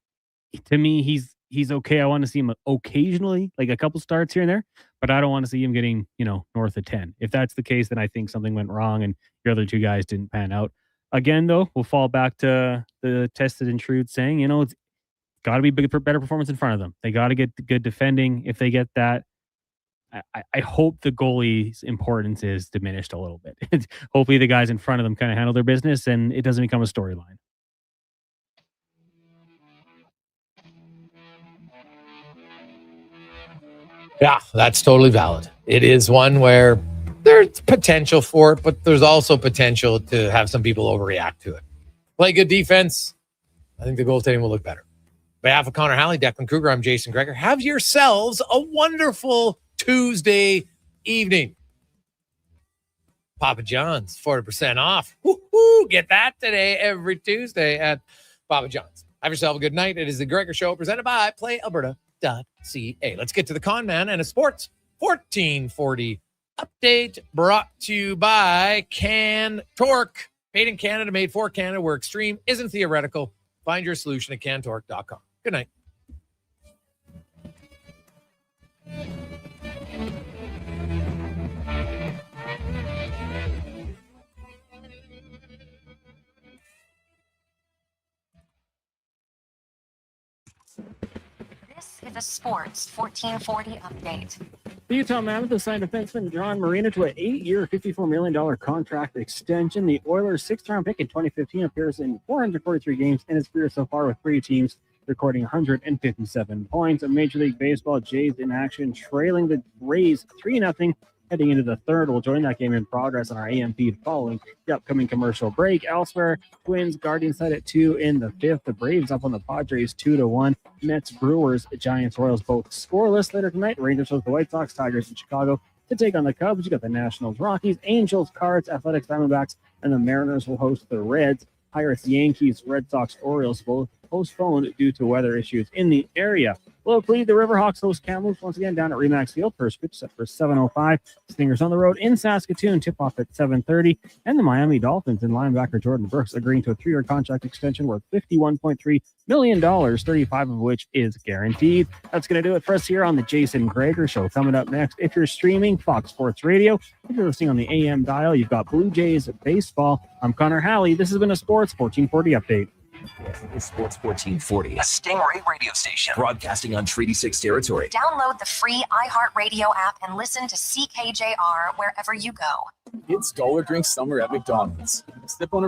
To me, he's okay. I want to see him occasionally, a couple starts here and there, but I don't want to see him getting, north of 10. If that's the case, then I think something went wrong and your other two guys didn't pan out. Again, though, we'll fall back to the tested and true saying, it's got to be better performance in front of them. They got to get good defending. If they get that, I hope the goalie's importance is diminished a little bit. Hopefully the guys in front of them kind of handle their business and it doesn't become a storyline. Yeah, that's totally valid. It is one where there's potential for it, but there's also potential to have some people overreact to it. Play good defense. I think the goaltending will look better. On behalf of Connor Halley, Declan Kruger, I'm Jason Gregor. Have yourselves a wonderful Tuesday evening. Papa John's, 40% off. Woo-hoo! Get that today, every Tuesday at Papa John's. Have yourself a good night. It is the Gregor Show presented by PlayAlberta.ca. Let's get to the con man and a sports 1440 update brought to you by CanTorque. Made in Canada, made for Canada, where extreme isn't theoretical. Find your solution at CanTorque.com. Good night. This is a Sports 1440 update. The Utah Mammoth signed defenseman John Marino to an 8-year, $54 million contract extension. The Oilers' sixth-round pick in 2015 appears in 443 games in his career so far with 3 teams, recording 157 points. A Major League Baseball Jays in action, trailing the Rays 3-0. Heading into the third, we'll join that game in progress on our AM feed following the upcoming commercial break. Elsewhere, Twins, Guardians side at 2 in the 5th. The Braves up on the Padres 2-1. Mets, Brewers, Giants, Royals both scoreless. Later tonight, Rangers host the White Sox, Tigers in Chicago to take on the Cubs. You got the Nationals, Rockies, Angels, Cards, Athletics, Diamondbacks, and the Mariners will host the Reds. Pirates, Yankees, Red Sox, Orioles both postponed due to weather issues in the area. Locally, the Riverhawks host Kamloops once again down at Remax Field. First pitch set for 7:05. Stingers on the road in Saskatoon. Tip-off at 7:30. And the Miami Dolphins and linebacker Jordan Brooks agreeing to a 3-year contract extension worth $51.3 million, 35 of which is guaranteed. That's going to do it for us here on the Jason Gregor Show. Coming up next, if you're streaming, Fox Sports Radio. If you're listening on the AM dial, you've got Blue Jays baseball. I'm Connor Halley. This has been a Sports 1440 update. It's Sports 1440, a Stingray radio station broadcasting on Treaty 6 territory. Download the free iHeartRadio app and listen to CKJR wherever you go. It's dollar drink summer at McDonald's. Step on a